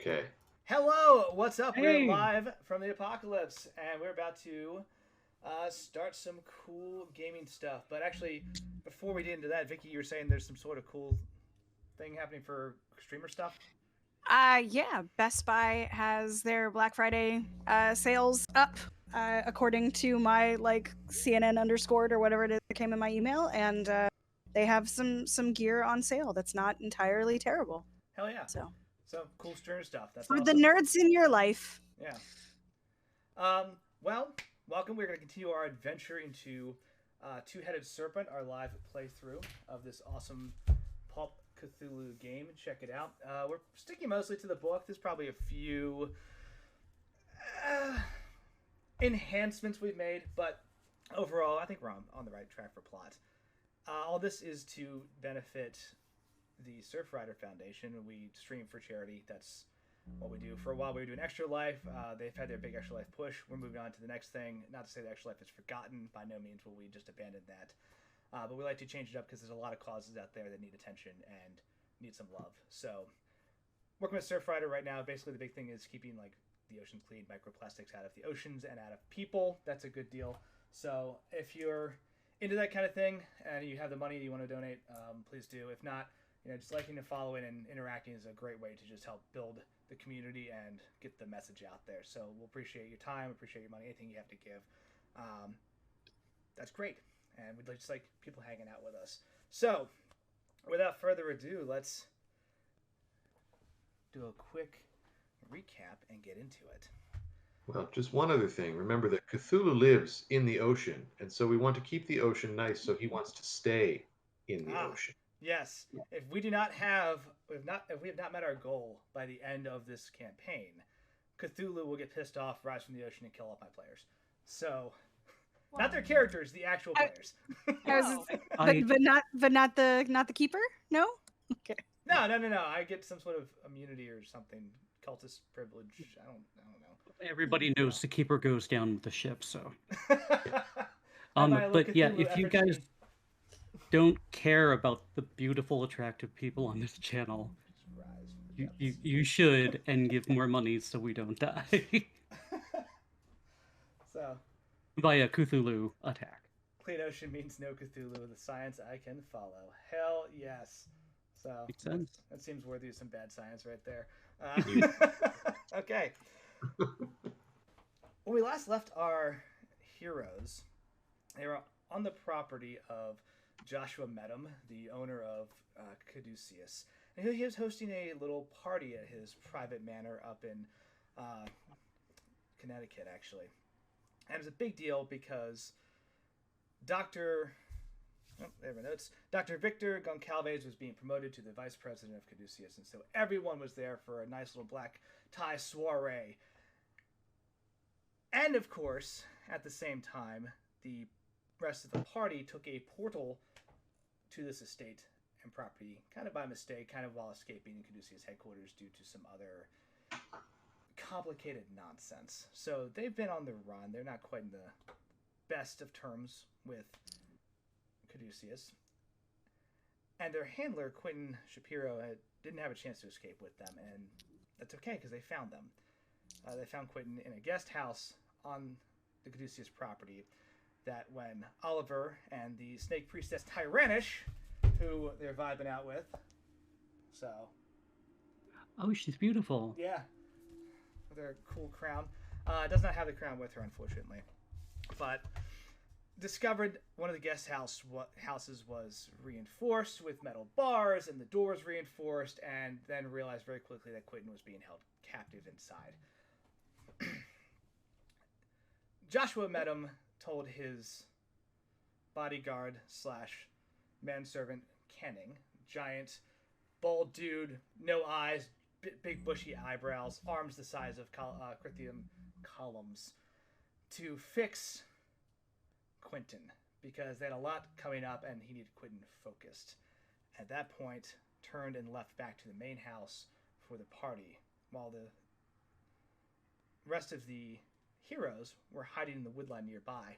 Okay. Hello, what's up? We're Hey, live from the apocalypse, and we're about to start some cool gaming stuff. But actually, before we get into that, Vicky, you were saying there's some sort of cool thing happening for streamer stuff. Yeah, Best Buy has their Black Friday sales up, according to my CNN underscored or whatever it is that came in my email, and they have some gear on sale that's not entirely terrible. Hell yeah! So So cool streamer stuff. That's for the awesome. nerds in your life, Yeah. Well, welcome. We're going to continue our adventure into Two-Headed Serpent, our live playthrough of this awesome Pulp Cthulhu game. Check it out. We're sticking mostly to the book. There's probably a few uh, enhancements we've made, but overall, I think we're on the right track for plot. All this is to benefit the Surfrider Foundation. We stream for charity. That's what we do. For a while, we were doing Extra Life. They've had their big Extra Life push. We're moving on to the next thing. Not to say that Extra Life is forgotten. By no means will we just abandon that. But we like to change it up because there's a lot of causes out there that need attention and need some love. So, working with Surfrider right now, basically the big thing is keeping like the oceans clean, microplastics out of the oceans and out of people. That's a good deal. So, if you're into that kind of thing and you have the money and you want to donate, please do. If not, just liking and following and interacting is a great way to just help build the community and get the message out there. So we'll appreciate your time, appreciate your money, anything you have to give. That's great. And we'd just like people hanging out with us. So without further ado, let's do a quick recap and get into it. Well, just one other thing. Remember that Cthulhu lives in the ocean, and so we want to keep the ocean nice, so he wants to stay in the ocean. Yes. If we have not met our goal by the end of this campaign, Cthulhu will get pissed off, rise from the ocean, and kill all my players. So, not their characters, the actual players. but not the keeper. No. Okay. No. I get some sort of immunity or something, cultist privilege. I don't know. everybody knows the keeper goes down with the ship, so. But But yeah, if you guys don't care about the beautiful, attractive people on this channel, you should, and give more money so we don't die. So. By a Cthulhu attack. Clean ocean means no Cthulhu. The science I can follow. Hell yes. So Makes sense. that seems worthy of some bad science right there. Okay. When we last left our heroes, they were on the property of Joshua Medham, the owner of Caduceus. And he was hosting a little party at his private manor up in Connecticut, actually. And it was a big deal because Dr. Victor Goncalves was being promoted to the vice president of Caduceus, and so everyone was there for a nice little black tie soiree. And of course, at the same time, the rest of the party took a portal to this estate and property, kind of by mistake, kind of while escaping Caduceus headquarters due to some other complicated nonsense. So they've been on the run. They're not quite in the best of terms with Caduceus. And their handler, Quentin Shapiro, didn't have a chance to escape with them, and that's okay because they found them. They found Quentin in a guest house on the Caduceus property that when Oliver and the snake priestess Tyrannish, who they're vibing out with, so... Oh, she's beautiful. Yeah. With her cool crown. Does not have the crown with her, unfortunately. But discovered one of the guest houses was reinforced with metal bars and the doors reinforced, and then realized very quickly that Quentin was being held captive inside. Joshua Medham told his bodyguard / manservant Kenning, giant, bald dude, no eyes, big bushy eyebrows, arms the size of Crithium columns, to fix Quentin because they had a lot coming up and he needed Quentin focused. At that point, turned and left back to the main house for the party, while the rest of the heroes were hiding in the woodline nearby,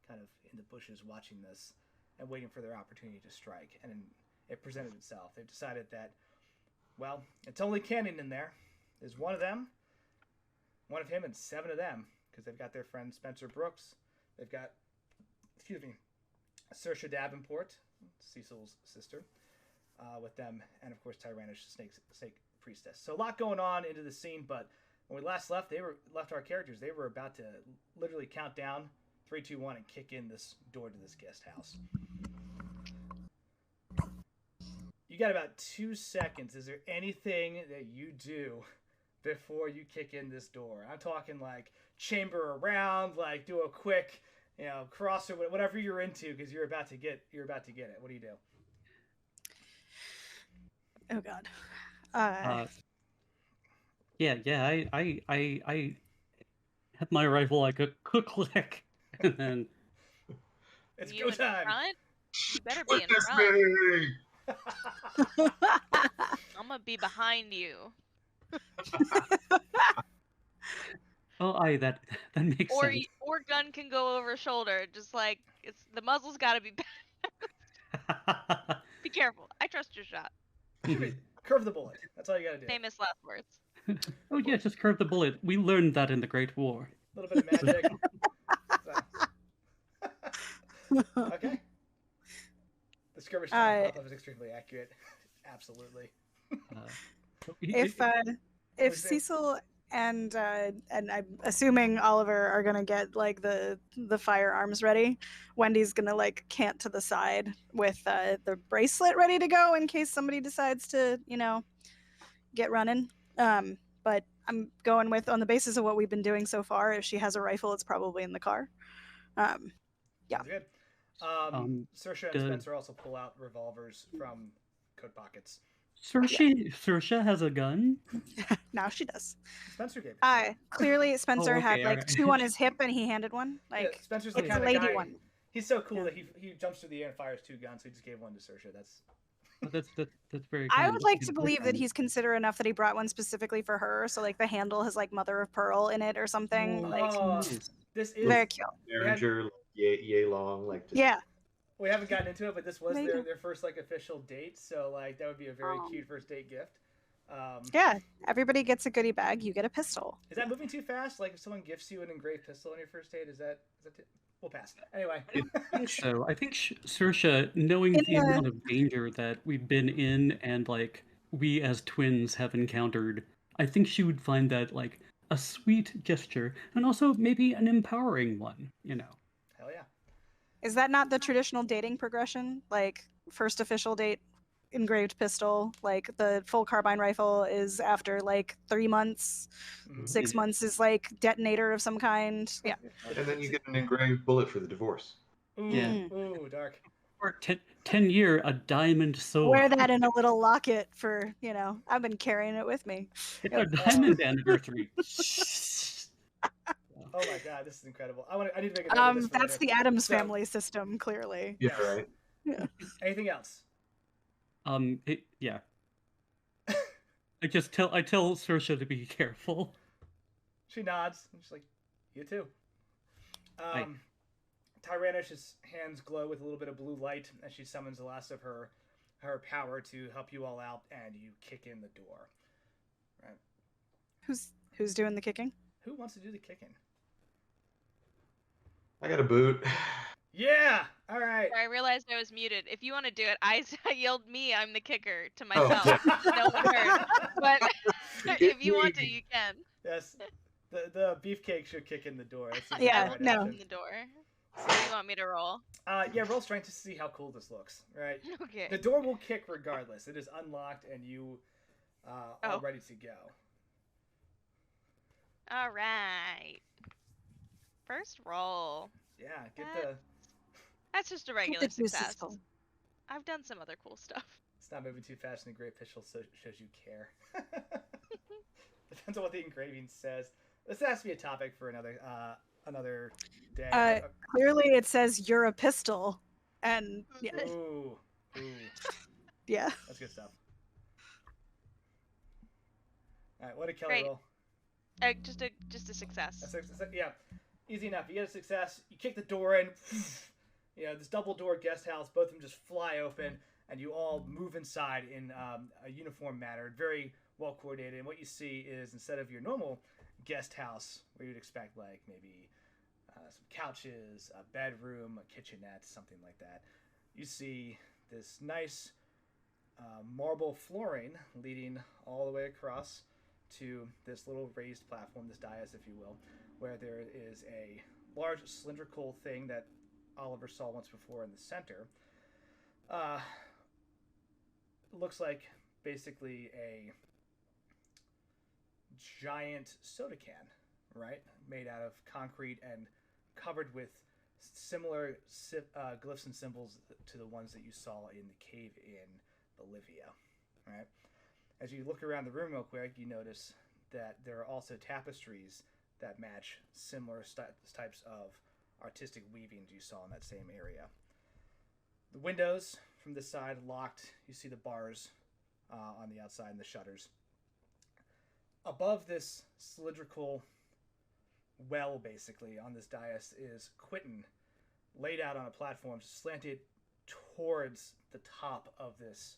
kind of in the bushes watching this and waiting for their opportunity to strike. And it presented itself. They've decided that, well, it's only Cannon in there. There's one of him, and 7 of them, because they've got their friend Spencer Brooks. They've got, Saoirse Davenport, Cecil's sister, with them, and of course Tyranish, Snake Priestess. So a lot going on into the scene, but when we last left our characters. They were about to literally count down 3, 2, 1 and kick in this door to this guest house. You got about 2 seconds. Is there anything that you do before you kick in this door? I'm talking like chamber around, like do a quick, cross or whatever you're into, because you're about to get it. What do you do? Oh God. I have my rifle like a click, and then It's You go in time. front? You better be in Witness front. me! I'm gonna be behind you. that makes Or sense. or gun can go over shoulder. Just like the muzzle's got to be. Be careful. I trust your shot. Curve the bullet. That's all you gotta do. Famous last words. Oh yeah, just curve the bullet. We learned that in the Great War. A little bit of magic. Okay. The skirmish time pop-up is extremely accurate. Absolutely. If Cecil and I'm assuming Oliver are gonna get like the firearms ready, Wendy's gonna like cant to the side with the bracelet ready to go in case somebody decides to get running. But I'm going with, on the basis of what we've been doing so far, if she has a rifle, it's probably in the car. Yeah. Sounds good. Saoirse and Spencer also pull out revolvers from coat pockets. Saoirse has a gun? Now she does. Spencer gave it. Clearly Spencer had like right. 2 on his hip and he handed one. Like Spencer's the it's kind a of lady guy. one. He's so cool that he jumps through the air and fires 2 guns, so he just gave one to Saoirse. That's very I kind. would like to believe that he's considerate enough that he brought one specifically for her. So like the handle has like mother of pearl in it or something. This is very cute. Derringer, yay long, like just... Yeah. We haven't gotten into it, but this was their first like official date, so like that would be a very cute first date gift. Yeah, everybody gets a goodie bag. You get a pistol. Is that moving too fast? Like if someone gifts you an engraved pistol on your first date, is that we'll pass. Anyway. So I think Saoirse, knowing the amount of danger that we've been in and like we as twins have encountered, I think she would find that like a sweet gesture and also maybe an empowering one, Hell yeah. Is that not the traditional dating progression? Like first official date, engraved pistol, like the full carbine rifle is after like 3 months, 6 months is like detonator of some kind. Yeah. And then you get an engraved bullet for the divorce. Ooh, ooh, dark. Or 10-year, a diamond sword. Wear that in a little locket for, I've been carrying it with me. It's our diamond anniversary. Oh my god, this is incredible. I need to make a note of this for that's later. the Addams family system, clearly. Yeah, right. Yeah. Anything else? Yeah. I tell Saoirse to be careful. She nods. And she's like, "You too." Tyranish's hands glow with a little bit of blue light as she summons the last of her power to help you all out, and you kick in the door. Right. Who's doing the kicking? Who wants to do the kicking? I got a boot. Yeah. All right. I realized I was muted. If you want to do it, I yelled me. I'm the kicker to myself. No one heard. But if you want to, you can. Yes. The beefcake should kick in the door. Yeah. No. In the door. So you want me to roll? Yeah. Roll strength to see how cool this looks. Right. Okay. The door will kick regardless. It is unlocked, and you are ready to go. All right. First roll. Yeah. That's just a regular success. Cool. I've done some other cool stuff. It's not moving too fast, and the great pistol shows you care. Depends on what the engraving says. This has to be a topic for another day. Clearly, it says you're a pistol, and yeah. Ooh. Yeah. That's good stuff. All right, what did Kelly roll? Just a success. Yeah, easy enough. You get a success. You kick the door in. This double door guest house. Both of them just fly open, and you all move inside in a uniform manner. Very well coordinated. And what you see is, instead of your normal guest house where you'd expect like maybe some couches, a bedroom, a kitchenette, something like that, you see this nice marble flooring leading all the way across to this little raised platform, this dais, if you will, where there is a large cylindrical thing that Oliver saw once before in the center. Looks like basically a giant soda can, right? Made out of concrete and covered with similar glyphs and symbols to the ones that you saw in the cave in Bolivia, right? As you look around the room real quick, you notice that there are also tapestries that match similar types of artistic weavings you saw in that same area. The windows from this side locked. You see the bars on the outside and the shutters. Above this cylindrical well, basically, on this dais is Quentin, laid out on a platform slanted towards the top of this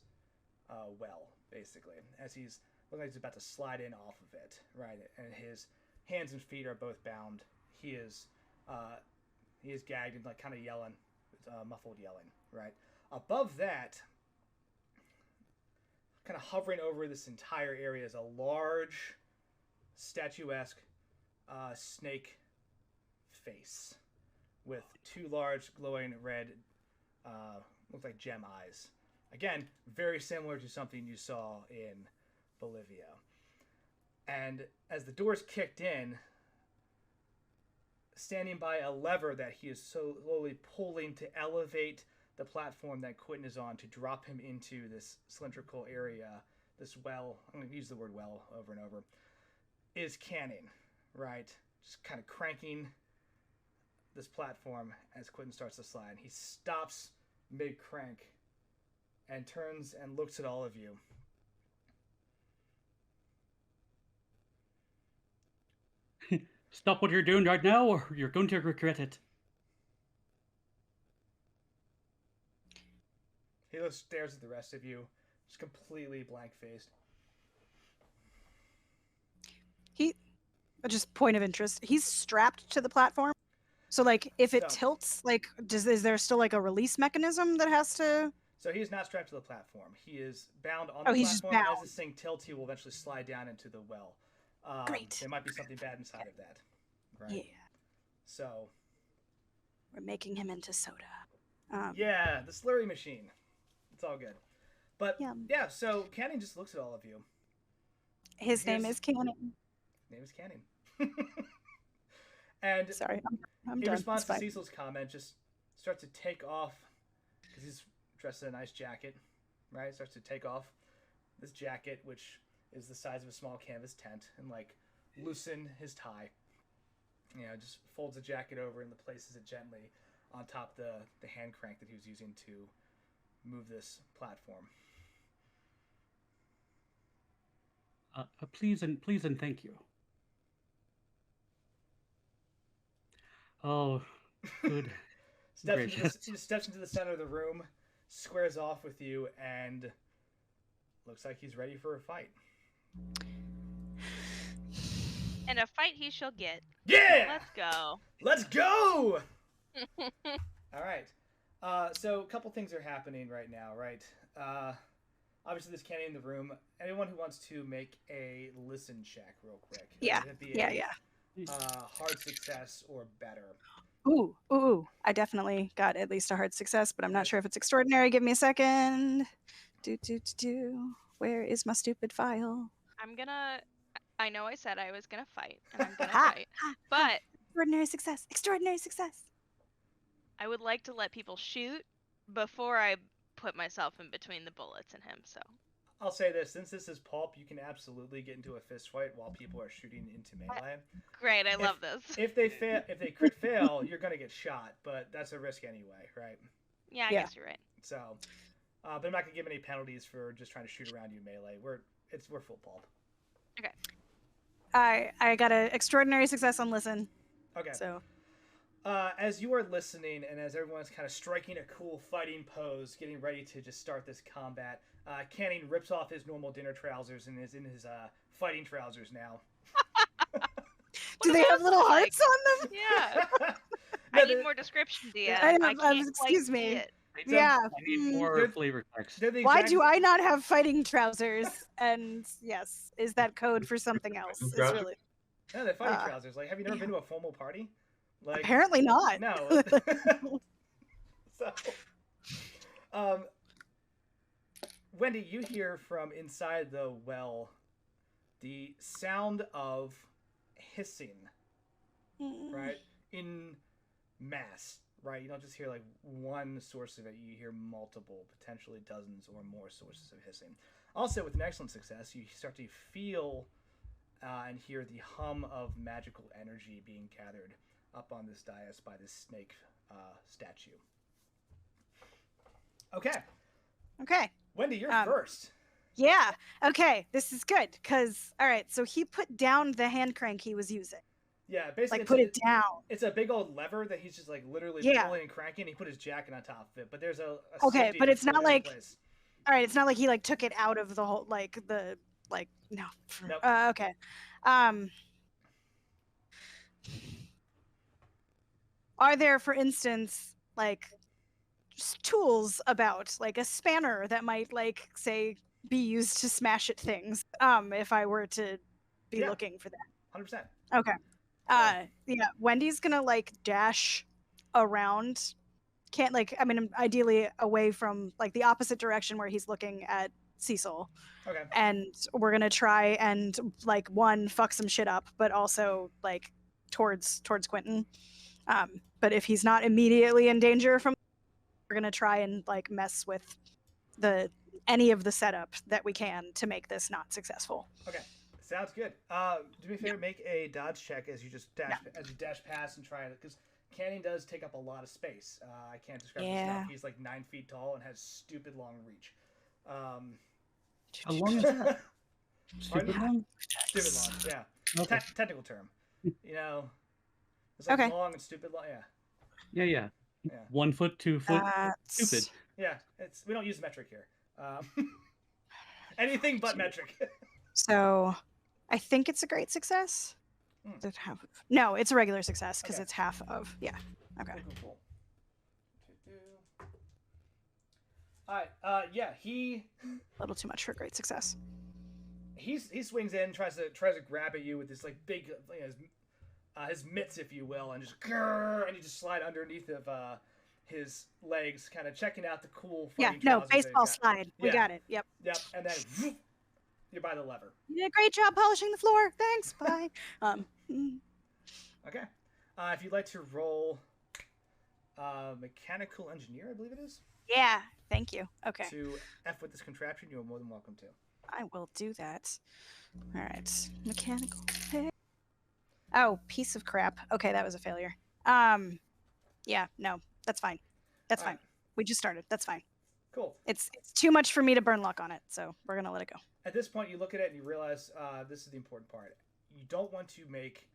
well, basically, as he's looking like he's about to slide in off of it, right? And his hands and feet are both bound. He is gagged and like kind of yelling, muffled yelling, right? Above that, kind of hovering over this entire area, is a large, statuesque snake face with two large glowing red, look like gem eyes. Again, very similar to something you saw in Bolivia. And as the doors kicked in, standing by a lever that he is slowly pulling to elevate the platform that Quentin is on to drop him into this cylindrical area, this well, I'm going to use the word well over and over, is Canning, right? Just kind of cranking this platform as Quentin starts to slide. He stops mid-crank and turns and looks at all of you. Stop what you're doing right now, or you're going to regret it. He just stares at the rest of you, just completely blank-faced. Just point of interest, he's strapped to the platform. So, like, if it tilts, like, is there still, like, a release mechanism that has to... So he's not strapped to the platform. He is bound on the platform. Just bound. As this thing tilts, he will eventually slide down into the well. Great. There might be something bad inside of that. Right? Yeah. So... We're making him into soda. Yeah, the slurry machine. It's all good. But, yeah, so Canning just looks at all of you. His name is Canning. Name is Canning. And sorry, I'm he done. responds to Cecil's comment, just starts to take off, because he's dressed in a nice jacket, right? Starts to take off this jacket, which is the size of a small canvas tent, and like loosen his tie. You know, just folds the jacket over and places it gently on top the hand crank that he was using to move this platform. Please and thank you. Oh, good. He steps into the center of the room, squares off with you, and looks like he's ready for a fight. And a fight he shall get. Yeah! Let's go. Let's go! All right. So a couple things are happening right now, right? Obviously, there's Canning in the room. Anyone who wants to make a listen check real quick. Yeah. Hard success or better. Ooh. I definitely got at least a hard success, but I'm not sure if it's extraordinary. Give me a second. Where is my stupid file? I know I said I was gonna fight, and I'm gonna fight, but... Extraordinary success. I would like to let people shoot before I put myself in between the bullets and him, so... I'll say this, since this is Pulp, you can absolutely get into a fist fight while people are shooting into melee. Great, I love this. If they crit fail, you're gonna get shot, but that's a risk anyway, right? Yeah, I guess you're right. So, but I'm not gonna give any penalties for just trying to shoot around you melee. We're full Pulp. Okay. I got an extraordinary success on listen. Okay. So, as you are listening and as everyone's kind of striking a cool fighting pose, getting ready to just start this combat, Canning rips off his normal dinner trousers and is in his fighting trousers now. Do they have little hearts on them? Yeah. No, I need more description, DM. I I, know, can't excuse quite me. see it. Yeah. I need more They're- flavor text. they're the Why exact- do I not have fighting trousers? And yes, is that code for something else? It's Trousers? really No, they're fighting Uh, trousers. Like, have you never been to a formal party? Like, apparently not. no. So, Wendy, you hear from inside the well the sound of hissing, right? In mass, right? You don't just hear like one source of it, you hear multiple, potentially dozens or more sources of hissing. Also, with an excellent success, you start to feel and hear the hum of magical energy being gathered up on this dais by this snake statue. Okay, Okay. Wendy, you're Um, first. Yeah. Okay. This is good because all right. So he put down the hand crank he was using. Yeah, basically, Like put it down. It's a big old lever that he's just like literally Yeah. pulling and cranking. He put his jacket on top of it, but there's a Okay, safety but to it's not hold it in like- place. All right. It's not like he like took it out of the whole like the like no. Nope. Okay. Are there, for instance, like just tools about like a spanner that might like say be used to smash at things? If I were to be Yeah. looking for that. 100%. Okay. Yeah. Yeah. Wendy's gonna like dash around. Can't like. I mean, ideally away from like the opposite direction where he's looking at Cecil, Okay. and we're gonna try and like one fuck some shit up, but also like towards Quentin. But if he's not immediately in danger from, we're gonna try and like mess with any of the setup that we can to make this not successful. Okay. Sounds good. Do me a favor, make a dodge check as you just dash past and try it, because Canning does take up a lot of space. I can't describe this enough. He's like 9 feet tall and has stupid long reach. How long is that? Pardon? Stupid long? Stupid long, yeah. Okay. Technical term. You know, it's like Okay. long and stupid long. Yeah, Yeah. yeah, 1 foot, 2 foot. Stupid. yeah. We don't use metric here. Anything but metric. So, I think it's a great success. Hmm. Does it have? No, it's a regular success because Okay. it's half of. Yeah. Okay. Cool. All right. Yeah. A little too much for a great success. He swings in, tries to grab at you with this like big, his mitts, if you will, and just and you just slide underneath of his legs, kind of checking out the cool. Yeah. fighting No, trousers that he's baseball got. slide. We Yeah. got it. Yep. Yep, and then you're by the lever. You did a great job polishing the floor. Thanks. Bye. Okay. If you'd like to roll mechanical engineer, I believe it is, Yeah. Thank you. Okay. to F with this contraption, you are more than welcome to. I will do that. All right. Mechanical pick. Oh, piece of crap. Okay, that was a failure. Yeah, no, that's fine. That's All fine. right. We just started. That's fine. Cool. It's too much for me to burn luck on it, so we're gonna let it go. At this point, you look at it and you realize this is the important part. You don't want to make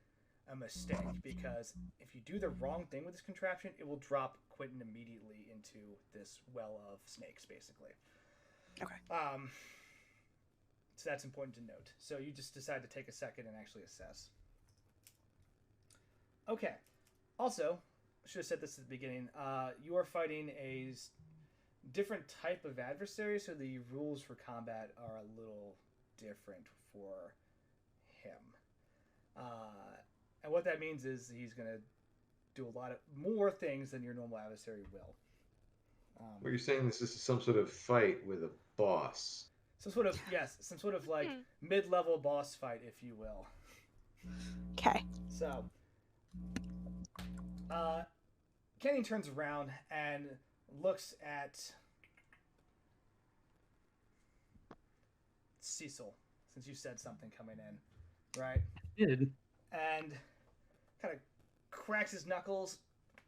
a mistake, because if you do the wrong thing with this contraption, it will drop Quentin immediately into this well of snakes, basically. Okay. So that's important to note. So you just decide to take a second and actually assess. Okay. Also, I should have said this at the beginning. You are fighting a different type of adversary, so the rules for combat are a little different for him. And what that means is he's going to do a lot of more things than your normal adversary will. Well, you're saying this is some sort of fight with a boss. Some sort of like mid-level boss fight, if you will. Okay. So, Kenny turns around and looks at Cecil, since you said something coming in, right? Did. And kind of cracks his knuckles,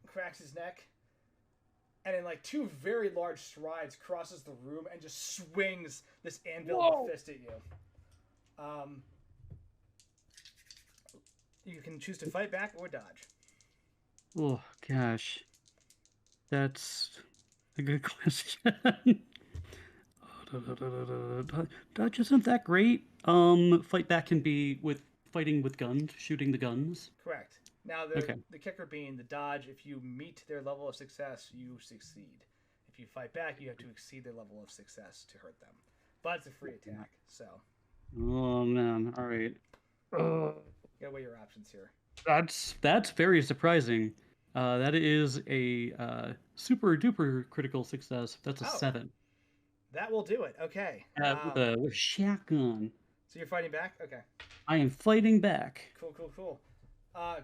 cracks his neck, and in like 2 very large strides crosses the room and just swings this anvil of a fist at you. You can choose to fight back or dodge. Oh gosh, that's a good question. Dodge isn't that great. Fight back can be with fighting with guns, shooting the guns. Correct. Now Okay. the kicker being the dodge. If you meet their level of success, you succeed. If you fight back, you have to exceed their level of success to hurt them. But it's a free attack, so Oh man. All right. Uh, you gotta weigh your options here. that's very surprising. That is a super duper critical success. That's a Oh, 7. that will do it. Okay. With a shotgun. So you're fighting back. Okay. I am fighting back. Cool. Cool. Cool.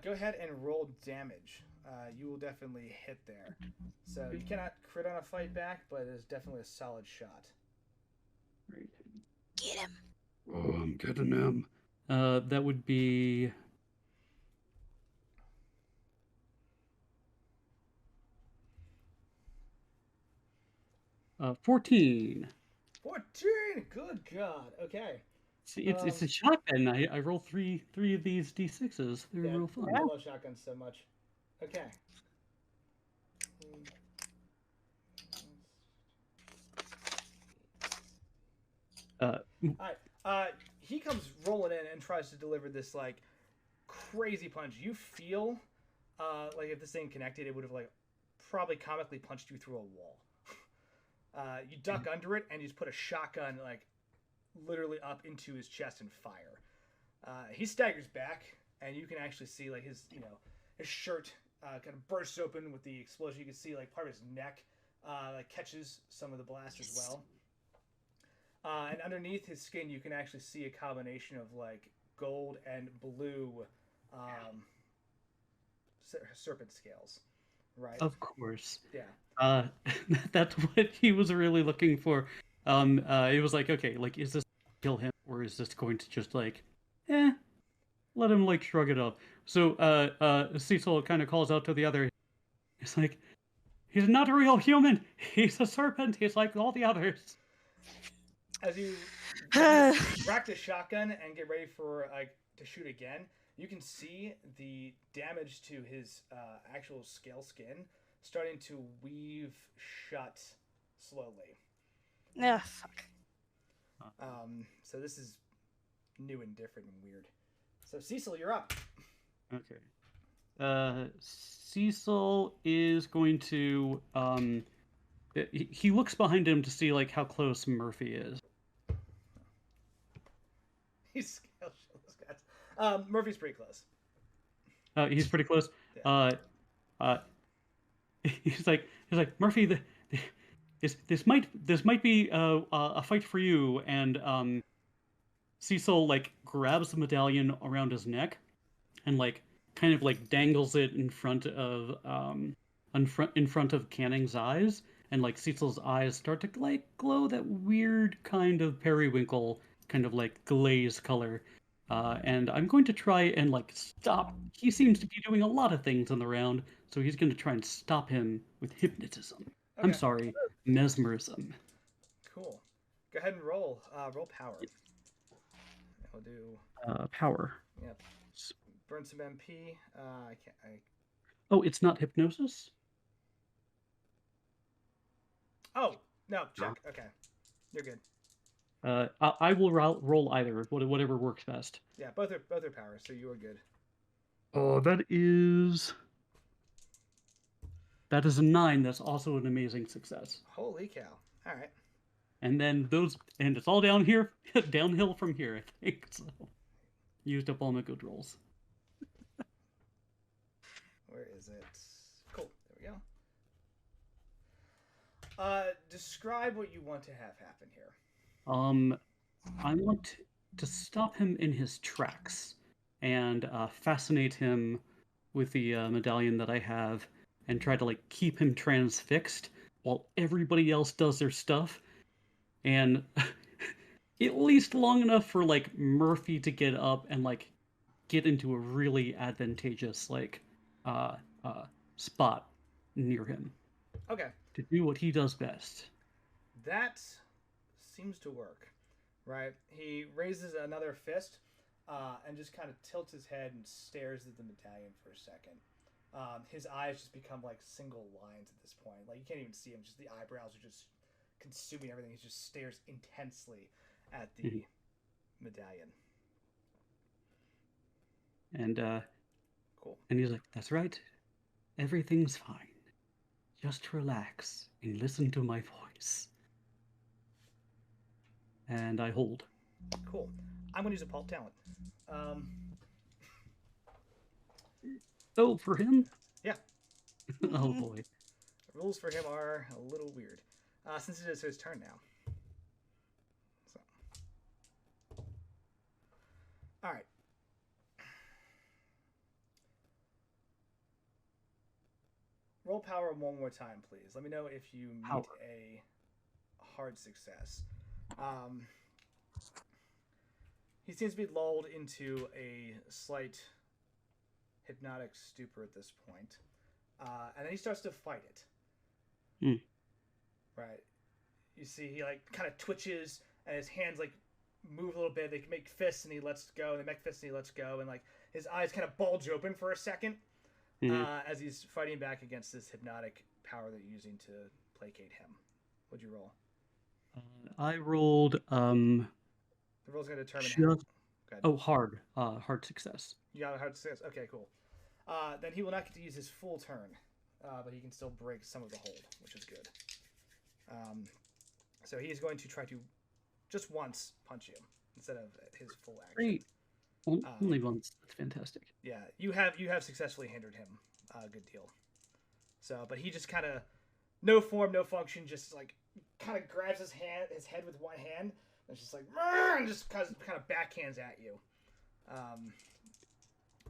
Go ahead and roll damage. You will definitely hit there. So you cannot crit on a fight back, but it is definitely a solid shot. Right. Get him. Oh, I'm getting him. That would be 14. 14. Good God. Okay. See, it's a shotgun. I roll three of these d6s. They're Yeah, real fun. I love shotguns so much. Okay. Uh, Alright. He comes rolling in and tries to deliver this like crazy punch. You feel like if this thing connected, it would have like probably comically punched you through a wall. You duck under it and you just put a shotgun like literally up into his chest and fire. He staggers back, and you can actually see like his his shirt kind of bursts open with the explosion. You can see like part of his neck like catches some of the blast as well. And underneath his skin, you can actually see a combination of like gold and blue serpent scales. Right. of course. Yeah. That's what he was really looking for. It was like, okay, like, is this kill him, or is this going to just like, let him like shrug it off? So, Cecil kind of calls out to the other. He's like, he's not a real human. He's a serpent. He's like all the others. As you rack the shotgun and get ready for to shoot again, you can see the damage to his actual scale skin starting to weave shut slowly. Ugh, fuck. So this is new and different and weird. So Cecil, you're up. Okay. Cecil is going to he looks behind him to see like how close Murphy is. He's scale those guys. Murphy's pretty close. He's pretty close. Yeah. He's like Murphy. This might be a fight for you. And Cecil like grabs the medallion around his neck, and like kind of like dangles it in front of Canning's eyes, and like Cecil's eyes start to like glow that weird kind of periwinkle kind of like glaze color. And I'm going to try and like stop. He seems to be doing a lot of things in the round, so he's going to try and stop him with hypnotism. I'm Okay. sorry, mesmerism. Cool. Go ahead and roll. Roll power. I'll do. Power. Yep. Burn some MP. I can't. Oh, it's not hypnosis? Oh no! Check. Okay, you're good. I will roll either, whatever works best. Yeah, both are powers, so you are good. Oh, that is a 9. That's also an amazing success. Holy cow! All right. And then it's all downhill from here, I think. So, used up all my good rolls. Where is it? Cool. There we go. Describe what you want to have happen here. I want to stop him in his tracks and fascinate him with the medallion that I have, and try to like keep him transfixed while everybody else does their stuff, and at least long enough for like Murphy to get up and like get into a really advantageous like spot near him. Okay. To do what he does best. That seems to work, right? He raises another fist and just kind of tilts his head and stares at the medallion for a second. His eyes just become like single lines at this point. Like you can't even see him; just the eyebrows are just consuming everything. He just stares intensely at the medallion. And Cool. and he's like, "That's right. Everything's fine. Just relax and listen to my voice." And I hold. Cool. I'm gonna use a Pulp talent. Oh, for him? Yeah. Oh boy. The rules for him are a little weird, since it is his turn now. So. All right. Roll power one more time, please. Let me know if you meet Power. a hard success. He seems to be lulled into a slight hypnotic stupor at this point. And then he starts to fight it. Right. You see he like kind of twitches and his hands like move a little bit. They can make fists and he lets go. And they make fists and he lets go. And like his eyes kind of bulge open for a second as he's fighting back against this hypnotic power that you're using to placate him. What'd you roll? I rolled The roll's going to determine hard. Hard success. You got a hard success. Okay, cool. Then he will not get to use his full turn, but he can still break some of the hold, which is good. So he is going to try to just once punch you instead of his full action. Great. Only once. That's fantastic. Yeah, you have successfully hindered him. Good deal. So, but he just kind of no form, no function, just like kind of grabs his head with one hand, and it's just like and just kind of backhands at you,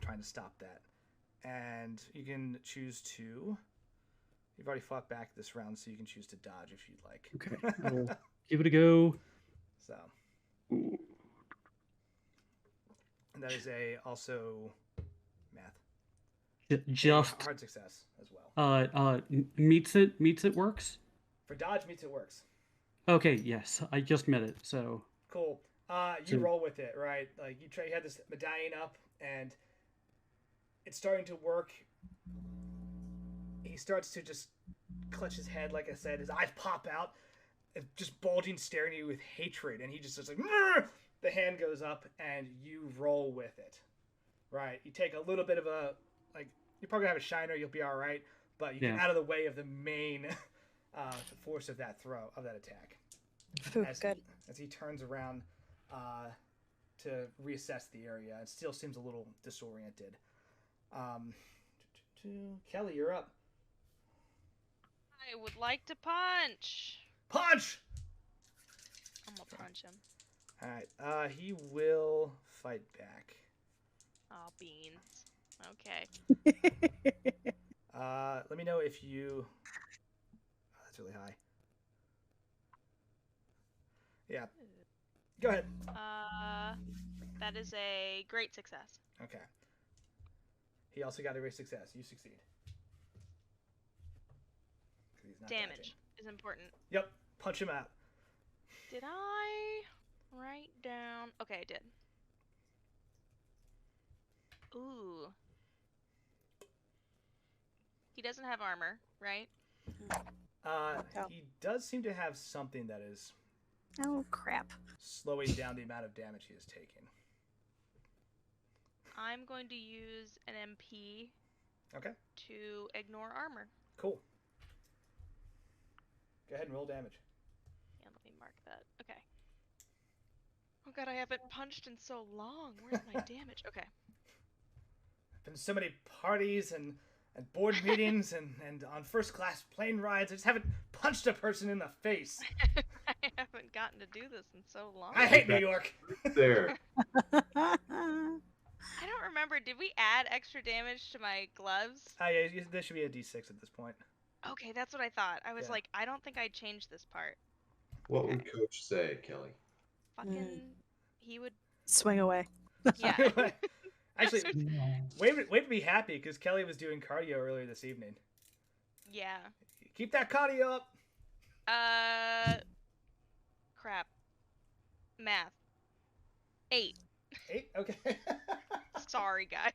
trying to stop that. And you can choose to. You've already fought back this round, so you can choose to dodge if you'd like. Okay, I'll give it a go. So, and that is also math. Just hard success as well. meets it works. For dodge meets it works. Okay, yes, I just met it. So cool. You roll with it, right? Like you had this medallion up, and it's starting to work. He starts to just clutch his head, like I said. His eyes pop out, just bulging, staring at you with hatred. And he just is like, the hand goes up, and you roll with it. Right? You take a little bit of a, like, you probably have a shiner, you'll be all right. But you get out of the way of the main force of that attack. As he turns around to reassess the area, it still seems a little disoriented. Kelly, you're up. I would like to punch. Punch! I'm gonna punch him. Alright, he will fight back. Oh, beans. Okay. Let me know if you... Oh, that's really high. Yeah. Go ahead. That is a great success. Okay. He also got a great success. You succeed. Damage is important. Yep. Punch him out. Did I write down? Okay, I did. Ooh. He doesn't have armor, right? He does seem to have something that is... Oh, crap. Slowing down the amount of damage he is taking. I'm going to use an MP. Okay. To ignore armor. Cool. Go ahead and roll damage. Yeah, let me mark that. Okay. Oh god, I haven't punched in so long. Where's my damage? Okay. Been so many parties and board meetings and on first class plane rides. I just haven't punched a person in the face. I haven't gotten to do this in so long. I hate New York. There. I don't remember. Did we add extra damage to my gloves? Yeah, there should be a D6 at this point. Okay, that's what I thought. I was like, I don't think I changed this part. What would Coach say, Kelly? Fucking, he would swing away. Yeah. Actually, wait to be happy because Kelly was doing cardio earlier this evening. Yeah. Keep that cardio up. Crap. Math. 8. 8? Okay. Sorry, guys.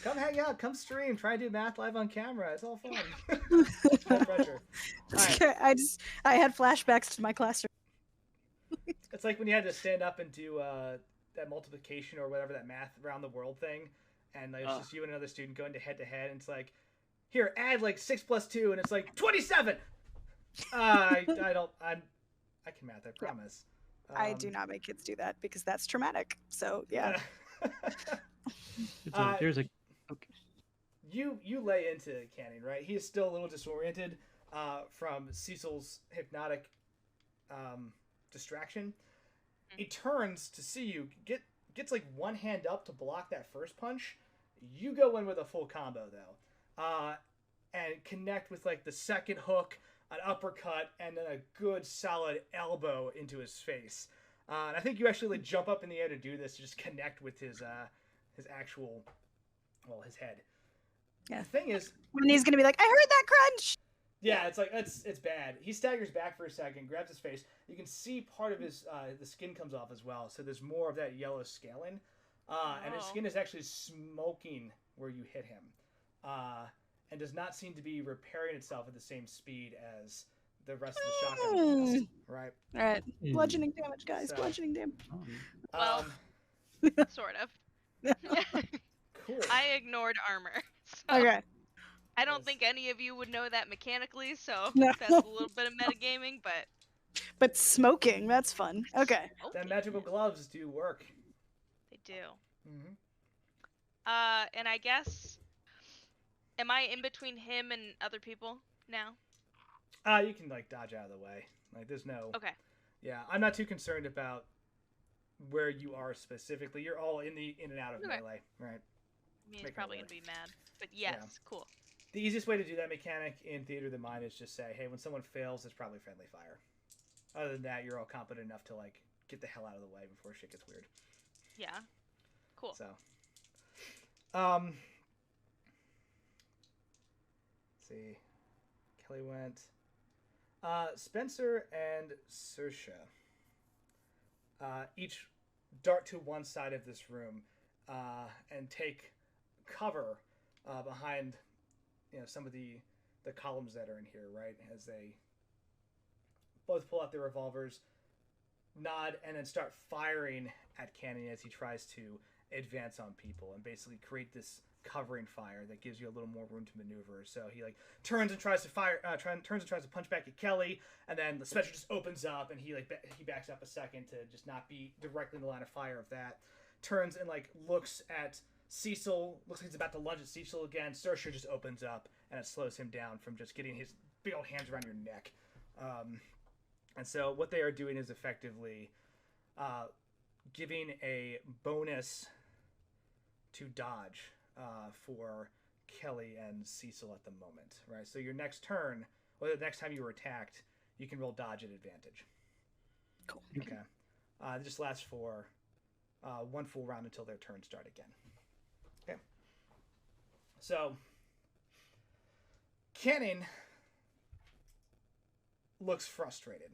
Come hang out. Come stream. Try to do math live on camera. It's all fun. No pressure. All right. I had flashbacks to my classroom. It's like when you had to stand up and do that multiplication or whatever, that math around the world thing, and like, it's just you and another student going to head, and it's like, here, add like 6 plus 2, and it's like 27. I can math, I promise. I do not make kids do that because that's traumatic. So yeah. There's a okay. You lay into Canning, right? He is still a little disoriented from Cecil's hypnotic distraction. He turns to see you, gets like one hand up to block that first punch. You go in with a full combo though, and connect with like the second hook, an uppercut, and then a good solid elbow into his face. And I think you actually like jump up in the air to do this to just connect with his actual, well, his head. Yeah. The thing is, when he's gonna be like, I heard that crunch. yeah, it's like it's bad. He staggers back for a second, grabs his face. You can see part of his the skin comes off as well, so there's more of that yellow scaling, and his skin is actually smoking where you hit him, and does not seem to be repairing itself at the same speed as the rest of the shotgun blast. Right. All right. Bludgeoning damage, guys. So, bludgeoning damage. Well, sort of. Cool. I ignored armor. So Okay. I don't think any of you would know that mechanically, so No. that's a little bit of metagaming, but But smoking, that's fun. Okay. That magical gloves do work. they do. Mm-hmm. And I guess, am I in between him and other people now? You can like dodge out of the way. Like there's no. Okay. Yeah, I'm not too concerned about where you are specifically. You're all in and out of Okay. melee, right? I mean, he's Make probably it gonna be mad, but yes, Yeah. cool. The easiest way to do that mechanic in Theater of the Mind is just say, hey, when someone fails, it's probably friendly fire. Other than that, you're all competent enough to like get the hell out of the way before shit gets weird. Yeah. Cool. So, let's see. Kelly went. Spencer and Saoirse each dart to one side of this room and take cover behind, some of the columns that are in here, right? As they both pull out their revolvers, nod, and then start firing at Cannon as he tries to advance on people and basically create this covering fire that gives you a little more room to maneuver. So he like turns and tries to fire, turns and tries to punch back at Kelly, and then the Spencer just opens up and he backs up a second to just not be directly in the line of fire of that. Turns and like looks at Cecil, looks like he's about to lunge at Cecil again. Saoirse just opens up and it slows him down from just getting his big old hands around your neck. And so what they are doing is effectively giving a bonus to dodge for Kelly and Cecil at the moment, right? So your next turn, or the next time you were attacked, you can roll dodge at advantage. Cool. Okay. It just lasts for one full round until their turns start again. Okay. So Cannon looks frustrated.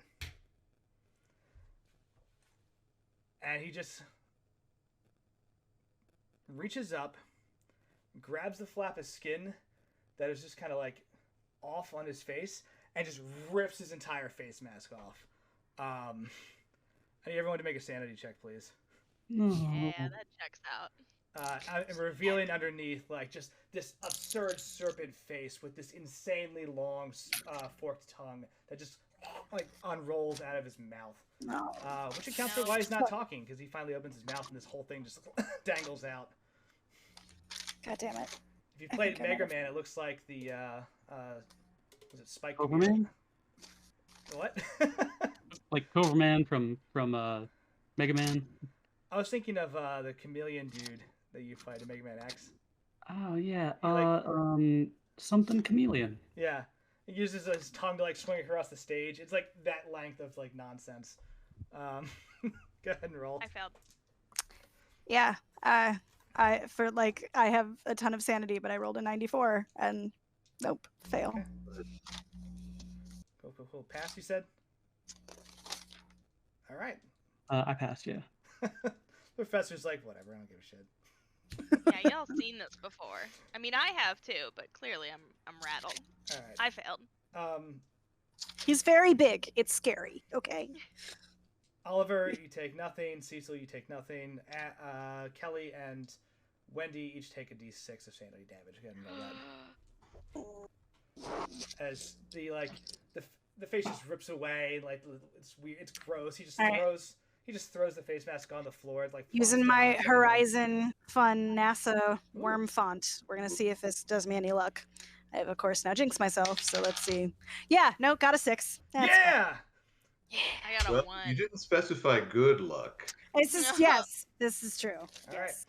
And he just reaches up, grabs the flap of skin that is just kind of like off on his face, and just rips his entire face mask off. I need everyone to make a sanity check, please. Yeah, that checks out. And revealing underneath like just this absurd serpent face with this insanely long forked tongue that just like unrolls out of his mouth. No. Which accounts for why he's not talking, because he finally opens his mouth and this whole thing just dangles out. God damn it. If you played Mega Man, it looks like the was it Spike? Overman? What? Like Overman from Mega Man. I was thinking of the chameleon dude that you fight in Mega Man X. Oh yeah. Like- Something chameleon. Yeah. He uses his tongue to like swing across the stage. It's like that length of like nonsense. Go ahead and roll. I failed. Yeah. I have a ton of sanity, but I rolled a 94 and nope, fail. Okay. Cool. Pass, you said? All right. I passed, yeah. Professor's like, whatever, I don't give a shit. Yeah, y'all seen this before. I mean, I have too, but clearly I'm rattled. All right. I failed. He's very big. It's scary. Okay. Oliver, you take nothing. Cecil, you take nothing. Kelly and Wendy each take a d6 of sanity damage. Again, know that. As the face just rips away, like it's weird, it's gross. He just throws the face mask on the floor, like using my Horizon Fun NASA worm font. We're gonna see if this does me any luck. I have, of course, now jinxed myself, so let's see. Yeah, no, got a 6. That's yeah. I got a 1. You didn't specify good luck. This is yes, this is true. All yes.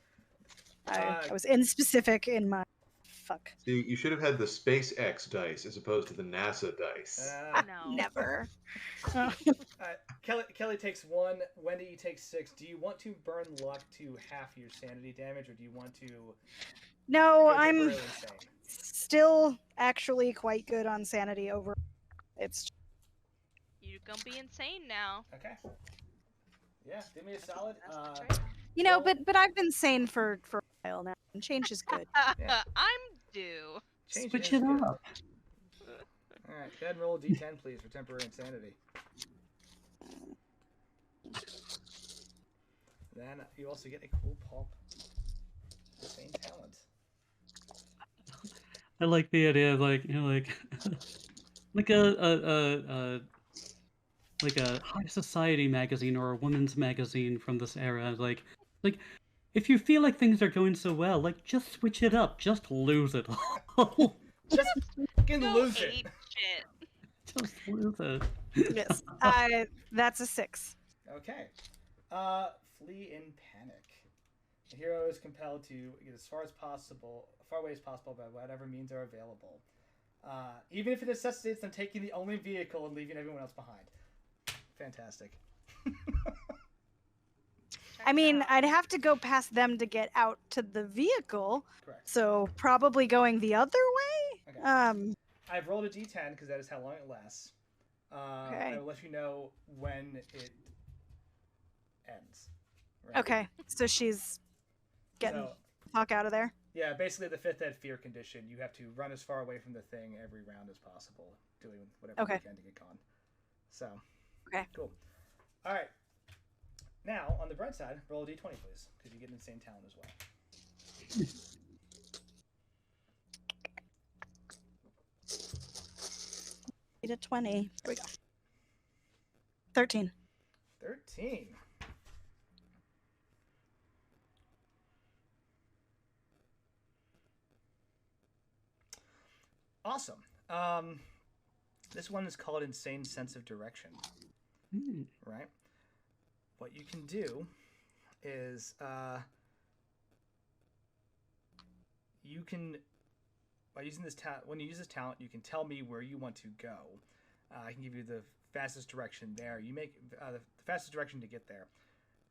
right. I was inspecific in my fuck. See, you should have had the SpaceX dice as opposed to the NASA dice. No. Never. Kelly takes 1. Wendy, you take 6. Do you want to burn luck to half your sanity damage, or do you want to? No, I'm insane? still actually quite good on sanity over. It's. You're gonna be insane now. Okay. Yeah, give me a solid. You know, but I've been sane for a while now, and change is good. Yeah. I'm due. Switch it up. All right, go ahead and roll a d10, please, for temporary insanity. Then you also get a cool Pulp. Same talent. I like the idea of like like a high society magazine or a women's magazine from this era. Like if you feel like things are going so well, like just switch it up, just lose it all. Just fucking Go lose it. ape shit. Just lose it. Yes, that's a 6. Okay. Flee in panic. The hero is compelled to get as far away as possible by whatever means are available. Even if it necessitates them taking the only vehicle and leaving everyone else behind. Fantastic. I mean, I'd have to go past them to get out to the vehicle. Correct. So probably going the other way. Okay. I've rolled a d10 because that is how long it lasts. Okay. I will let you know when it ends. Right? Okay, so she's getting the fuck out of there. Yeah, basically the 5th ed fear condition. You have to run as far away from the thing every round as possible, doing whatever you can to get gone. So. Okay. Cool. All right. Now, on the bright side, roll a d20, please, because you get insane talent as well. Need a 20. Here we go. 13. 13. Awesome. This one is called Insane Sense of Direction. Right? What you can do is you can, by using this talent, when you use this talent, you can tell me where you want to go. I can give you the fastest direction there. You make the fastest direction to get there.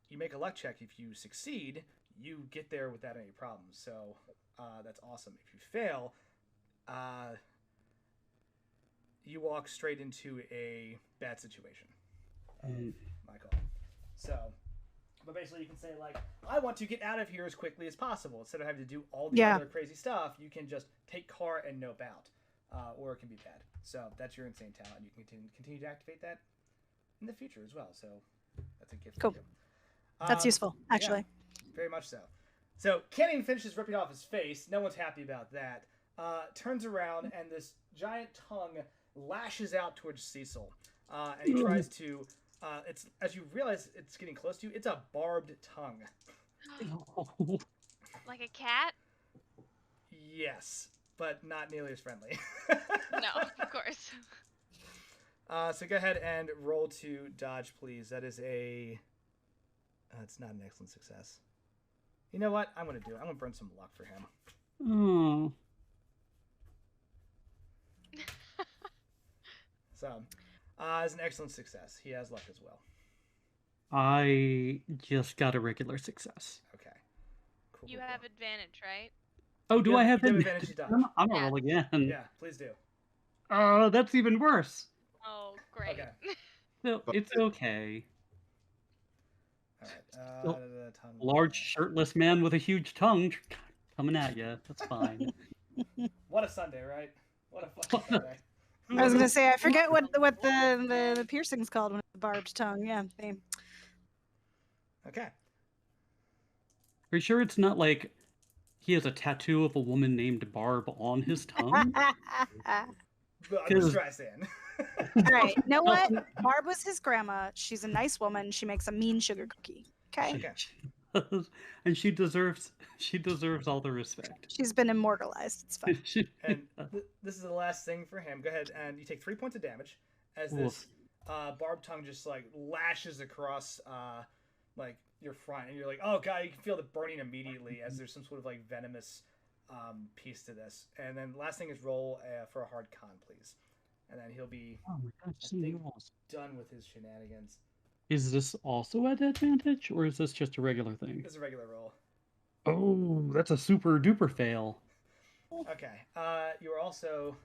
You make a luck check. If you succeed, you get there without any problems. So that's awesome. If you fail, you walk straight into a bad situation. My call. So, but basically you can say, like, I want to get out of here as quickly as possible. Instead of having to do all the other crazy stuff, you can just take car and no bout. Or it can be bad. So that's your insane talent. You can continue to activate that in the future as well. So that's a gift. Cool. That's useful, actually. Yeah, very much so. So Kenny finishes ripping off his face. No one's happy about that. Turns around and this giant tongue lashes out towards Cecil. And he tries to... it's as you realize it's getting close to you, it's a barbed tongue. Like a cat? Yes, but not nearly as friendly. No, of course. So go ahead and roll to dodge, please. That is a... it's not an excellent success. You know what? I'm going to do it. I'm going to burn some luck for him. Oh. So, it's an excellent success. He has luck as well. I just got a regular success. Okay. Cool. You have advantage, right? Oh, do I have advantage to dodge? I'm gonna roll again. Yeah, please do. Oh, that's even worse. Oh, great. Okay. No, it's okay. All right. Large shirtless man with a huge tongue coming at you. That's fine. What a Sunday, right? What a fucking Sunday. I was gonna say I forget what the piercing's called when it's a barbed tongue. Yeah. Okay. Are you sure it's not like he has a tattoo of a woman named Barb on his tongue? Just try saying. All right. You know what? Barb was his grandma. She's a nice woman. She makes a mean sugar cookie. Okay. And she deserves all the respect. She's been immortalized. It's fine. And this is the last thing for him. Go ahead, and you take 3 points of damage as this barbed tongue just like lashes across like your front, and you're like, oh god, you can feel the burning immediately as there's some sort of like venomous piece to this. And then last thing is roll for a hard con, please, and then he'll be done with his shenanigans. Is this also at advantage, or is this just a regular thing? It's a regular roll. Oh, that's a super duper fail. Okay. You are also.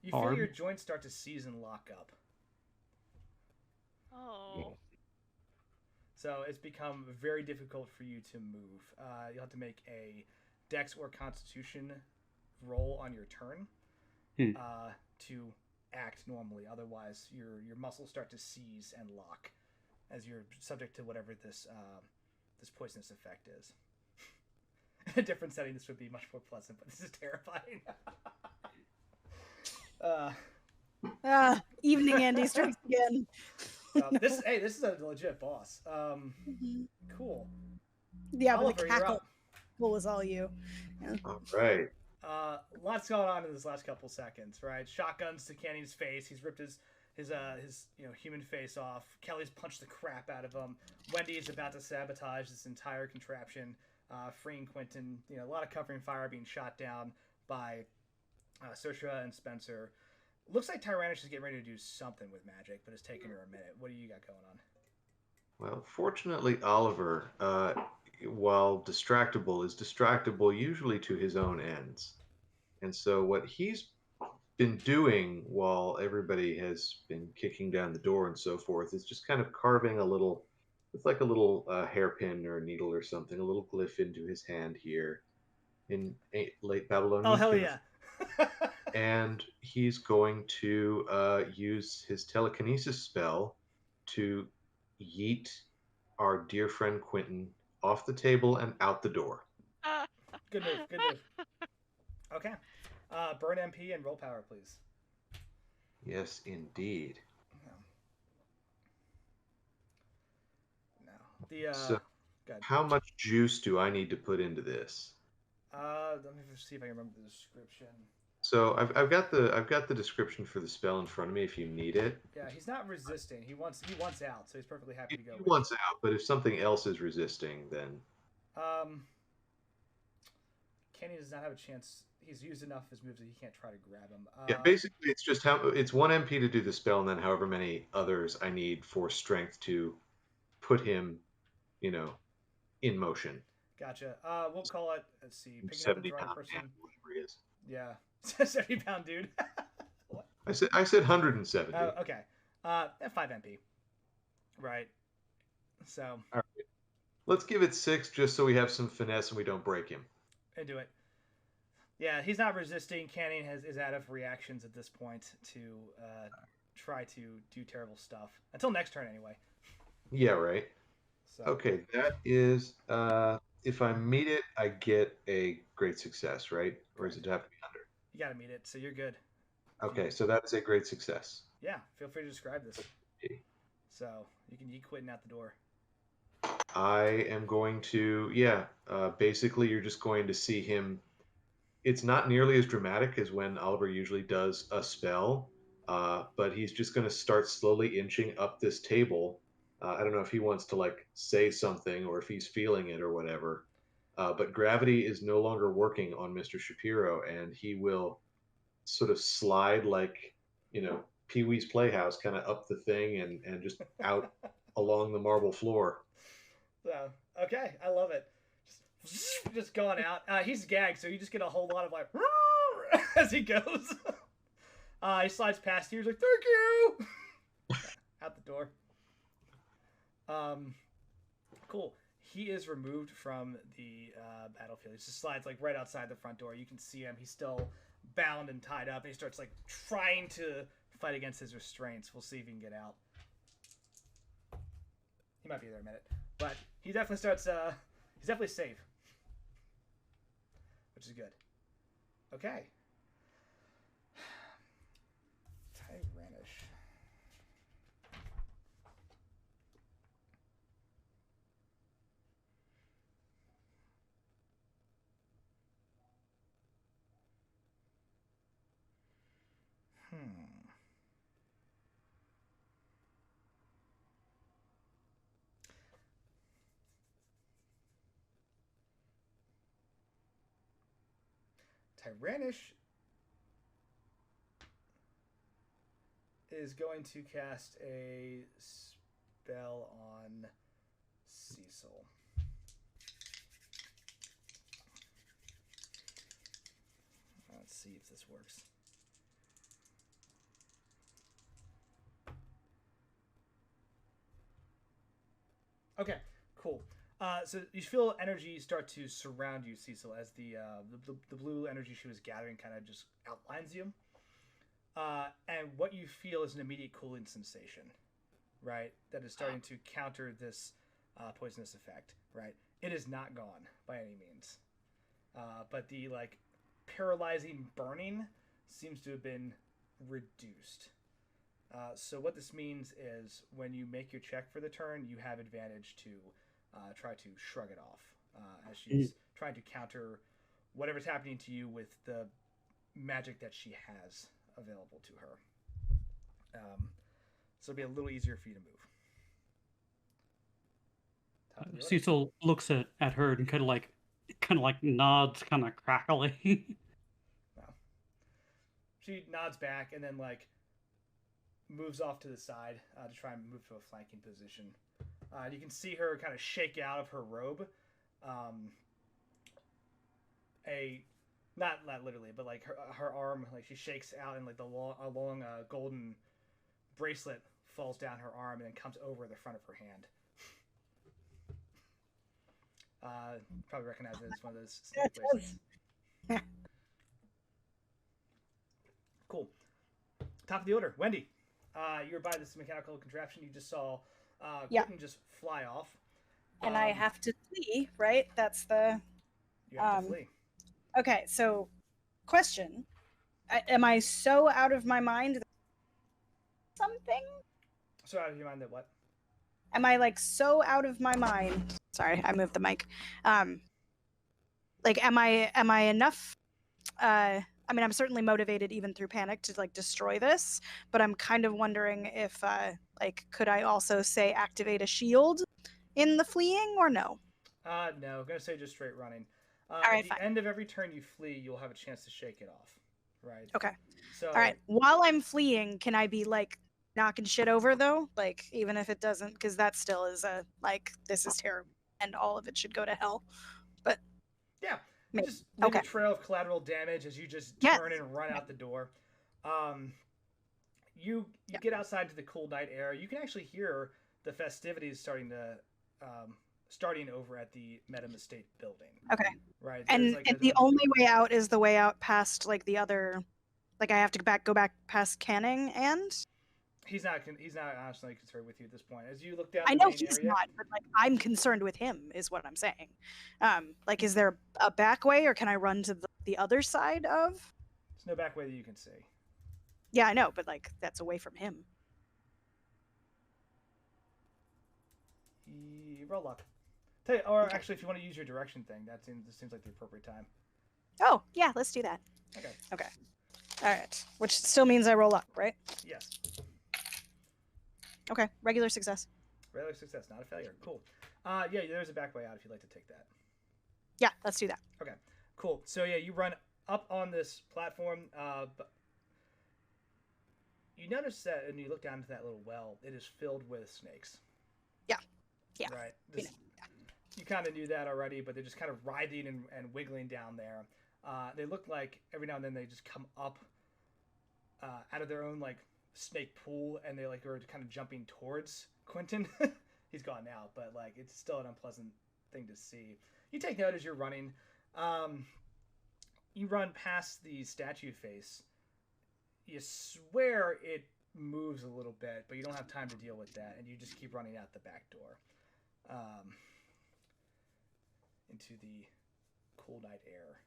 You feel your joints start to seize and lock up. Oh. So it's become very difficult for you to move. You'll have to make a Dex or Constitution roll on your turn to act normally. Otherwise, your muscles start to seize and lock as you're subject to whatever this this poisonous effect is. In a different setting, this would be much more pleasant, but this is terrifying. Evening Andy strikes again. This is a legit boss. Cool. Yeah, Oliver, but the cackle was all you. Yeah. All right. Lots going on in this last couple seconds, right? Shotguns to Kenny's face. He's ripped his human face off. Kelly's punched the crap out of him. Wendy is about to sabotage this entire contraption, freeing Quentin. A lot of covering fire being shot down by Saoirse and Spencer. Looks like Tyrannish is getting ready to do something with magic, but it's taking her a minute. What do you got going on? Well, fortunately, Oliver, while distractible, is distractible usually to his own ends. And so what he's been doing while everybody has been kicking down the door and so forth is just kind of carving a little, with like a little hairpin or a needle or something, a little glyph into his hand here in late Babylonian. Oh, hell yeah. And he's going to use his telekinesis spell to yeet our dear friend Quentin off the table and out the door. Good move. Okay. Burn MP and roll power, please. Yes, indeed. No. So, how much juice do I need to put into this? Let me see if I can remember the description. So I've got the description for the spell in front of me if you need it. Yeah, he's not resisting. He wants out, so he's perfectly happy to go. He wants out, but if something else is resisting, then Kenny does not have a chance. He's used enough of his moves that he can't try to grab him. Yeah, basically it's just it's 1 MP to do the spell, and then however many others I need for strength to put him, in motion. Gotcha. We'll call it. Let's see. 70-pound person. Whatever he is. Yeah, 70-pound dude. I said 170. Okay. 5 MP. Right. So. All right. Let's give it 6 just so we have some finesse and we don't break him. And do it. Yeah, he's not resisting. Canning is out of reactions at this point to try to do terrible stuff. Until next turn, anyway. Yeah, right. So. Okay, that is... if I meet it, I get a great success, right? Or does it have to be under? You gotta meet it, so you're good. Okay, so that's a great success. Yeah, feel free to describe this. So, you can yeet Quentin out the door. I am going to, basically you're just going to see him. It's not nearly as dramatic as when Oliver usually does a spell, but he's just going to start slowly inching up this table. I don't know if he wants to say something or if he's feeling it or whatever, but gravity is no longer working on Mr. Shapiro, and he will sort of slide like, Pee-wee's Playhouse, kind of up the thing and just out along the marble floor. So, okay, I love it. Just going out. He's gagged, so you just get a whole lot of as he goes. He slides past you. He's like, "Thank you." Out the door. Cool. He is removed from the battlefield. He just slides like right outside the front door. You can see him. He's still bound and tied up, and he starts like trying to fight against his restraints. We'll see if he can get out. He might be there in a minute, but he definitely starts. He's definitely safe, which is good. Okay. Tyrannish. Tyrannish is going to cast a spell on Cecil. Let's see if this works. Okay, cool. So you feel energy start to surround you, Cecil, as the blue energy she was gathering kind of just outlines you. And what you feel is an immediate cooling sensation, right? That is starting to counter this poisonous effect, right? It is not gone by any means, but the like paralyzing burning seems to have been reduced. So what this means is when you make your check for the turn, you have advantage to try to shrug it off as she's trying to counter whatever's happening to you with the magic that she has available to her. So it'll be a little easier for you to move. Cecil looks at her and kind of like nods, kind of crackly. Wow. She nods back and then like moves off to the side to try and move to a flanking position. You can see her kind of shake out of her robe. Not literally, but like her arm, like she shakes out and like a long golden bracelet falls down her arm and then comes over the front of her hand. Probably recognize it as one of those snake bracelets. Cool. Top of the order, Wendy. You're by this mechanical contraption. You just saw Quentin just fly off. And I have to flee, right? That's the... You have to flee. Okay, so question. Am I so out of my mind that something? So out of your mind that what? Am I like so out of my mind? Sorry, I moved the mic. Like, am I enough? I mean, I'm certainly motivated even through panic to like destroy this, but I'm kind of wondering if like, could I also say activate a shield in the fleeing or no? No, I'm gonna say just straight running. All right, at the fine. end of every turn you flee, you'll have a chance to shake it off. Right. Okay. So. All right. While I'm fleeing, can I be like knocking shit over though? Like even if it doesn't, because that still is a like this is terrible, and all of it should go to hell. But yeah, maybe. Just leave a trail of collateral damage as you just turn and run out the door. You get outside to the cool night air. You can actually hear the festivities starting over at the Metam Estate building. Okay. Right. And like the only way out is the way out past like the other, like I have to go back past Canning and. He's not honestly concerned with you at this point. As you look down, I know he's not, but like I'm concerned with him, is what I'm saying. Like, is there a back way, or can I run to the other side of? There's no back way that you can see. Yeah, I know, but like that's away from him. Roll luck. Or actually, if you want to use your direction thing, this seems like the appropriate time. Oh yeah, let's do that. Okay. Okay. All right. Which still means I roll up, right? Yes. Okay. Regular success. Regular success, not a failure. Cool. Yeah, there's a back way out if you'd like to take that. Yeah, let's do that. Okay. Cool. So yeah, you run up on this platform, but you notice that, and you look down into that little well. It is filled with snakes. Yeah. Yeah. Right. You kind of knew that already, but they're just kind of writhing and wiggling down there. They look like every now and then they just come up out of their own like snake pool, and they like are kind of jumping towards Quentin. he's gone now, but like it's still an unpleasant thing to see. You take note as you're running. You run past the statue face. You swear it moves a little bit, but you don't have time to deal with that, and you just keep running out the back door into the cool night air.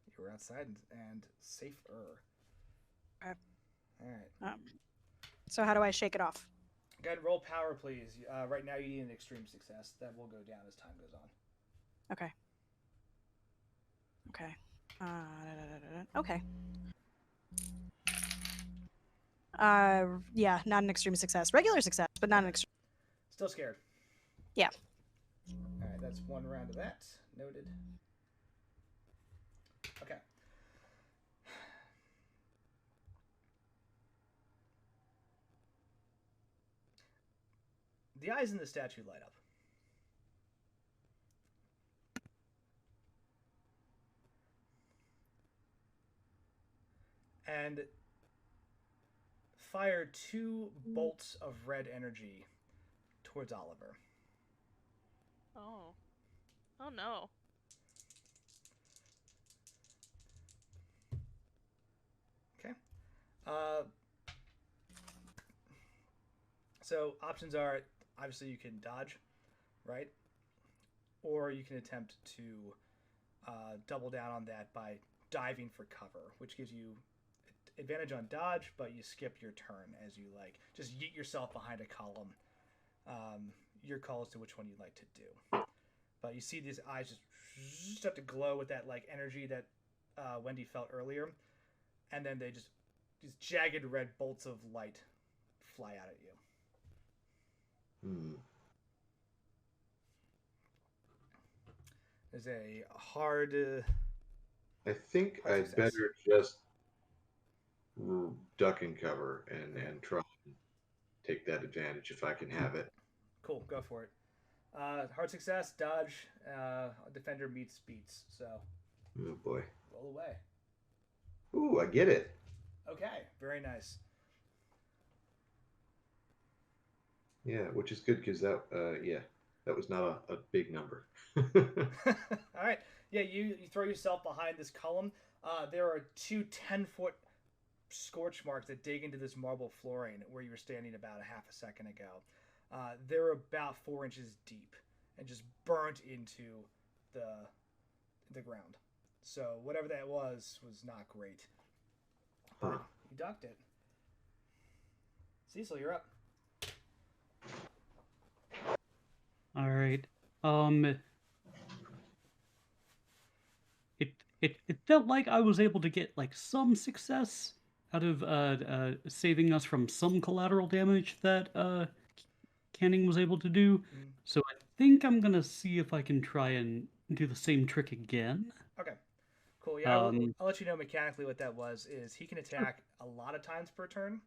You were outside and safer. Okay. All right. So how do I shake it off? Go ahead and roll power, please. Right now you need an extreme success. That will go down as time goes on. Okay. Okay. Yeah, not an extreme success. Regular success, but not an extreme. Still scared. Yeah. All right, that's one round of that. Noted. Okay. The eyes in the statue light up. And fire 2 bolts of red energy towards Oliver. Oh. Oh no. Okay. So options are, obviously you can dodge, right? Or you can attempt to double down on that by diving for cover, which gives you advantage on dodge, but you skip your turn as you like just yeet yourself behind a column. Your call as to which one you'd like to do. But you see these eyes just start to glow with that like energy that Wendy felt earlier, and then these jagged red bolts of light fly out at you. There's a hard. I think I'd success. better just duck and cover and try and take that advantage if I can have it. Cool, go for it. Hard success, dodge, defender meets beats. So. Oh boy. Roll away. Ooh, I get it. Okay, very nice. Yeah, which is good because that was not a big number. All right. Yeah, you throw yourself behind this column. There are 2 10-foot scorch marks that dig into this marble flooring where you were standing about a half a second ago. They're about 4 inches deep and just burnt into the ground. So whatever that was not great. Huh. You ducked it. Cecil, you're up. All right. It felt like I was able to get like some success out of saving us from some collateral damage that Canning was able to do. So I think I'm gonna see if I can try and do the same trick again. Okay. Cool. Yeah, I'll let you know mechanically what that was. Is he can attack a lot of times per turn.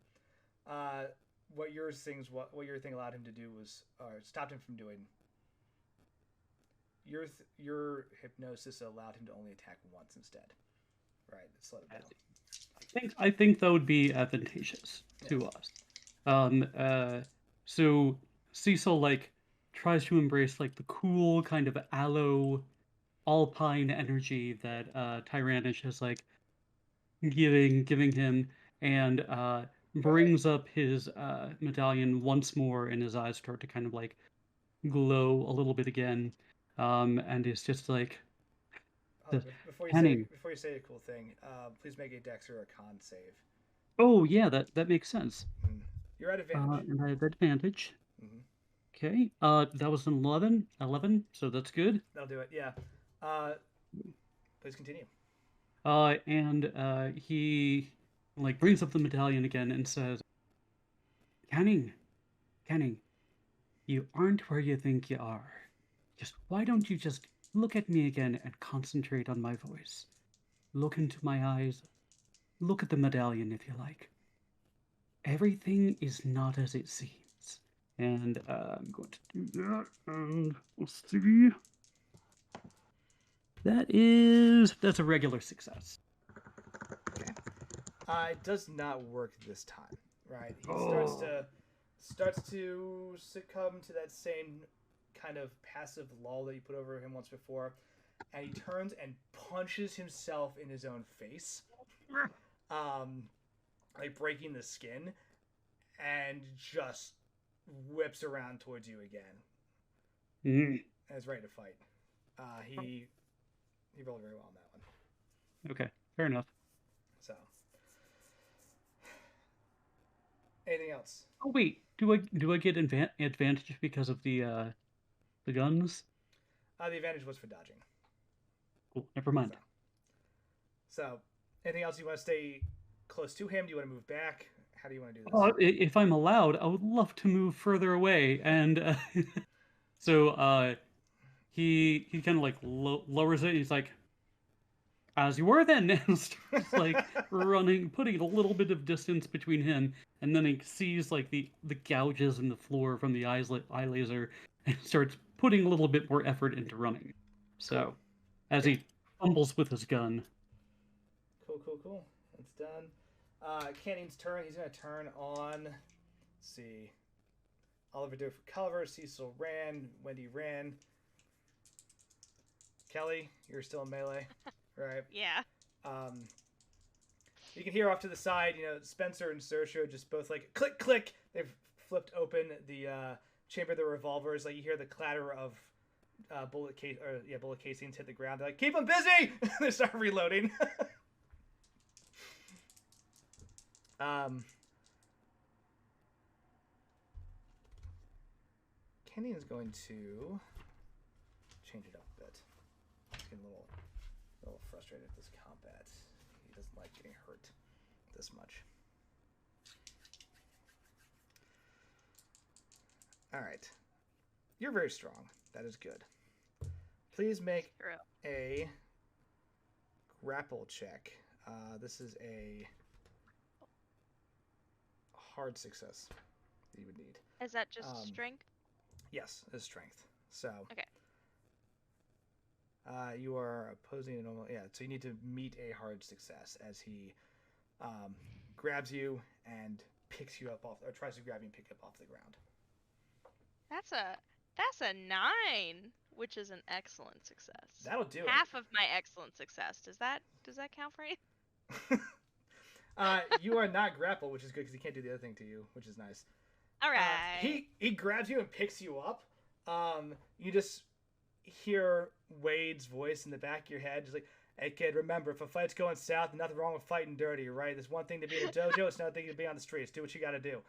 What your thing allowed him to do was, or stopped him from doing. Your hypnosis allowed him to only attack once instead. Right. Slow it down. I think that would be advantageous to us. So Cecil like tries to embrace like the cool kind of aloe alpine energy that Tyrannish is like giving him, and brings up his medallion once more, and his eyes start to kind of like glow a little bit again, and it's just like before you say a cool thing, please make a Dex or a Con save. Oh yeah, that makes sense. You're at advantage. And I have advantage. Okay, that was an 11, so that's good. That'll do it. Yeah. Please continue. And he like brings up the medallion again and says, Canning, you aren't where you think you are. Why don't you just look at me again and concentrate on my voice? Look into my eyes. Look at the medallion if you like. Everything is not as it seems. And I'm going to do that, and let's see. That's a regular success. Okay. It does not work this time. Right. He starts to succumb to that same kind of passive lull that you put over him once before, and he turns and punches himself in his own face, like breaking the skin, and just whips around towards you again. Mm. And is ready to fight. He rolled very well on that one. Okay, fair enough. So, anything else? Oh wait, do I get advantage because of the guns? The advantage was for dodging. Cool, never mind. So, anything else you want to stay close to him? Do you want to move back? How do you want to do this? If I'm allowed, I would love to move further away, and so he kind of like lowers it. He's like, "As you were then," and starts like running, putting a little bit of distance between him, and then he sees like the gouges in the floor from the eye laser, and starts putting a little bit more effort into running. So, as he fumbles with his gun. Cool. That's done. Canning's turn. He's going to turn on. Let's see. Oliver did it for cover. Cecil ran. Wendy ran. Kelly, you're still in melee, right? Yeah. You can hear off to the side, Spencer and Saoirse just both like click, click. They've flipped open the chamber of the revolvers. Like you hear the clatter of bullet casings hit the ground. They're like, keep them busy. They start reloading. Kenny is going to change it up a bit. He's getting a little frustrated with this combat. He doesn't like getting hurt this much. All right. You're very strong. That is good. Please make a grapple check. This is a hard success that you would need. Is that just strength? Yes, it's strength. So. Okay. You are opposing a normal. Yeah, so you need to meet a hard success as he grabs you and picks you up or tries to grab you and pick you up off the ground. That's a 9, which is an excellent success. That'll do it. Half of my excellent success. Does that count for you? You are not grappled, which is good because he can't do the other thing to you, which is nice. All right. He grabs you and picks you up. You just hear Wade's voice in the back of your head, just like, "Hey kid, remember, if a fight's going south, nothing wrong with fighting dirty, right? There's one thing to be in a dojo, it's another thing to be on the streets. Do what you got to do."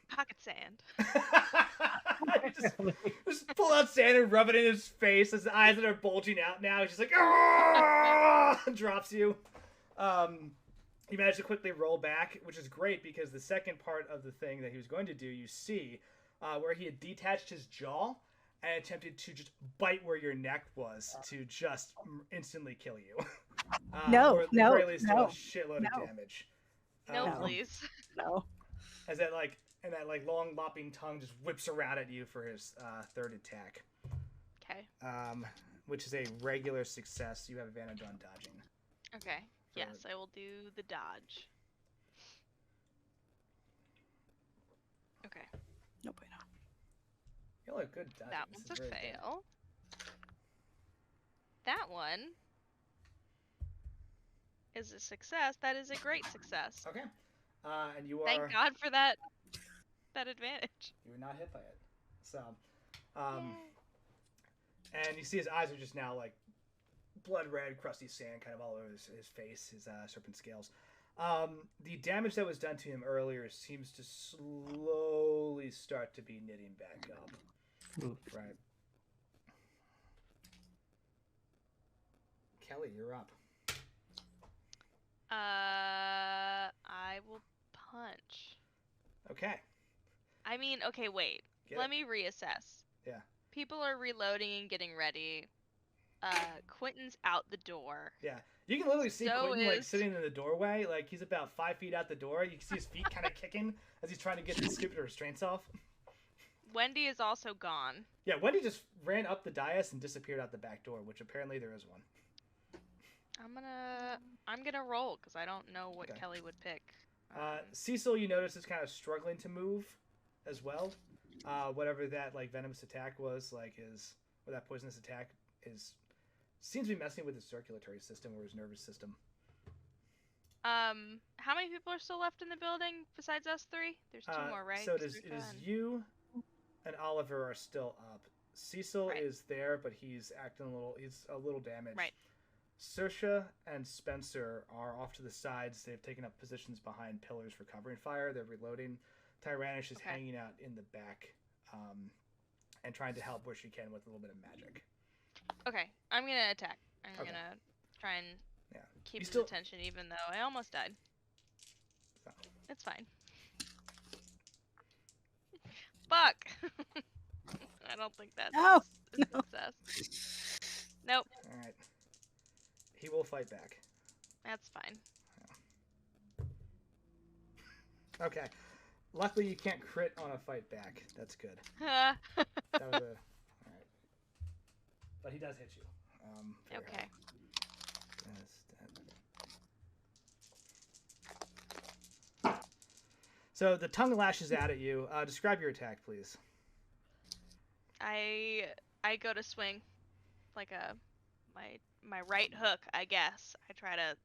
Pocket sand. just pull out sand and rub it in his face. His eyes that are bulging out now. He's just like, "Ah!" Drops you. He managed to quickly roll back, which is great because the second part of the thing that he was going to do, you see, where he had detached his jaw and attempted to just bite where your neck was to just instantly kill you. Or at the very least do a shitload of damage. No, please. No. As that long lopping tongue just whips around at you for his third attack. Okay. Which is a regular success. You have advantage on dodging. Okay. Yes, I will do the dodge. Okay. No bueno. You look good dodging. That one's a fail. That one is a success. That is a great success. Okay. And you are. Thank God for that advantage. You were not hit by it. So, and you see his eyes are just now like blood red, crusty sand kind of all over his face, his serpent scales. The damage that was done to him earlier seems to slowly start to be knitting back up. Ooh. Right. Kelly, you're up. I will punch. Okay. I mean, okay, wait. Let me reassess. Yeah. People are reloading and getting ready. Quentin's out the door. Yeah. You can literally see So Quentin like is- sitting in the doorway. Like he's about 5 feet out the door. You can see his feet kind of kicking as he's trying to get the stupid restraints off. Wendy is also gone. Yeah, Wendy just ran up the dais and disappeared out the back door, which apparently there is one. I'm gonna roll because I don't know what Okay. Kelly would pick. Cecil, you notice, is kind of struggling to move as well. Whatever that like venomous attack was, like or that poisonous attack seems to be messing with his circulatory system or his nervous system. How many people are still left in the building besides us three? There's two more, right? So it is you and Oliver are still up. Cecil is there, but he's a little damaged. Right. Saoirse and Spencer are off to the sides. They've taken up positions behind pillars for covering fire. They're reloading. Tyrannish is hanging out in the back and trying to help where she can with a little bit of magic. Okay, I'm going to attack. I'm going to try and keep his attention even though I almost died. Oh. It's fine. Fuck! I don't think that's a success. Nope. Alright. He will fight back. That's fine. Okay. Luckily, you can't crit on a fight back. That's good. That was alright. But he does hit you. Okay. So the tongue lashes out at you. Describe your attack, please. I go to swing like my right hook, I guess. I try to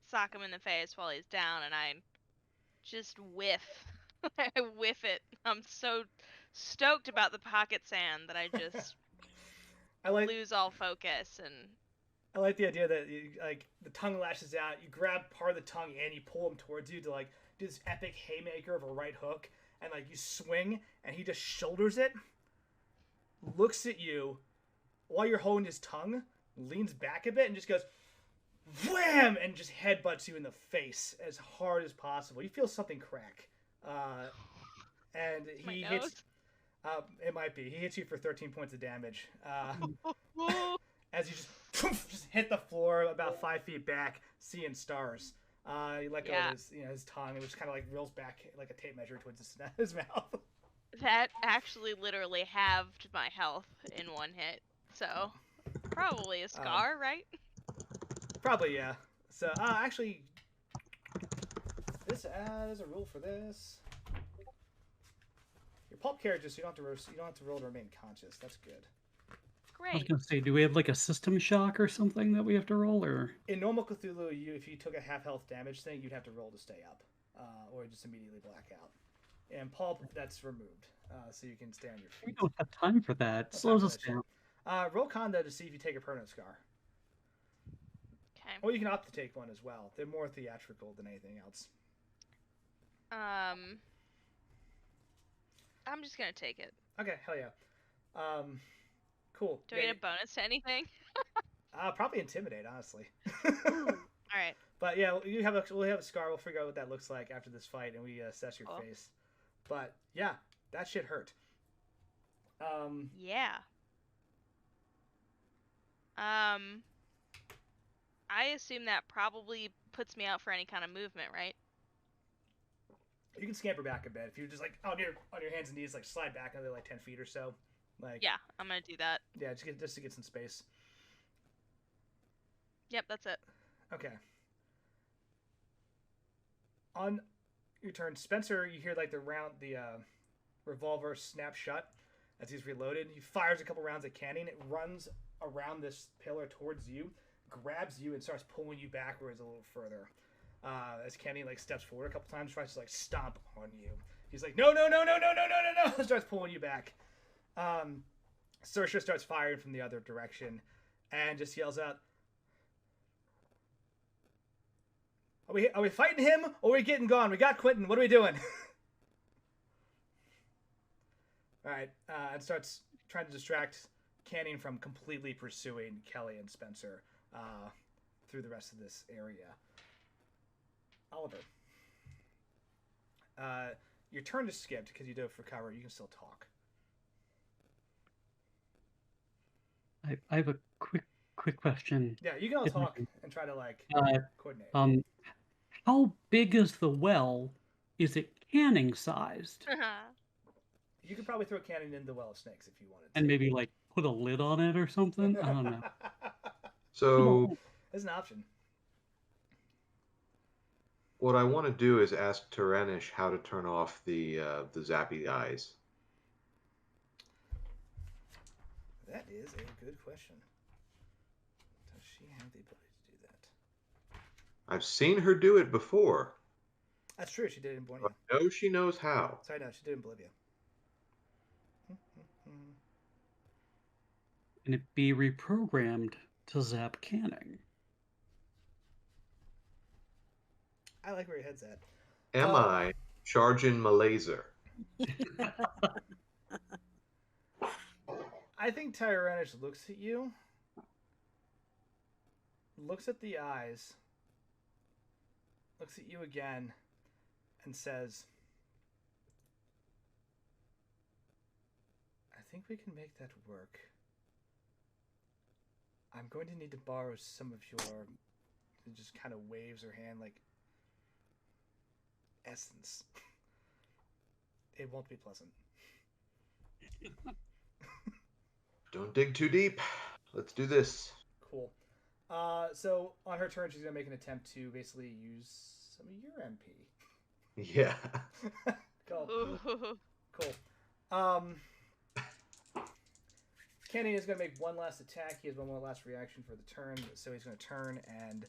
sock him in the face while he's down, and I just whiff. I whiff it. I'm so stoked about the pocket sand that I just lose all focus. And I like the idea that the tongue lashes out. You grab part of the tongue and you pull him towards you to do this epic haymaker of a right hook, and you swing, and he just shoulders it, looks at you while you're holding his tongue, leans back a bit, and just goes wham, and just headbutts you in the face as hard as possible. You feel something crack, and he hits. It might be. He hits you for 13 points of damage. As you just hit the floor about 5 feet back, seeing stars. You let go of his tongue, and it just kind of reels back like a tape measure towards his mouth. That actually literally halved my health in one hit, so probably a scar, right? Probably, yeah. So actually, this there's a rule for this. Your pulp character, so you don't have to roll to remain conscious. That's good. Great. I was gonna say, do we have a system shock or something that we have to roll, or in normal Cthulhu, if you took a half health damage thing, you'd have to roll to stay up, or just immediately black out. In Pulp, that's removed, so you can stay on your feet. We don't have time for that. Slows us down. Roll Conda to see if you take a permanent scar. Okay. Or you can opt to take one as well. They're more theatrical than anything else. I'm just gonna take it. Okay, hell yeah. Cool. Do I get a bonus to anything? Probably intimidate, honestly. All right. But yeah, we'll have a scar. We'll figure out what that looks like after this fight, and we assess your face. But yeah, that shit hurt. Yeah. I assume that probably puts me out for any kind of movement, right? You can scamper back a bit if you just on your hands and knees, slide back another 10 feet or so. Yeah, I'm gonna do that. Yeah, just to get some space. Yep, that's it. Okay. On your turn, Spencer, you hear the revolver snap shut as he's reloaded. He fires a couple rounds at Canning. It runs around this pillar towards you, grabs you, and starts pulling you backwards a little further. As Canning steps forward a couple times, tries to stomp on you. He's like, no, starts pulling you back. Saoirse starts firing from the other direction and just yells out, Are we fighting him or are we getting gone? We got Quentin. What are we doing? Alright, and starts trying to distract Canning from completely pursuing Kelly and Spencer through the rest of this area. Oliver. Your turn is skipped because you dove for cover. You can still talk. I have a quick question. Yeah, you can all talk and try to coordinate. How big is the well? Is it canning sized? You could probably throw Canning in the well of snakes if you wanted to. And maybe put a lid on it or something? I don't know. So there's an option. What I want to do is ask Tyranish how to turn off the zappy eyes. That is a good question. Does she have the ability to do that? I've seen her do it before. That's true. She did it in Borneo. I know she knows how. Sorry, no, she did it in Bolivia. And it be reprogrammed to zap canning. I like where your head's at. Am I charging my laser? I think Tyranish looks at you, looks at the eyes, looks at you again, and says, I think we can make that work. I'm going to need to borrow some of your... It just kind of waves her hand like... essence. It won't be pleasant. Don't dig too deep. Let's do this. Cool. So on her turn, she's gonna make an attempt to basically use some of your MP. Yeah. Cool. Ooh. Cool. Kenny is gonna make one last attack. He has one more last reaction for the turn, so he's gonna turn and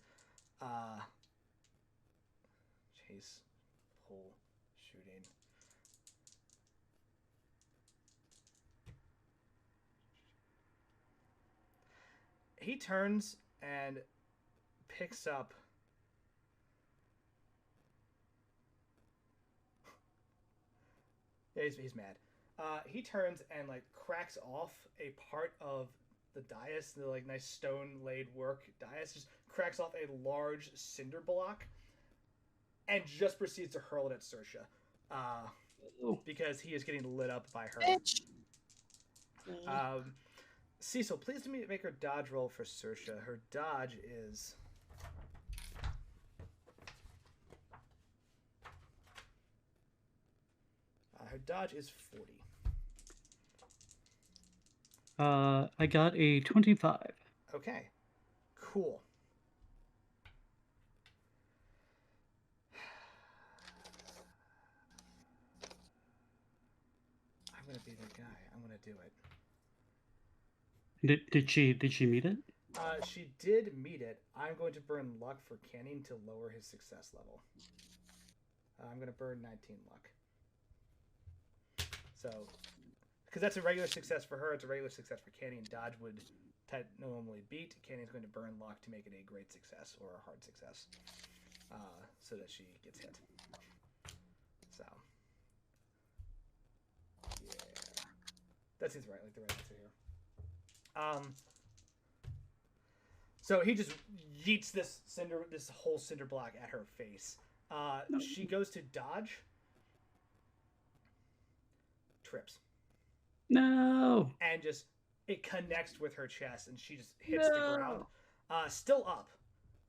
chase, pull, shooting. He turns and picks up yeah, he's mad. He turns and like cracks off a part of the dais, the like nice stone laid work dais, just cracks off a large cinder block and just proceeds to hurl it at Saoirse. Because he is getting lit up by her. Bitch. Cecil, please make her dodge roll for Saoirse. Her dodge is... her dodge is 40. I got a 25. Okay. Cool. I'm gonna be the guy. I'm gonna do it. Did she meet it? She did meet it. I'm going to burn luck for Canning to lower his success level. I'm going to burn 19 luck. So, because that's a regular success for her, it's a regular success for Canning. Dodge would normally beat. Canning's going to burn luck to make it a great success or a hard success, so that she gets hit. So, yeah, that seems right. Like the right answer here. So he just yeets this whole cinder block at her face. She goes to dodge. Trips. No. And just it connects with her chest, and she just hits the ground. Still up,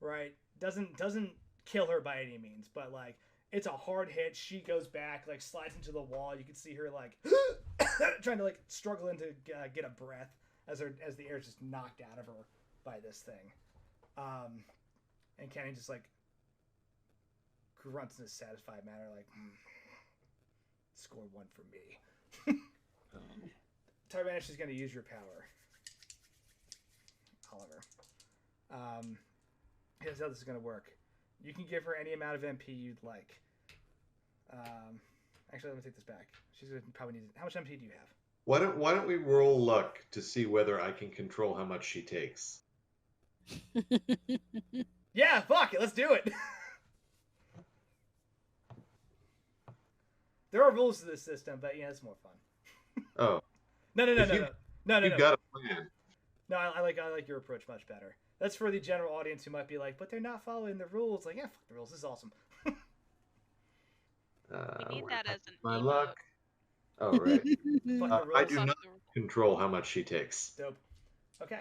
right? Doesn't kill her by any means, but like it's a hard hit. She goes back, like slides into the wall. You can see her like trying to like struggle to get a breath as the air is just knocked out of her by this thing. And Kenny just like grunts in a satisfied manner, like score one for me. Tyranish is going to use your power, Oliver. Here's how this is going to work. You can give her any amount of MP you'd like. Actually, let me take this back. She's going to probably need... How much MP do you have? Why don't we roll luck to see whether I can control how much she takes? Yeah, fuck it. Let's do it. There are rules to this system, but yeah, it's more fun. Oh. No. You got a plan. No, I like your approach much better. That's for the general audience who might be like, but they're not following the rules. Like, yeah, fuck the rules. This is awesome. We need that as an my emote. luck. Oh, right. Fuck the rules. I do not control how much she takes. Dope. Okay.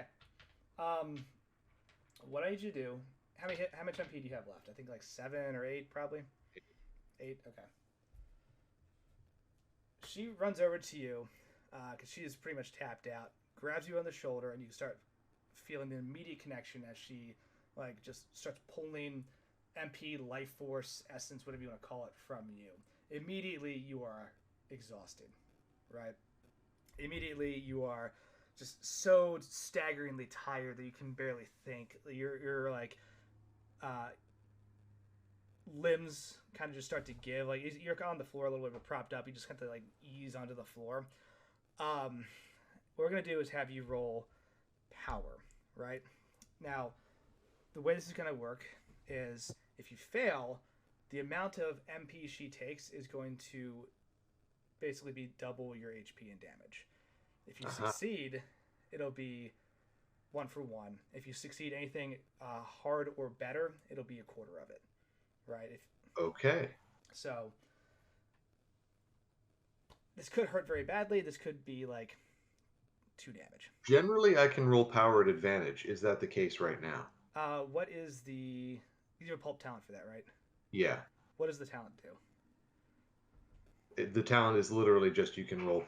What I need you to do? How much MP do you have left? I think like 7 or 8, probably. 8. Okay. She runs over to you because she is pretty much tapped out. Grabs you on the shoulder, and you start feeling the immediate connection as she like just starts pulling MP, life force, essence, whatever you want to call it, from you. Immediately, you are exhausted, right? Immediately, you are just so staggeringly tired that you can barely think. You're like, limbs kind of just start to give. Like you're on the floor a little bit propped up. You just kind of like ease onto the floor. What we're gonna do is have you roll power, right? Now, the way this is gonna work is if you fail, the amount of MP she takes is going to basically be double your HP and damage. If you succeed, it'll be 1 for 1. If you succeed anything hard or better, it'll be a quarter of it, right? Okay. So this could hurt very badly. This could be like 2 damage. Generally, I can roll power at advantage. Is that the case right now? What is the... You have a pulp talent for that, right? Yeah. What does the talent do? The talent is literally just you can roll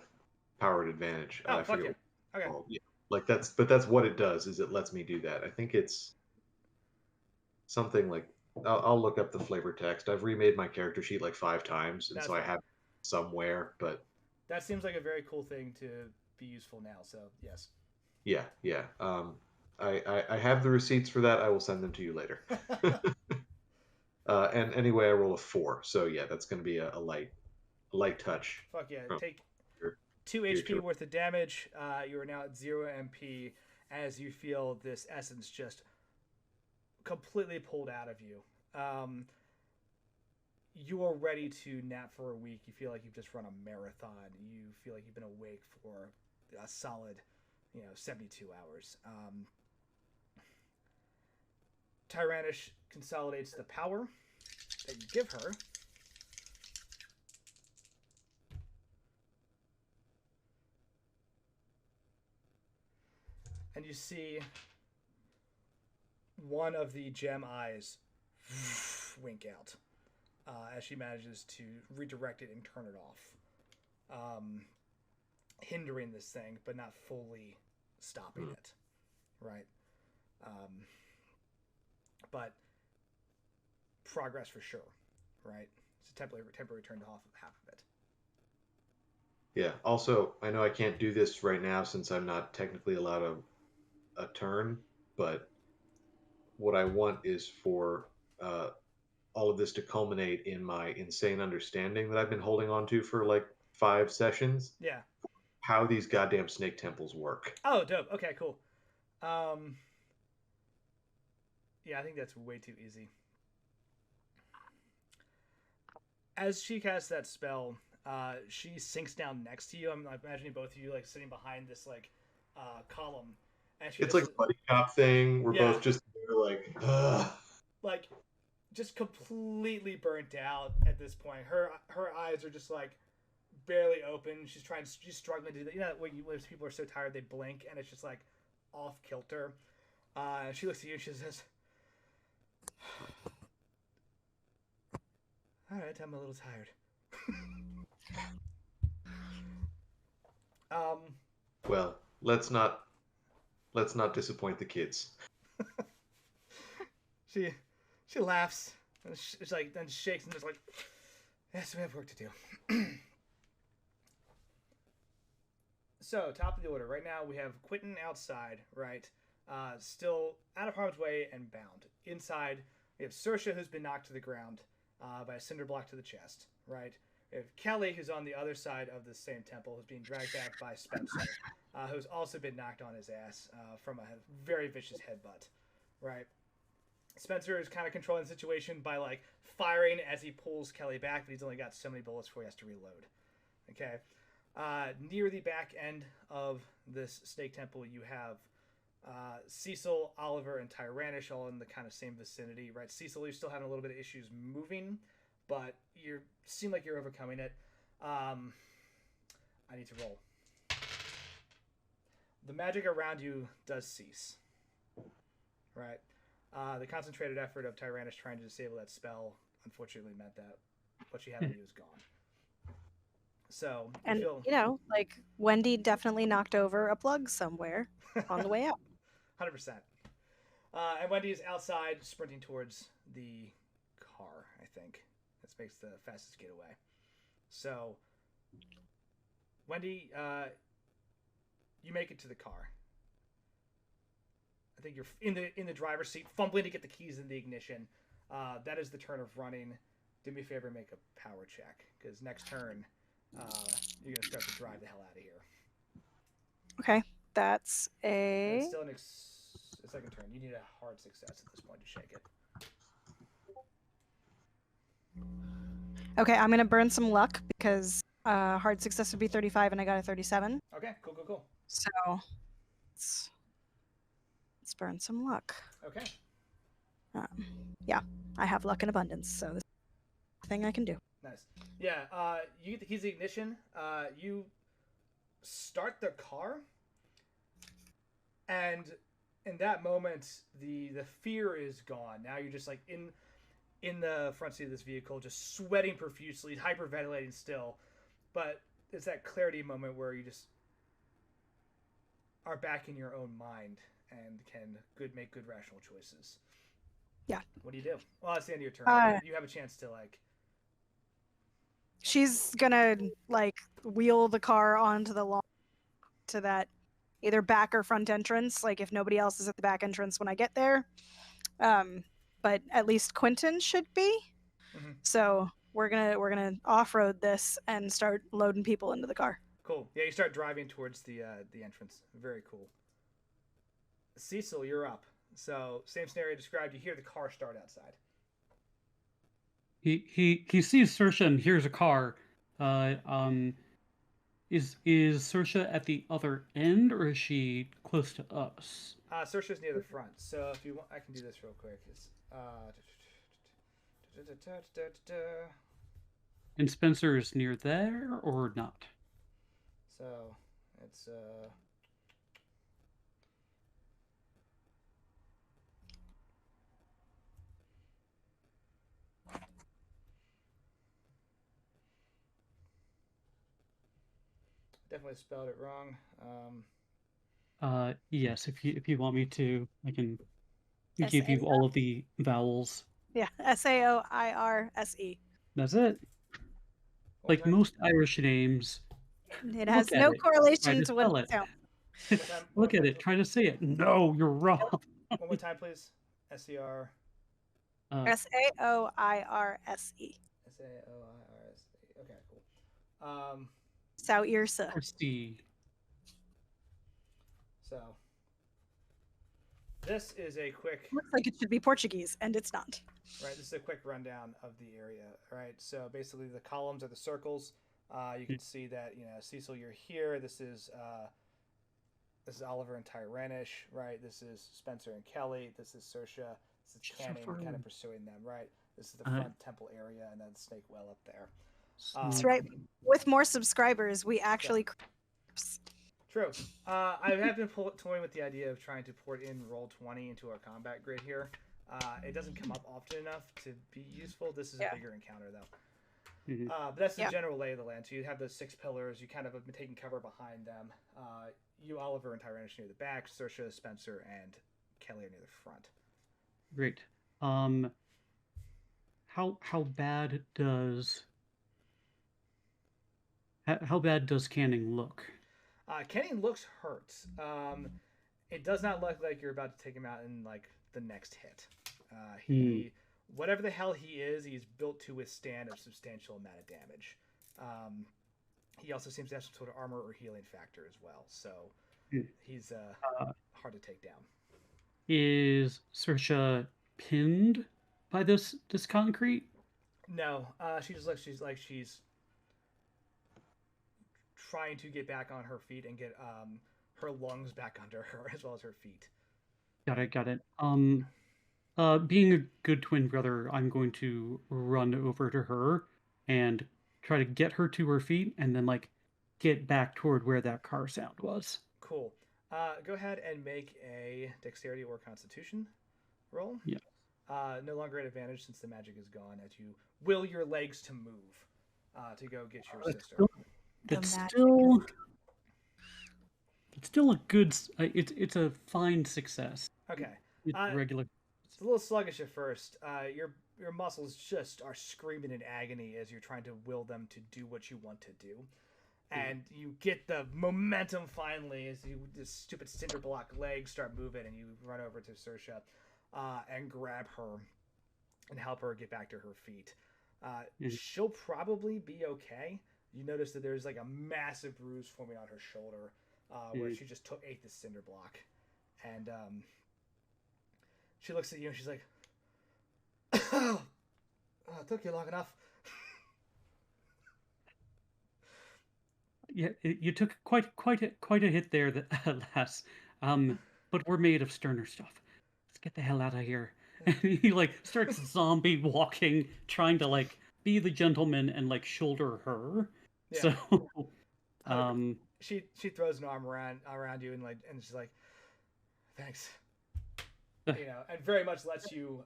power at advantage. Oh, fuck yeah. Okay. Yeah. Like that's what it does. Is it lets me do that? I think it's something like I'll look up the flavor text. I've remade my character sheet like 5 times, and That's so fine. I have it somewhere. But that seems like a very cool thing to be useful now. So yes. Yeah. I have the receipts for that. I will send them to you later. And anyway, I roll a 4, so yeah, that's going to be a light touch. Fuck yeah! Oh, Take your 2 HP worth of damage. You are now at 0 MP as you feel this essence just completely pulled out of you. You are ready to nap for a week. You feel like you've just run a marathon. You feel like you've been awake for a solid, 72 hours. Tyrannish consolidates the power that you give her. And you see one of the gem eyes wink out as she manages to redirect it and turn it off, hindering this thing, but not fully stopping it, right? But progress for sure, right? It's a temporary turn off of half of it. Yeah. Also, I know I can't do this right now since I'm not technically allowed a turn, but what I want is for all of this to culminate in my insane understanding that I've been holding on to for like 5 sessions. Yeah. How these goddamn snake temples work. Oh, dope. Okay, cool. Yeah, I think that's way too easy. As she casts that spell, she sinks down next to you. I'm imagining both of you like sitting behind this like column. And it's like a buddy cop thing. We're both just there like, ugh. Like, just completely burnt out at this point. Her eyes are just like barely open. She's struggling to do that. You know, when people are so tired they blink and it's just like off kilter. She looks at you and she says, "All right, I'm a little tired." Well, let's not disappoint the kids. She laughs and she's like then shakes and just like, yes, we have work to do. So top of the order right now we have Quentin outside, right? Still out of harm's way and bound. Inside we have Saoirse, who's been knocked to the ground by a cinder block to the chest, right? We have Kelly, who's on the other side of the same temple, who's being dragged back by Spencer, who's also been knocked on his ass from a very vicious headbutt, right? Spencer is kind of controlling the situation by like firing as he pulls Kelly back, but he's only got so many bullets before he has to reload. Okay. Near the back end of this snake temple, you have Cecil, Oliver, and Tyrannish all in the kind of same vicinity, right? Cecil, you're still having a little bit of issues moving, but you seem like you're overcoming it. I need to roll. The magic around you does cease, right? The concentrated effort of Tyrannish trying to disable that spell unfortunately meant that what she had on you is gone. So, and like Wendy definitely knocked over a plug somewhere on the way out. 100%. And Wendy is outside sprinting towards the car, I think. This makes the fastest getaway. So, Wendy, you make it to the car. I think you're in the driver's seat, fumbling to get the keys in the ignition. That is the turn of running. Do me a favor, make a power check, because next turn, you're gonna start to drive the hell out of here. Okay, that's And it's a. still a second turn. You need a hard success at this point to shake it. Okay, I'm gonna burn some luck because hard success would be 35 and I got a 37. Okay, cool. So let's burn some luck. Okay. Yeah, I have luck in abundance, so this is the thing I can do. Nice. Yeah, you get the keys to the ignition. You start the car, and in that moment, the fear is gone. Now you're just like in the front seat of this vehicle, just sweating profusely, hyperventilating still. But it's that clarity moment where you just are back in your own mind and can make good rational choices. Yeah. What do you do? Well, it's the end of your turn. You have a chance to She's gonna wheel the car onto the lawn to that either back or front entrance. Like if nobody else is at the back entrance when I get there, but at least Quentin should be. Mm-hmm. So we're gonna off-road this and start loading people into the car. Cool. Yeah, you start driving towards the entrance. Very cool. Cecil, you're up. So same scenario described. You hear the car start outside. He sees Saoirse and hears a car. Is Saoirse at the other end, or is she close to us? Saoirse's near the front. So if you want, I can do this real quick. It's And Spencer is near there or not? So it's definitely spelled it wrong. Yes, if you want me to, I can give you S-A-O? all of the vowels. Yeah, Saoirse. That's it. One Like time- most Irish names, It has Look at no it. correlation Try to to what spell it it. sounds. Look at it. Try to say it. No, you're wrong. One more time, please. S-E-R. Saoirse. S-A-O-I-R-S-E. Okay, cool. Saoirse. Christy. So this is a quick. Looks like it should be Portuguese, and it's not. Right, this is a quick rundown of the area. Right, so basically the columns are the circles. You can see that Cecil, you're here. This is Oliver and Tyranish. Right, this is Spencer and Kelly. This is Saoirse. This is Canning, kind of pursuing them. Right, this is the front temple area, and then Snake Well up there. That's right. With more subscribers, we actually. True. I have been toying with the idea of trying to port in Roll20 into our combat grid here. It doesn't come up often enough to be useful. This is a bigger encounter, though. Mhm. But that's the general lay of the land. So you have those 6 pillars. You kind of have been taking cover behind them. You, Oliver, and Tyranish near the back. Saoirse, Spencer, and Kelly are near the front. Great. How bad does Canning look? Canning looks hurt. It does not look like you're about to take him out in the next hit. Whatever the hell he is, he's built to withstand a substantial amount of damage. He also seems to have some sort of armor or healing factor as well, so he's hard to take down. Is Saoirse pinned by this concrete? No, she just looks. She's trying to get back on her feet and get her lungs back under her as well as her feet. Got it. Being a good twin brother, I'm going to run over to her and try to get her to her feet, and then get back toward where that car sound was. Cool. Go ahead and make a dexterity or constitution roll. Yeah. No longer at advantage since the magic is gone as you will your legs to move to go get your sister. It's still a good. It's a fine success. Okay. It's regular. It's a little sluggish at first. You're your muscles just are screaming in agony as you're trying to will them to do what you want to do. And you get the momentum finally as this stupid cinder block legs start moving, and you run over to Saoirse and grab her and help her get back to her feet. She'll probably be okay. You notice that there's like a massive bruise forming on her shoulder where she just ate the cinder block. And she looks at you and she's like, oh, it took you long enough. Yeah, you took quite a hit there, lass. But we're made of sterner stuff. Let's get the hell out of here. And he like starts zombie walking, trying to like be the gentleman and like shoulder her. Yeah. So, she throws an arm around you and she's like, thanks. You know, and very much lets you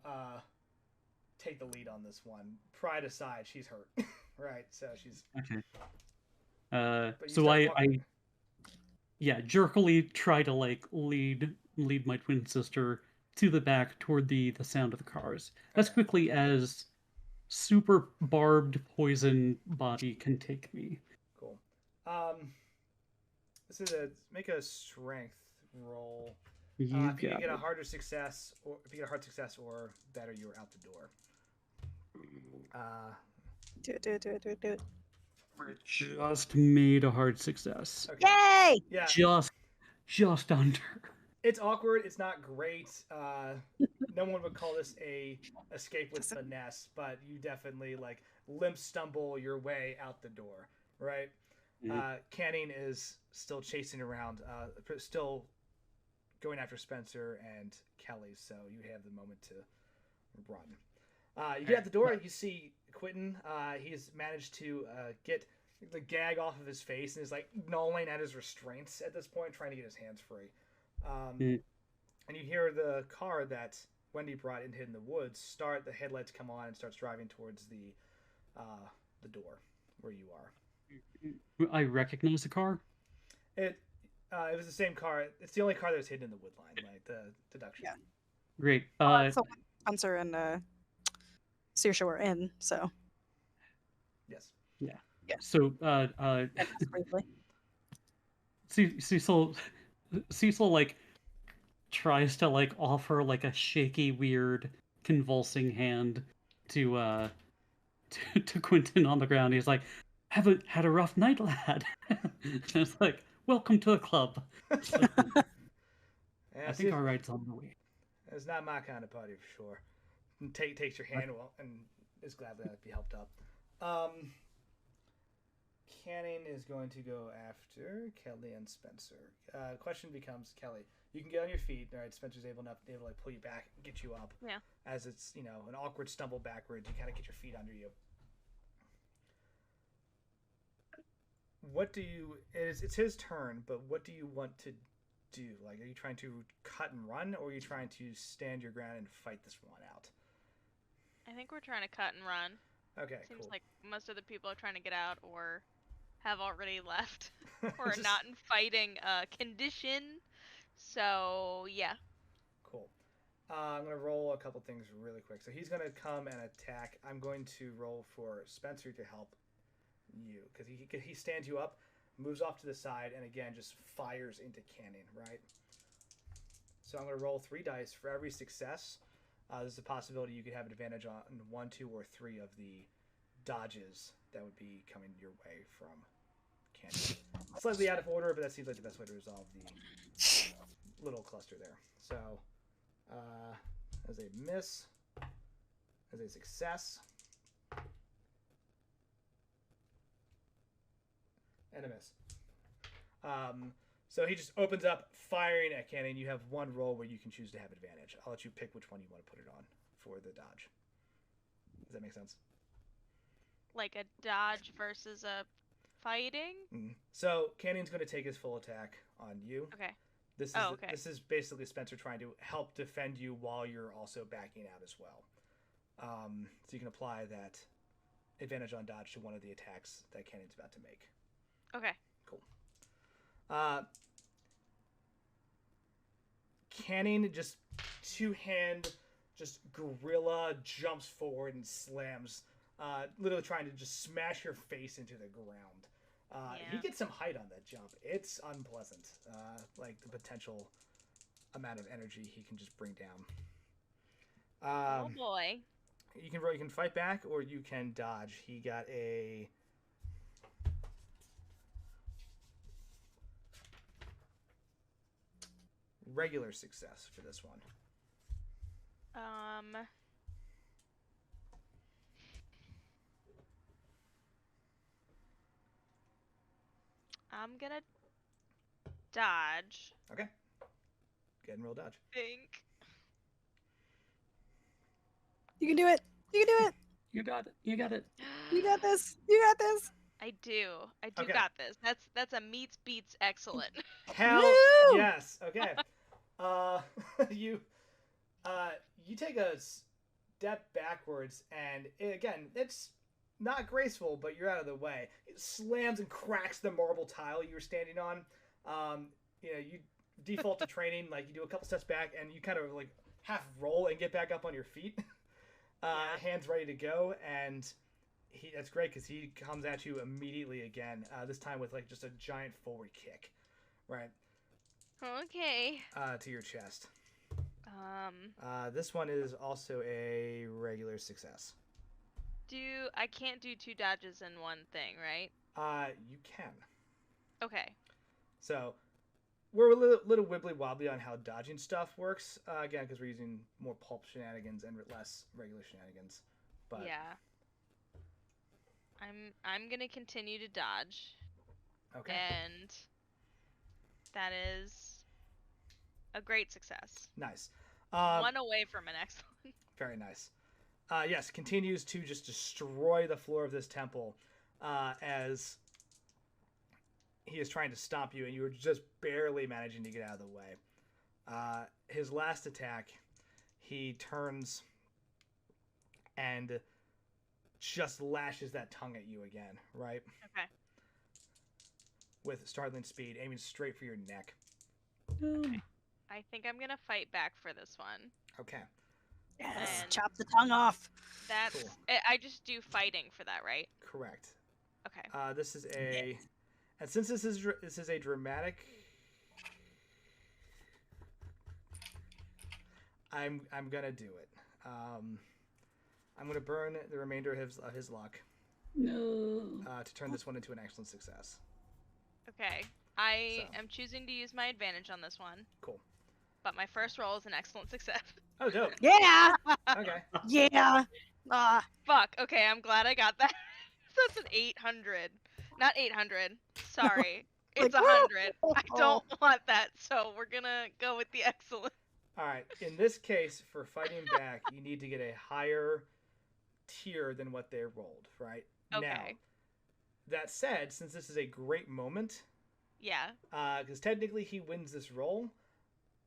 take the lead on this one. Pride aside, she's hurt, right? So she's okay. So I jerkily try to like lead my twin sister to the back toward the sound of the cars as quickly as super barbed poison body can take me. Cool. This is make a strength roll. If you get a harder success, or if you get a hard success or better, you're out the door. Do it. Just made a hard success. Okay. Yay! Yeah. Just under. It's awkward. It's not great. No one would call this a escape with finesse, but you definitely like limp stumble your way out the door, right? Canning is still chasing around, still going after Spencer and Kelly, so you have the moment to run. You get out the door, you see Quentin. He's managed to get the gag off of his face and is like gnawing at his restraints at this point, trying to get his hands free. And you hear the car that Wendy brought and hid in the woods start. The headlights come on and starts driving towards the door where you are. I recognize the car. It was the same car. It's the only car that was hidden in the wood line, like the Diction. Yeah. Great. So Spencer and Saoirse were in, so. Yes. Yeah. Yeah. So Cecil like tries to like offer like a shaky, weird, convulsing hand to Quentin on the ground. He's like, "Haven't had a rough night, lad." It's like, "Welcome to the club." So, I think our ride's on the way. It's not my kind of party for sure. And takes your hand and is glad that be helped up. Canning is going to go after Kelly and Spencer. Question becomes, Kelly, you can get on your feet. All right, Spencer's able to like pull you back and get you up. Yeah. As it's an awkward stumble backwards, you kind of get your feet under you. What do you? It's his turn, but what do you want to do? Like, are you trying to cut and run, or are you trying to stand your ground and fight this one out? I think we're trying to cut and run. Okay, Seems cool. like most of the people are trying to get out or have already left or are not in fighting condition. So, yeah. Cool. I'm going to roll a couple things really quick. So he's going to come and attack. I'm going to roll for Spencer to help you because he stands you up, moves off to the side, and again just fires into Canning, right? So I'm going to roll 3 dice for every success. There's a possibility you could have an advantage on 1, 2, or 3 of the dodges that would be coming your way from Canning. Slightly out of order, but that seems like the best way to resolve the little cluster there. So, as a miss, as a success, and a miss. So he just opens up, firing at Cannon. You have 1 roll where you can choose to have advantage. I'll let you pick which one you want to put it on for the dodge. Does that make sense? Like a dodge versus a fighting? Mm-hmm. So Cannon's going to take his full attack on you. Okay. This is basically Spencer trying to help defend you while you're also backing out as well. So you can apply that advantage on dodge to one of the attacks that Cannon's about to make. Okay. Cool. Canning just 2-hand just gorilla jumps forward and slams, literally trying to just smash your face into the ground. He gets some height on that jump. It's unpleasant, like the potential amount of energy he can just bring down. Oh boy. You can fight back or you can dodge. He got a regular success for this one. I'm gonna dodge. Okay. Go ahead and roll dodge. Think. You can do it. You can do it. You got it. You got it. You got this. You got this. I do Okay. got this. That's a meets beats excellent. Hell Woo! yes. Okay. You take a step backwards, and again, it's not graceful, but you're out of the way. It slams and cracks the marble tile you were standing on. You default to training, like you do a couple steps back, and you kind of like half roll and get back up on your feet. Hands ready to go, and that's great because he comes at you immediately again. This time with like just a giant forward kick, right? Okay. To your chest. This one is also a regular success. I can't do 2 dodges in one thing, right? You can. Okay. So we're a little wibbly wobbly on how dodging stuff works. Again, because we're using more pulp shenanigans and less regular shenanigans. But yeah. I'm gonna continue to dodge. Okay. And that is a great success. Nice. One away from an excellent. Very nice. Yes, continues to just destroy the floor of this temple as he is trying to stop you, and you are just barely managing to get out of the way. His last attack, he turns and just lashes that tongue at you again, right? Okay. With startling speed, aiming straight for your neck. Okay. I think I'm gonna fight back for this one. Okay. Yes. And Chop the tongue off. That's Cool. I just do fighting for that, right? Correct. Okay. This is a, and since this is a dramatic, I'm gonna do it. I'm gonna burn the remainder of his luck. No. To turn this one into an excellent success. Okay. I So. am choosing to use my advantage on this one. Cool. But my first roll is an excellent success. Oh, dope. Yeah. Okay. Yeah. Fuck. Okay, I'm glad I got that. That's an 800. Not 800. Sorry. It's Like, 100. I don't want that, so we're gonna go with the excellent. All right. In this case, for fighting back, you need to get a higher tier than what they rolled, right? Okay. Now, that said, since this is a great moment, Yeah. because technically he wins this roll,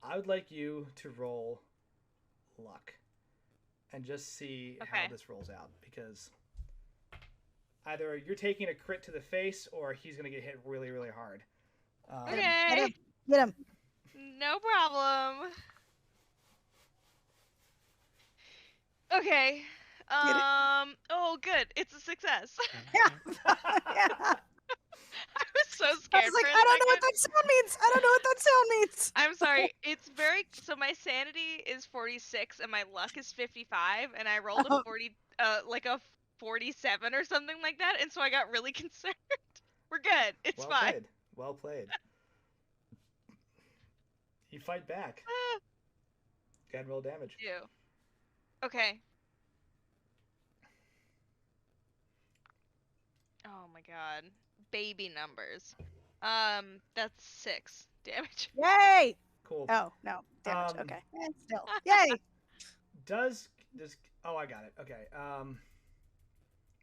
I would like you to roll luck and just see how Okay. this rolls out, because either you're taking a crit to the face or he's going to get hit really, really hard. Okay. Get him. No problem. Okay. Oh, good. It's a success. Yeah. I was so I scared. was like, for a I don't know what second. that sound means. I don't know what that sound means. I'm sorry. It's very so my sanity is 46 and my luck is 55 and I rolled a 40 like a 47 or something like that and so I got really concerned. We're good. It's Well fine. played. Well played. You fight back. Go ahead and roll damage. You. Okay. Oh my god. Baby numbers. That's 6 damage. Yay. Cool. Oh, no. Damage. Um, Okay. Still. Yay. Does oh, I got it. Okay.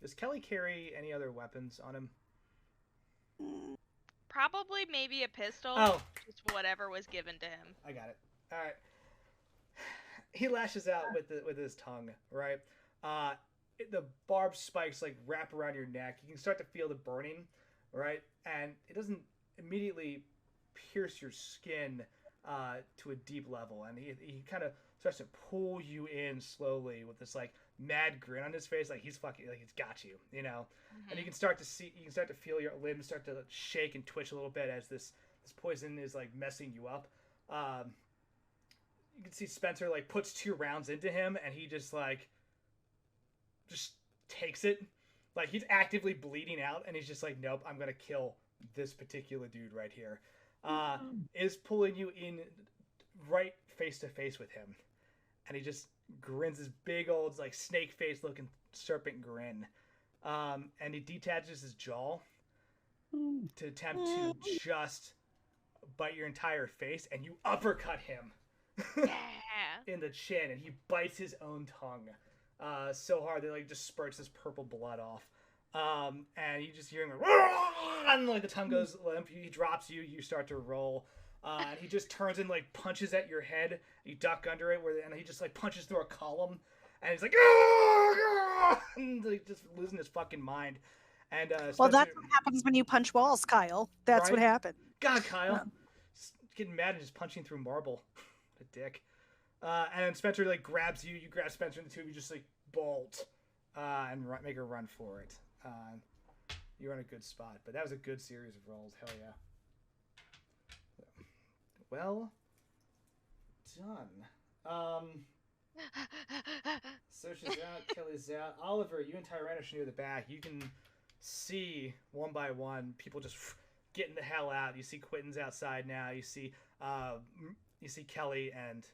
Does Kelly carry any other weapons on him? Probably maybe a pistol. Oh, Just whatever was given to him. I got it. All right. He lashes out with his tongue, right? The barbed spikes like wrap around your neck. You can start to feel the burning, right? And it doesn't immediately pierce your skin, to a deep level, and he kind of starts to pull you in slowly with this like mad grin on his face, like he's fucking like he's got you, you know. And you can start to feel your limbs start to shake and twitch a little bit as this poison is like messing you up. You can see Spencer like puts 2 rounds into him, and he just takes it. Like he's actively bleeding out, and he's just like, nope, I'm gonna kill this particular dude right here. Is pulling you in right face to face with him, and he just grins his big old like snake face looking serpent grin, and he detaches his jaw to attempt to just bite your entire face, and you uppercut him in the chin, and he bites his own tongue so hard that like just spurts this purple blood off. And you just hear him, and like the tongue goes limp. He drops you. You start to roll, and he just turns and like punches at your head. You duck under it, and he just like punches through a column, and he's like, and, like, just losing his fucking mind. And well, that's what happens when you punch walls, Kyle. That's what happened. God, Kyle, getting mad and just punching through marble. What a dick. And then Spencer like grabs you. You grab Spencer, and the two of you just like bolt and make her run for it. You're in a good spot, but that was a good series of rolls. Hell yeah. Well done. Saoirse's out, Kelly's out. Oliver, you and Tyranish near the back. You can see one by one people just getting the hell out. You see Quentin's outside now. You see Kelly and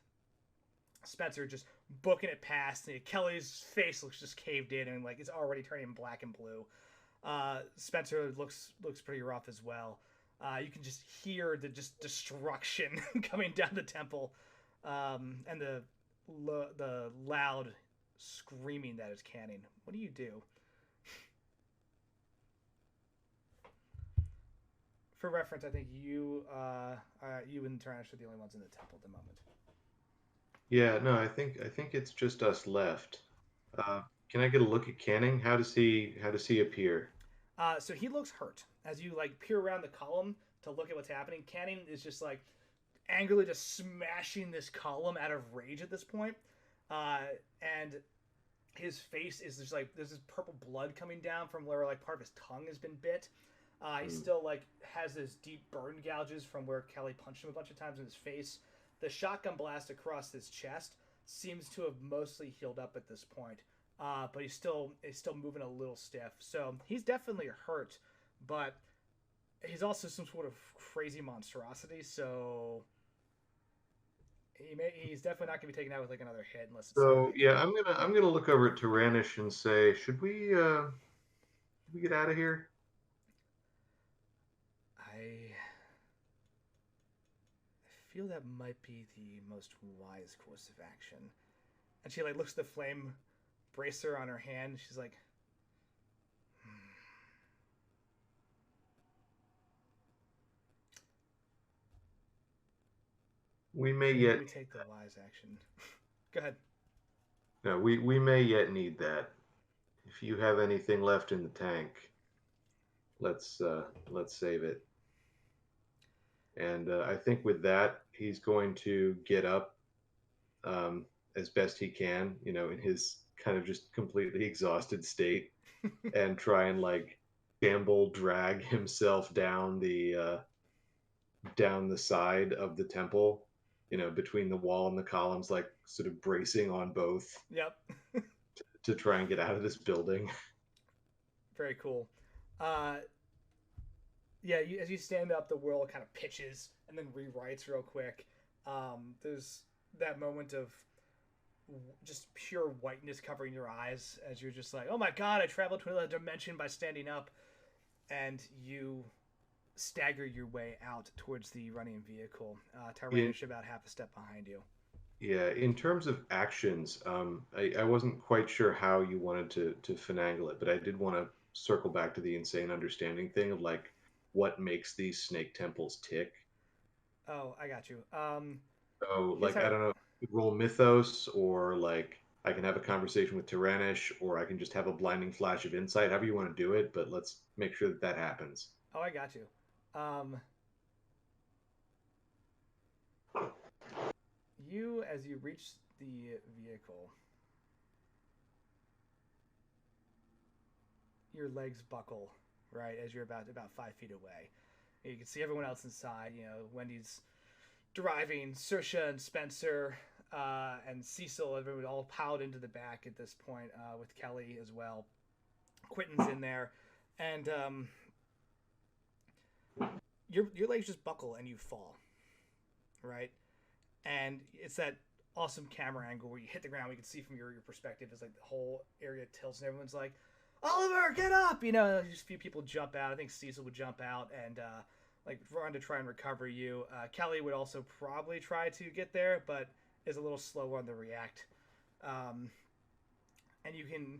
Spencer just booking it past. Kelly's face looks just caved in and like it's already turning black and blue. Spencer looks pretty rough as well. You can just hear the just destruction coming down the temple, and the loud screaming that is canning. What do you do? For reference, I think you and Tyrannish are the only ones in the temple at the moment. Yeah, no, I think it's just us left. Can I get a look at Canning? How does he appear? So he looks hurt as you like peer around the column to look at what's happening. Canning is just like angrily just smashing this column out of rage at this point, and his face is just like there's this purple blood coming down from where like part of his tongue has been bit. He still like has this deep burn gouges from where Kelly punched him a bunch of times in his face. The shotgun blast across his chest seems to have mostly healed up at this point, but he's still moving a little stiff. So he's definitely hurt, but he's also some sort of crazy monstrosity. So he's definitely not going to be taken out with like another hit unless. So yeah, I'm gonna look over at Tyrannish and say, should we get out of here? I feel that might be the most wise course of action. And she like looks at the flame bracer on her hand. She's like, We may yet. We take the wise action. Go ahead. No, we may yet need that. If you have anything left in the tank, let's save it. And I think with that, he's going to get up as best he can, you know, in his kind of just completely exhausted state, and try and like drag himself down the side of the temple, you know, between the wall and the columns, like sort of bracing on both. Yep. to try and get out of this building. Very cool. Yeah, as you stand up, the world kind of pitches and then rewrites real quick. There's that moment of just pure whiteness covering your eyes as you're just like, oh my god, I traveled to another dimension by standing up. And you stagger your way out towards the running vehicle. Tyrannish about half a step behind you. Yeah, in terms of actions, I wasn't quite sure how you wanted to finagle it, but I did want to circle back to the insane understanding thing of like what makes these snake temples tick. Oh, I got you. So like I don't know, roll mythos, or like I can have a conversation with Tyrannish, or I can just have a blinding flash of insight, however you want to do it, but let's make sure that happens. Oh, I got you. as you reach the vehicle, your legs buckle, right, as you're about 5 feet away. You can see everyone else inside. Wendy's driving, Saoirse and Spencer and Cecil, everyone all piled into the back at this point, with Kelly as well. Quentin's in there, and your legs just buckle and you fall, right? And it's that awesome camera angle where you hit the ground. We can see from your perspective, it's like the whole area tilts and everyone's like, Oliver, get up! Just a few people jump out. I think Cecil would jump out and run to try and recover you. Kelly would also probably try to get there, but is a little slower on the react. And you can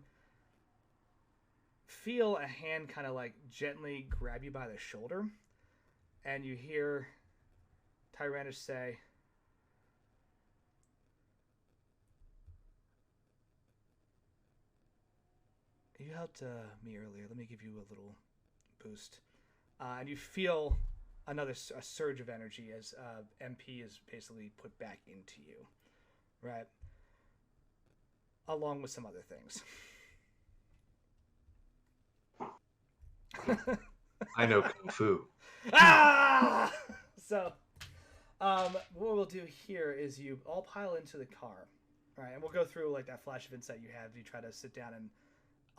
feel a hand kind of like gently grab you by the shoulder, and you hear Tyrannus say, "You helped me earlier. Let me give you a little boost." And you feel a surge of energy as MP is basically put back into you, right? Along with some other things. I know Kung Fu. Ah! So, what we'll do here is you all pile into the car, right? And we'll go through like that flash of insight you have. You try to sit down and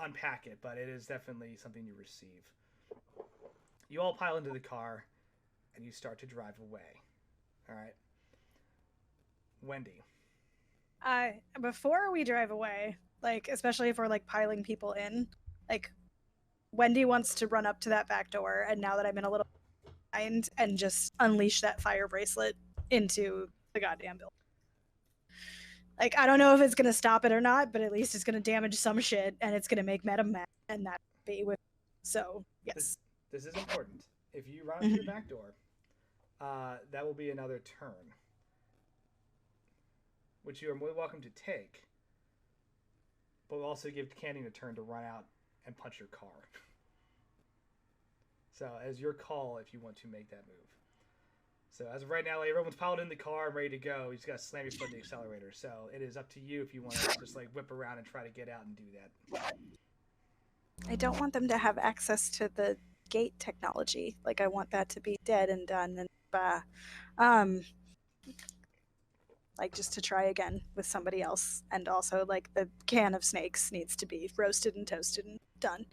unpack it, but it is definitely something you receive. You all pile into the car, and you start to drive away. All right, Wendy. Before we drive away, like especially if we're like piling people in, like Wendy wants to run up to that back door, and now that I'm in a little behind, and just unleash that fire bracelet into the goddamn building. Like, I don't know if it's gonna stop it or not, but at least it's gonna damage some shit, and it's gonna make Meta mad, and that be with. So yes, this is important. If you run up to the back door, that will be another turn, which you are more welcome to take. But we'll also give Canning a turn to run out and punch your car. So, as your call if you want to make that move. So, as of right now, like, everyone's piled in the car and ready to go. You just got to slam your foot in the accelerator. So, it is up to you if you want to just like whip around and try to get out and do that. I don't want them to have access to the gate technology. Like, I want that to be dead and done. And like just to try again with somebody else. And also, like, the can of snakes needs to be roasted and toasted and done.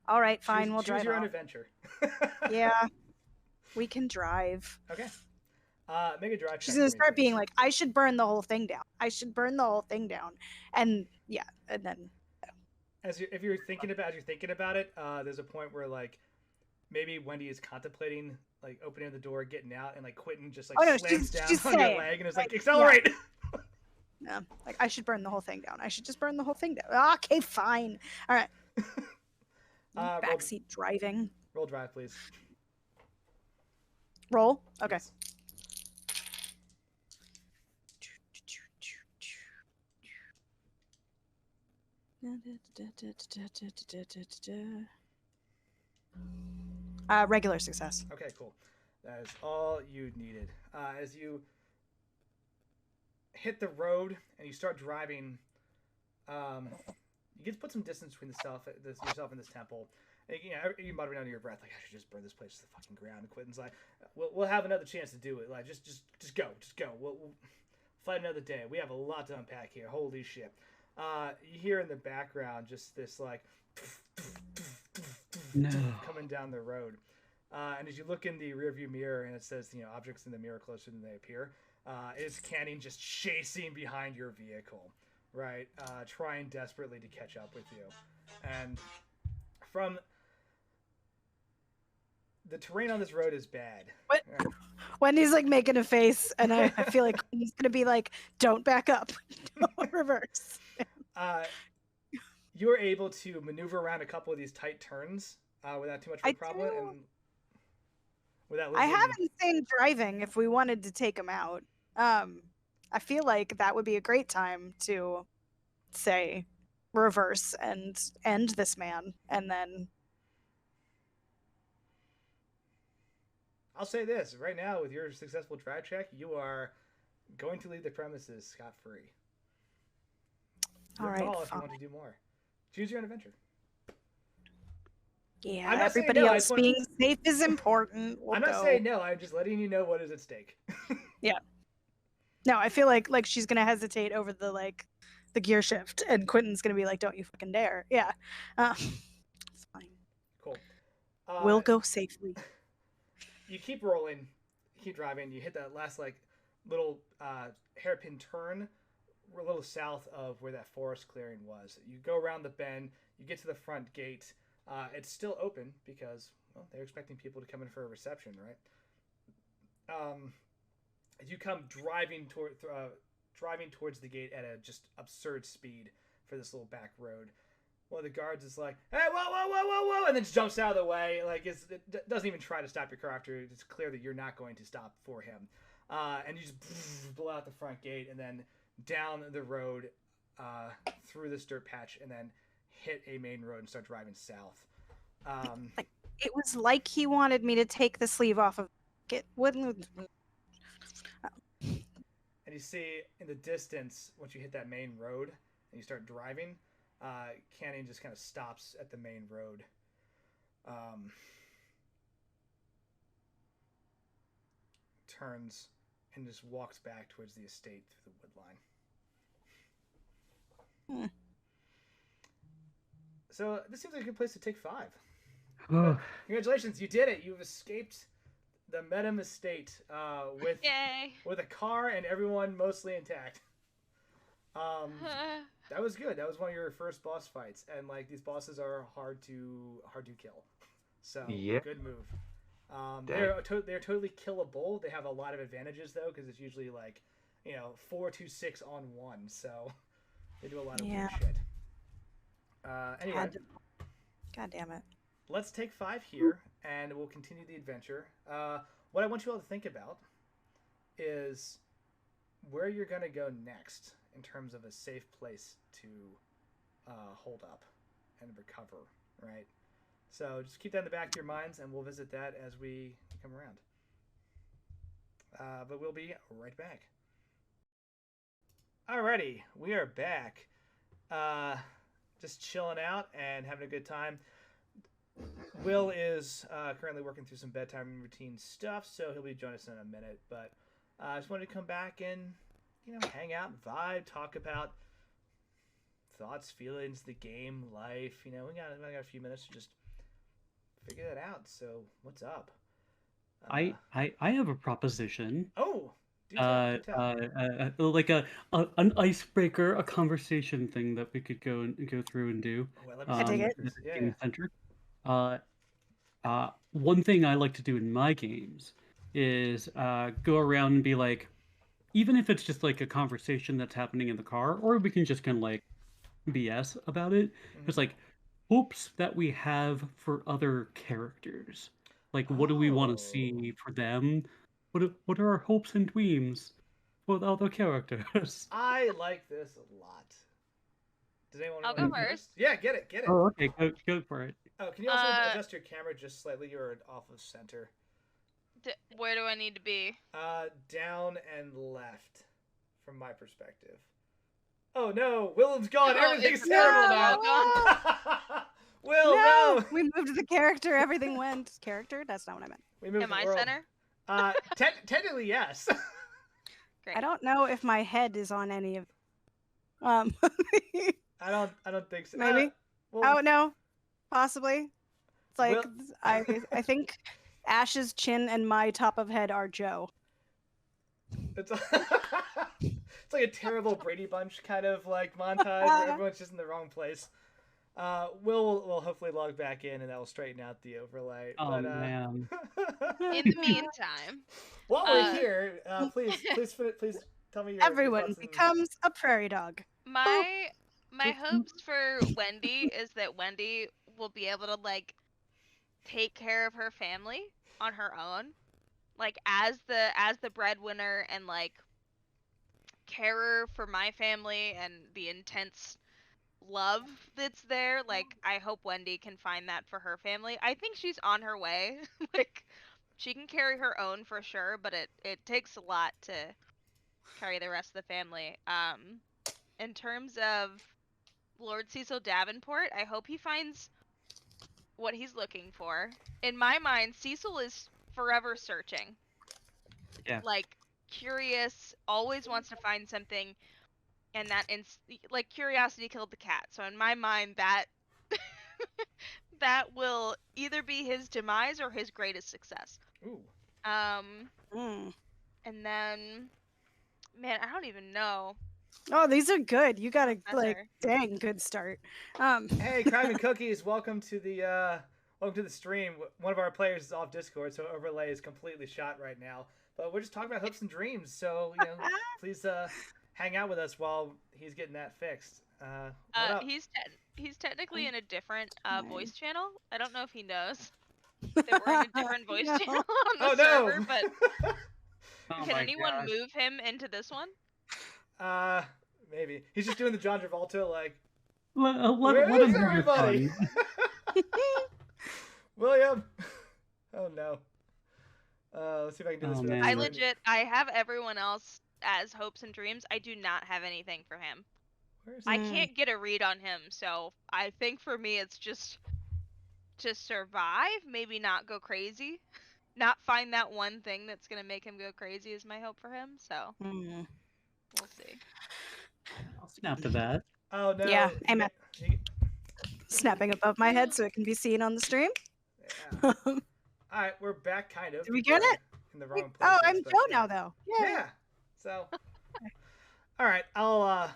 All right, fine, we'll drive. Choose your own adventure. Yeah, we can drive. Okay. Make a drive. She's gonna start being like, I should burn the whole thing down. I should burn the whole thing down. And yeah, and then. If you're thinking about it, there's a point where like maybe Wendy is contemplating like opening the door, getting out, and like Quentin just like slams down on your leg and is like, accelerate. Yeah, like I should burn the whole thing down. I should just burn the whole thing down. Okay, fine. All right. Backseat driving. Roll drive, please. Roll? Okay. Yes. Regular success. Okay, cool. That is all you needed. As you hit the road and you start driving, you get to put some distance between yourself and this temple. And, you muttering under your breath, like, I should just burn this place to the fucking ground. And Quentin's like, we'll have another chance to do it. Like, just go. We'll fight another day. We have a lot to unpack here. Holy shit. You hear in the background just this, like, coming down the road. And as you look in the rearview mirror and it says, objects in the mirror closer than they appear, it's Canning just chasing behind your vehicle. Right, trying desperately to catch up with you. And from the terrain on this road is bad. What? Right. Wendy's like making a face, and I feel like he's gonna be like, "Don't back up, don't reverse." You're able to maneuver around a couple of these tight turns without too much of a problem, and without losing... I have insane driving. If we wanted to take him out, I feel like that would be a great time to say reverse and end this man, and then I'll say this right now: with your successful drag check, you are going to leave the premises scot-free. Your All right, call if you fine. want to do more. Choose your own adventure. Yeah, I'm not saying everybody no, I else just want- being safe is important. We'll I'm not go. saying no. I'm just letting you know what is at stake. Yeah. No, I feel like she's gonna hesitate over the gear shift, and Quentin's gonna be like, "Don't you fucking dare!" Yeah, it's fine. Cool. We'll go safely. You keep rolling, you keep driving. You hit that last like little hairpin turn, a little south of where that forest clearing was. You go around the bend. You get to the front gate. It's still open because they're expecting people to come in for a reception, right? You come driving towards the gate at a just absurd speed for this little back road. One of the guards is like, "Hey, whoa, whoa, whoa, whoa, whoa!" and then just jumps out of the way. Like it doesn't even try to stop your car after it's clear that you're not going to stop for him. And you just blow out the front gate and then down the road through this dirt patch and then hit a main road and start driving south. It was like he wanted me to take the sleeve off of it. Wouldn't. And you see in the distance, once you hit that main road and you start driving, Canyon just kind of stops at the main road. Turns and just walks back towards the estate through the wood line. So this seems like a good place to take 5. But congratulations, you did it. You've escaped the Medham estate with a car and everyone mostly intact. That was good. That was one of your first boss fights, and like these bosses are hard to kill. So good move. They're totally killable. They have a lot of advantages though, because it's usually like 4-2-6 on 1. So they do a lot of weird shit. Anyway, God damn it. Let's take 5 here, and we'll continue the adventure. What I want you all to think about is where you're going to go next in terms of a safe place to hold up and recover, right? So just keep that in the back of your minds, and we'll visit that as we come around. But we'll be right back. Alrighty, we are back. Just chilling out and having a good time. Will is currently working through some bedtime routine stuff, so he'll be joining us in a minute. But I just wanted to come back and hang out, vibe, talk about thoughts, feelings, the game, life. We got a few minutes to just figure that out. So what's up? I have a proposition. Oh, do tell. Like an icebreaker, a conversation thing that we could go through and do. Well, let me take it. In the center. One thing I like to do in my games is go around and be like, even if it's just like a conversation that's happening in the car, or we can just kind of like BS about it. It's like hopes that we have for other characters. Like, what do we want to see for them? What are our hopes and dreams for the other characters? I like this a lot. Does anyone I'll want go first. Yeah, get it. Oh, okay, go for it. Oh, can you also adjust your camera just slightly? You're off of center. Where do I need to be? Down and left, from my perspective. Oh no, Willem's gone. Everything's terrible now. Will, no! We moved the character. Everything went character. That's not what I meant. We moved Am the I world. center? Technically, yes. Great. I don't know if my head is on any of. I don't think so. Maybe. Well, Oh no, possibly. It's like Will- I think Ash's chin and my top of head are Joe. It's like a terrible Brady Bunch kind of like montage where everyone's just in the wrong place. Will hopefully log back in and that will straighten out the overlay. Oh man. In the meantime, while we're here, please tell me your Everyone thoughts and- becomes a prairie dog. my hopes for Wendy is that Wendy will be able to like take care of her family on her own, like as the breadwinner and like carer for my family and the intense love that's there. Like I hope Wendy can find that for her family. I think she's on her way. Like she can carry her own for sure, but it takes a lot to carry the rest of the family. In terms of Lord Cecil Davenport, I hope he finds what he's looking for. In my mind, Cecil is forever searching. Yeah. Like, curious, always wants to find something, and like, curiosity killed the cat. So in my mind, that that will either be his demise or his greatest success. Ooh. Mm. And then, man, I don't even know. Oh, these are good. You got a like Professor. dang good start. Hey, Crime and Cookies, welcome to the stream. One of our players is off Discord, so overlay is completely shot right now. But we're just talking about hopes and dreams, so please hang out with us while he's getting that fixed. What up? He's technically in a different voice channel. I don't know if he knows that we're in a different voice No. channel on the Oh server, no! but Oh can my anyone gosh. move him into this one? Maybe he's just doing the John Travolta like. Let Where him is do his everybody? fun. William. Oh no. Let's see if I can do this Oh, without man. I have everyone else as hopes and dreams. I do not have anything for him. Where's I Mm. can't get a read on him, so I think for me it's just to survive, maybe not go crazy. Not find that one thing that's gonna make him go crazy is my hope for him, so Mm. we'll see. I'll snap to that. Oh no. Yeah, amen. He- Snapping above my head so it can be seen on the stream. yeah. All right, we're back, kind of. Did we get We're it? in the wrong place. Oh, I'm Joe now though. Yeah. Yeah. So. All right, I'll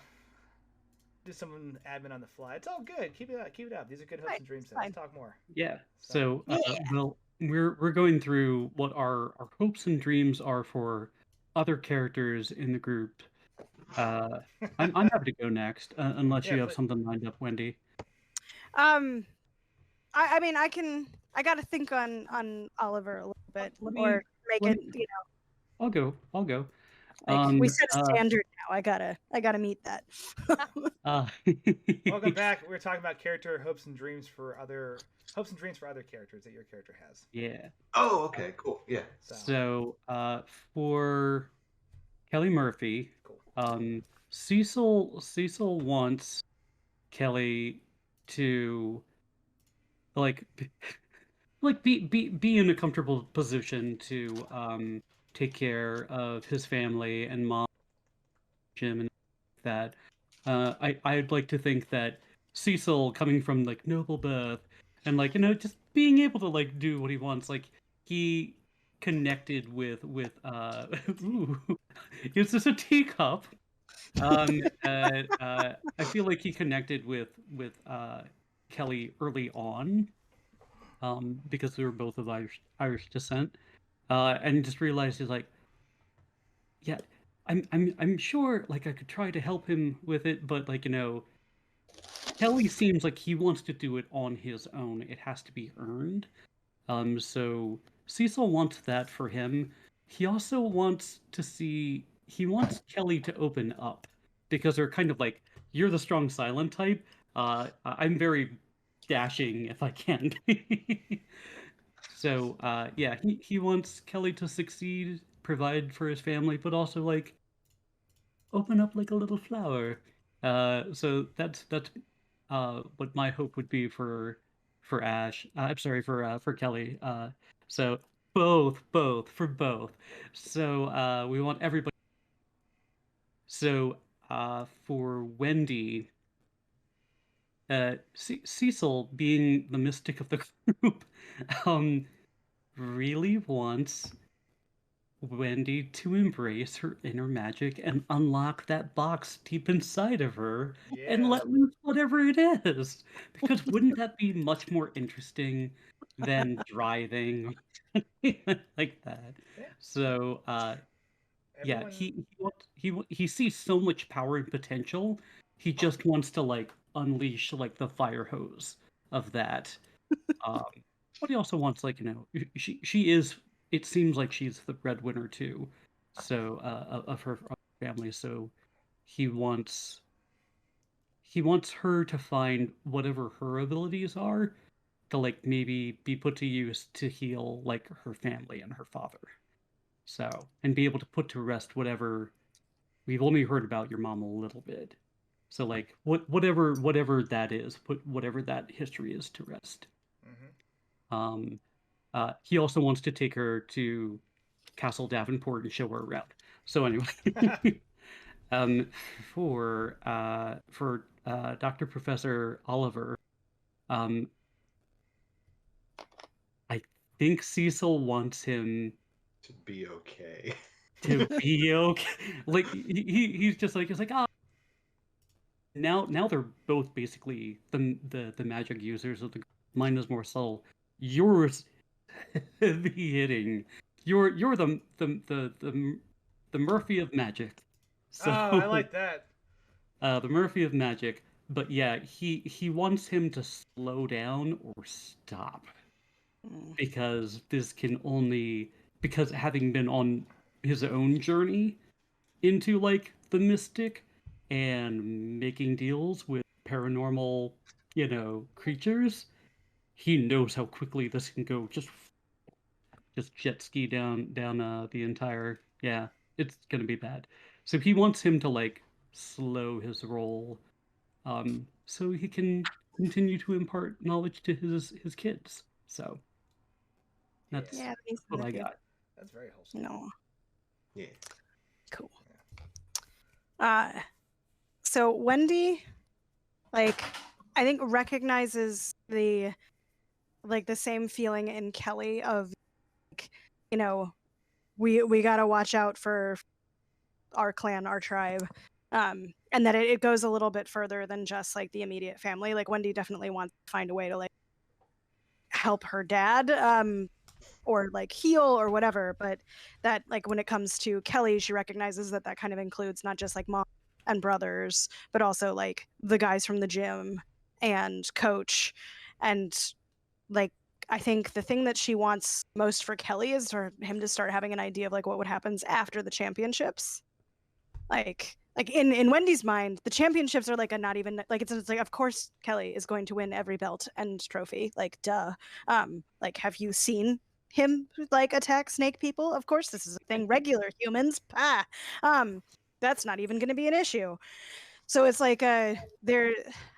do some admin on the fly. It's all good. Keep it up. Keep it up. These are good hopes Right, and dreams. fine. Let's talk more. Yeah. So- So, well, we're going through what our hopes and dreams are for other characters in the group. I'm happy to go next, unless Yeah, you have please. something lined up, Wendy. I mean I gotta think on Oliver a little bit Let me- or make let it me- I'll go. like we set a standard now. I gotta meet that. Welcome back. We're talking about character hopes and dreams for other characters that your character has. Yeah. Oh, okay, cool. Yeah. So, for Kelly Murphy, Cool. Cecil wants Kelly to like be in a comfortable position to take care of his family and mom, Jim, and that. I'd like to think that Cecil, coming from like noble birth and like just being able to like do what he wants, like he connected with ooh, is this a teacup? I feel like he connected with Kelly early on, because they were both of Irish descent, and just realized he's like, yeah, I'm sure like I could try to help him with it, but like Kelly seems like he wants to do it on his own. It has to be earned. So Cecil wants that for him. He also wants Kelly to open up because they're kind of like, you're the strong silent type. I'm very dashing if I can be. So yeah, he wants Kelly to succeed, provide for his family, but also like open up like a little flower. So that's what my hope would be for Ash. I'm sorry for Kelly. So both for both. So we want everybody. So for Wendy, Cecil, being the mystic of the group, really wants Wendy to embrace her inner magic and unlock that box deep inside of her and Yeah. let loose whatever it is. Because wouldn't that be much more interesting than driving like that? Yeah. So, yeah, he sees so much power and potential. He just wants to like unleash like the fire hose of that. But he also wants like she is. It seems like she's the breadwinner too, so of her family. So he wants her to find whatever her abilities are, to like maybe be put to use to heal like her family and her father. So, and be able to put to rest whatever we've only heard about your mom a little bit. So like whatever that is, put whatever that history is to rest. Mm-hmm. He also wants to take her to Castle Davenport and show her around. So anyway, um, for Dr. Professor Oliver, um, I think Cecil wants him To be okay. to be okay. Like he's just like, he's like, ah. Now they're both basically the magic users of the mine is more subtle. Yours the hitting. You're the Murphy of magic. So Oh, I like that. the Murphy of magic. But yeah, he wants him to slow down or stop Mm. because this can only because having been on his own journey into like the mystic and making deals with paranormal, creatures, he knows how quickly this can go. Just jet ski down the entire, yeah, it's gonna be bad. So he wants him to like slow his roll, so he can continue to impart knowledge to his kids. So that's Yeah. Yeah, that makes what sense, I dude. got. That's very wholesome. No, Yeah. cool. So Wendy, like, I think recognizes the same feeling in Kelly of, like, we gotta watch out for our clan, our tribe. And that it goes a little bit further than just like the immediate family. Like Wendy definitely wants to find a way to like help her dad, or like heal or whatever. But that, like, when it comes to Kelly, she recognizes that kind of includes not just like mom and brothers, but also like the guys from the gym and coach. And like, I think the thing that she wants most for Kelly is for him to start having an idea of like what would happen after the championships. Like in Wendy's mind, the championships are like a not even like it's like, of course Kelly is going to win every belt and trophy, like duh. Like, have you seen him like attack snake people? Of course this is a thing. Regular humans, that's not even going to be an issue. So it's like there,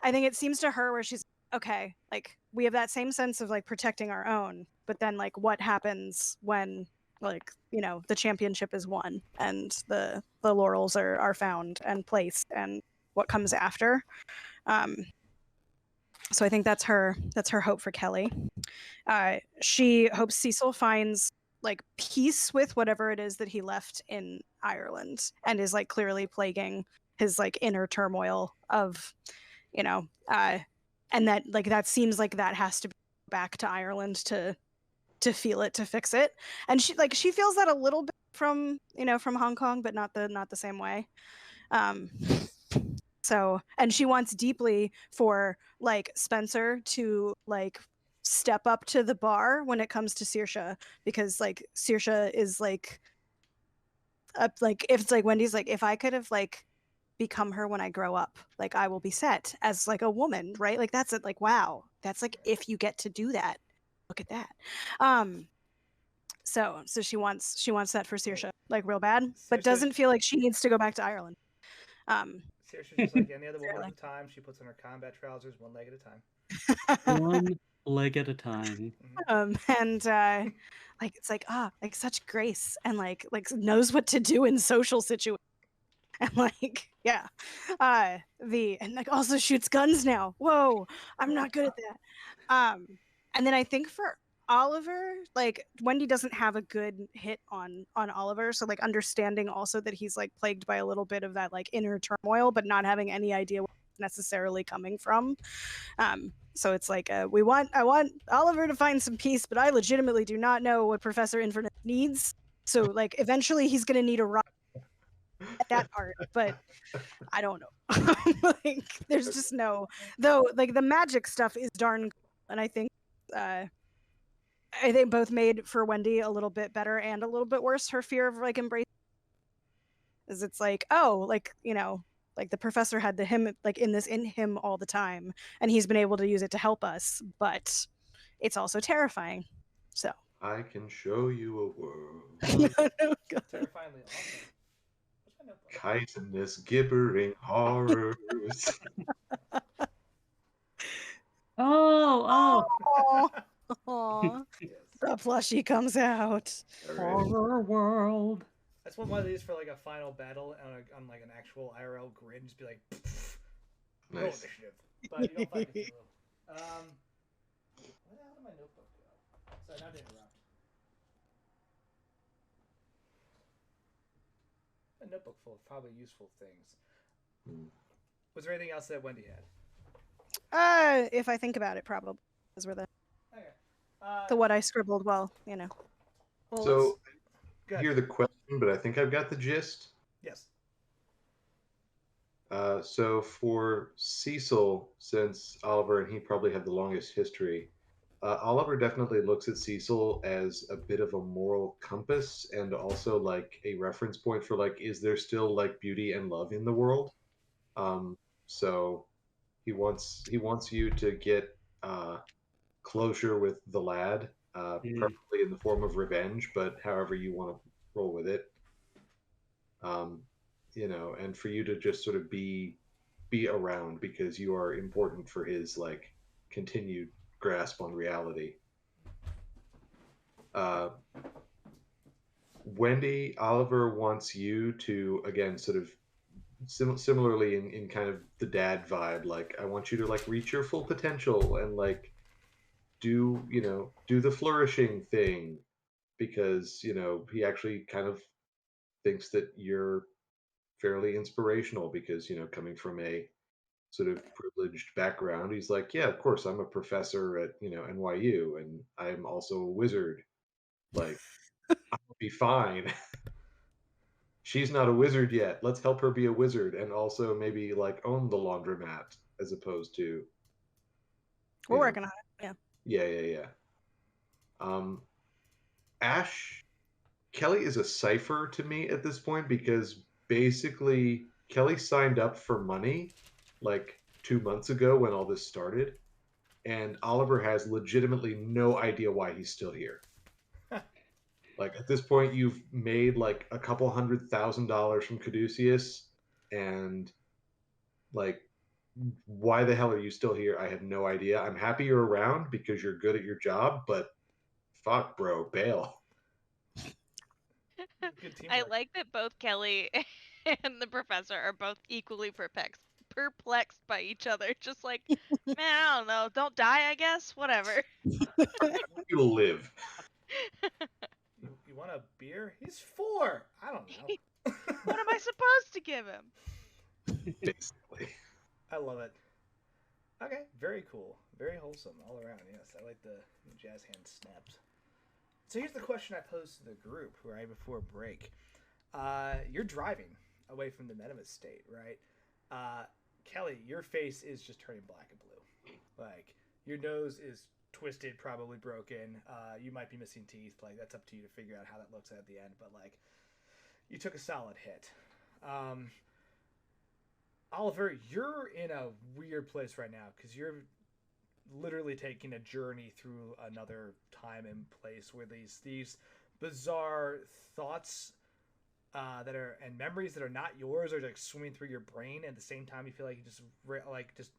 I think it seems to her where she's okay, like we have that same sense of like protecting our own, but then like what happens when, like, the championship is won and the laurels are found and placed, and what comes after. So I think that's her hope for Kelly. She hopes Cecil finds like peace with whatever it is that he left in Ireland and is like clearly plaguing his like inner turmoil of, and that like that seems like that has to be back to Ireland to feel it, to fix it. And she feels that a little bit from from Hong Kong, but not the same way. So, and she wants deeply for like Spencer to like step up to the bar when it comes to Saoirse, because like Saoirse is like like, if it's like Wendy's like, if I could have like become her when I grow up, like I will be set as like a woman, right? Like that's it. Like, wow, that's like, if you get to do that, look at that. So she wants that for Saoirse like real bad, but Saoirse- doesn't feel like she needs to go back to Ireland. Saoirse's just like any other woman Clearly. at the time. She puts on her combat trousers one leg at a time. One leg at a time. And like it's like like such grace and like knows what to do in social situations. And like, yeah, and like also shoots guns now. Whoa, I'm not good at that. And then I think for Oliver, like Wendy doesn't have a good hit on Oliver, so like understanding also that he's like plagued by a little bit of that like inner turmoil, but not having any idea where it's necessarily coming from. So it's like I want Oliver to find some peace, but I legitimately do not know what Professor Inverness needs. So like eventually he's gonna need a rock at that part, but I don't know. Like there's just no, though like the magic stuff is darn cool, and I think both made for Wendy a little bit better and a little bit worse her fear of like embrace, is it's like, oh, like like the professor had the him like in him all the time, and he's been able to use it to help us, but it's also terrifying. So. I can show you a world. Terrifyingly awesome. Where's my notebook? Chitinous, gibbering horrors. Oh, Aw, Yes. the plushie comes out. oh, All right. horror world. That's one of these for like a final battle on like an actual IRL grid. Just be like, roll Nice. initiative. But you don't fight Cthulhu. Where the hell did my notebook go? Sorry, not to interrupt. A notebook full of probably useful things. Hmm. Was there anything else that Wendy had? If I think about it, probably those were Okay. the what I scribbled. Well, you know. Well, So, go I ahead. hear the question, but I think I've got the gist. Yes. So for Cecil, since Oliver and he probably have the longest history, Oliver definitely looks at Cecil as a bit of a moral compass and also like a reference point for like, is there still like beauty and love in the world? So he wants you to get closure with the lad, preferably in the form of revenge, but however you want to roll with it. Um, and for you to just sort of be around because you are important for his like continued grasp on reality. Uh, Wendy, Oliver wants you to again sort of similarly in kind of the dad vibe. Like I want you to like reach your full potential and like do the flourishing thing because he actually kind of thinks that you're fairly inspirational because coming from a sort of privileged background. He's like, yeah, of course, I'm a professor at NYU, and I'm also a wizard. Like, I'll be fine. She's not a wizard yet. Let's help her be a wizard, and also maybe like own the laundromat as opposed to, We're you know, working on it. Yeah. yeah. Um, Ash Kelly is a cipher to me at this point because basically Kelly signed up for money like 2 months ago when all this started, and Oliver has legitimately no idea why he's still here. Like at this point, you've made like a couple $100,000 from Caduceus, and like, why the hell are you still here? I have no idea. I'm happy you're around because you're good at your job, but fuck, bro, bail. Good I teamwork. like that both Kelly and the professor are both equally perplexed by each other. Just like, man, I don't know. Don't die, I guess. Whatever. You'll live. You want a beer? He's 4. I don't know. What am I supposed to give him? Basically. I love it. Okay, very cool. Very wholesome all around. Yes, I like the jazz hand snaps. So here's the question I posed to the group right before break. You're driving away from the Metamus state, right? Kelly, your face is just turning black and blue. Like, your nose is twisted, probably broken. You might be missing teeth. Like, that's up to you to figure out how that looks at the end. But, like, you took a solid hit. Oliver, you're in a weird place right now because you're literally taking a journey through another time and place where these bizarre thoughts that are and memories that are not yours are like swimming through your brain. And at the same time, you feel like you just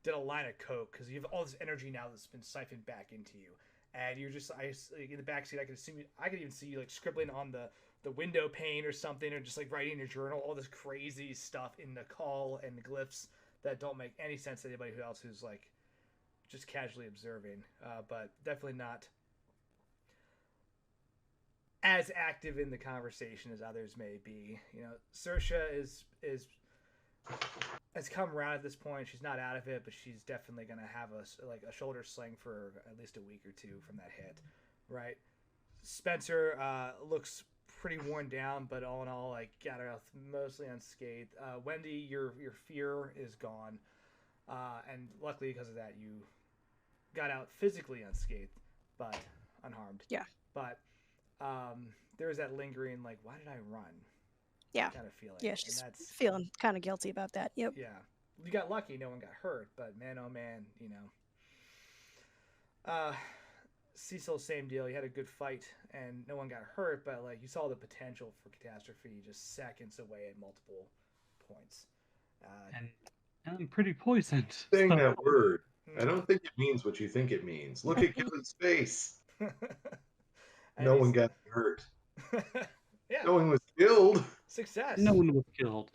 did a line of coke because you have all this energy now that's been siphoned back into you, and you're just in the backseat. I could even see you like scribbling on the window pane or something, or just like writing in your journal all this crazy stuff in the call and the glyphs that don't make any sense to anybody else who's like just casually observing, but definitely not as active in the conversation as others may be. Saoirse has come around at this point. She's not out of it, but she's definitely going to have a shoulder sling for at least a week or two from that hit, right? Spencer looks pretty worn down, but all in all, like, got out mostly unscathed. Wendy, your fear is gone, and luckily because of that, you got out physically unscathed, but unharmed. Yeah. But there's that lingering, like, why did I run? Yeah. Kind of feeling. Yeah, she's feeling kind of guilty about that. Yep. Yeah. You got lucky, no one got hurt, but man, oh man, Cecil, same deal. You had a good fight, and no one got hurt, but like you saw the potential for catastrophe just seconds away at multiple points. And I'm pretty poisoned. Saying So that word, I Mm. don't think it means what you think it means. Look at Kevin's face. And No one he's- got hurt. yeah, No one was killed. success. no one was killed.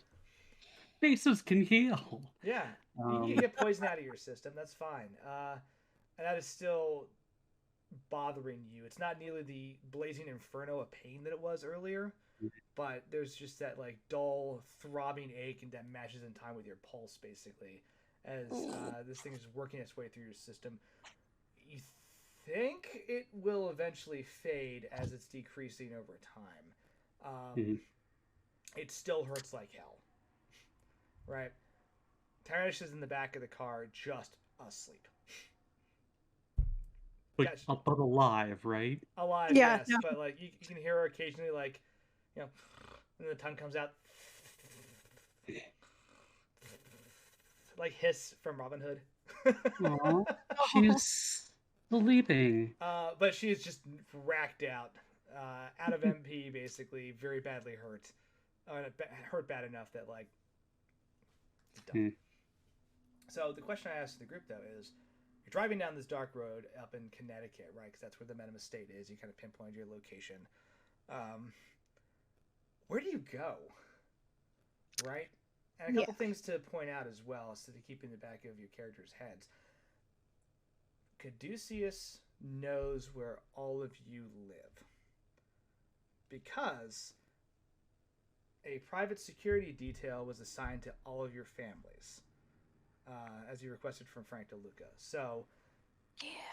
Faces can heal. Yeah, you Um, can get poison out of your system. That's fine. And that is still bothering you. It's not nearly the blazing inferno of pain that it was earlier, but there's just that like dull, throbbing ache, and that matches in time with your pulse, basically, as this thing is working its way through your system. You think it will eventually fade as it's decreasing over time. Mhm. It still hurts like hell, right? Tyrannish is in the back of the car, just asleep. but, but alive, right? Alive, Yeah, yes, no. but like you can hear her occasionally, like, you know, and the tongue comes out, like hiss from Robin Hood. Aw, she's sleeping. But she is just racked out of MP, basically, very badly hurt. Hurt bad enough that like it's done. Hmm. So the question I asked the group though is, you're driving down this dark road up in Connecticut, right? Because that's where the Minimus State is. You kind of pinpointed your location. Where do you go? Right? And a couple things to point out as well, so to keep in the back of your characters' heads. Caduceus knows where all of you live. Because a private security detail was assigned to all of your families, as you requested from Frank DeLuca. So,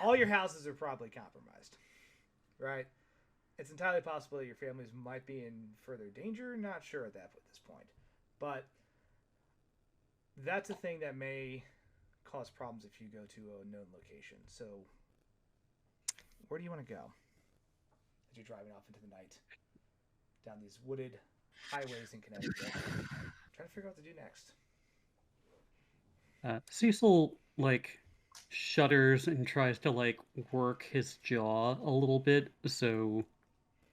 all your houses are probably compromised, right? It's entirely possible that your families might be in further danger. Not sure at this point, but that's a thing that may cause problems if you go to a known location. So, where do you want to go as you're driving off into the night down these wooded highways in Connecticut, trying to figure out what to do next? Cecil like shudders and tries to like work his jaw a little bit, so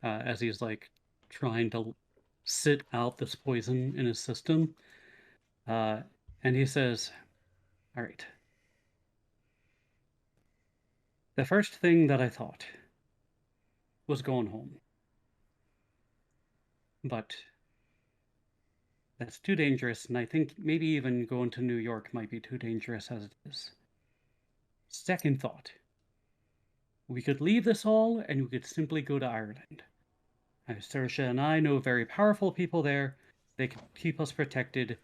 as he's like trying to sit out this poison in his system, and he says, "All right. The first thing that I thought was going home, but that's too dangerous, and I think maybe even going to New York might be too dangerous as it is. Second thought, we could leave this all and we could simply go to Ireland. Saoirse and I know very powerful people there. They can keep us protected.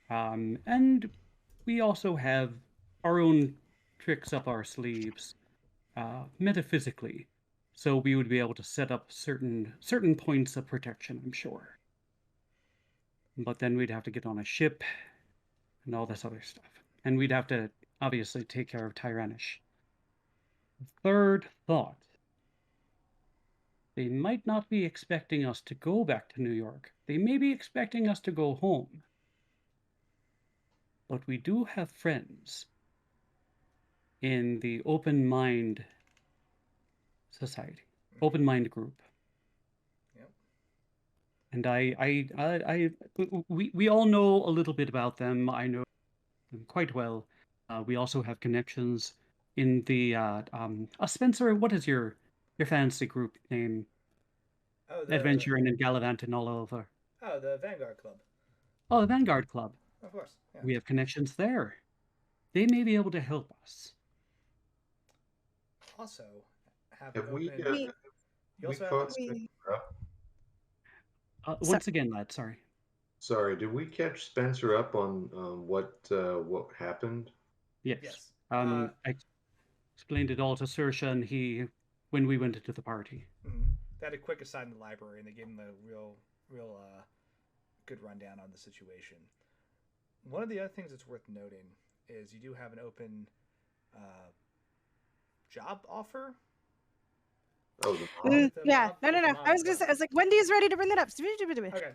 And we also have our own tricks up our sleeves, metaphysically. So we would be able to set up certain points of protection, I'm sure. But then we'd have to get on a ship and all this other stuff. And we'd have to obviously take care of Tyrannish. Third thought. They might not be expecting us to go back to New York. They may be expecting us to go home. But we do have friends in the Open Mind Society, Open Mind Group. Yep. And we all know a little bit about them. I know them quite well. We also have connections in the Spencer. What is your fancy group name? Oh, Adventuring and gallivanting all over. Oh, the Vanguard Club. Oh, the Vanguard Club. Of course. Yeah. We have connections there. They may be able to help us. Also, have Have we, open... We- you we also caught have... Spencer up? Once again, lad, sorry. Sorry, did we catch Spencer up on what happened? Yes. Yes. I explained it all to Saoirse and when we went into the party. Mm-hmm. They had a quick aside in the library, and they gave him a real good rundown on the situation. One of the other things that's worth noting is you do have an open job offer. Oh, the The Yeah, mob- no. the I was mob gonna say, job. I was like, Wendy's ready to bring that up.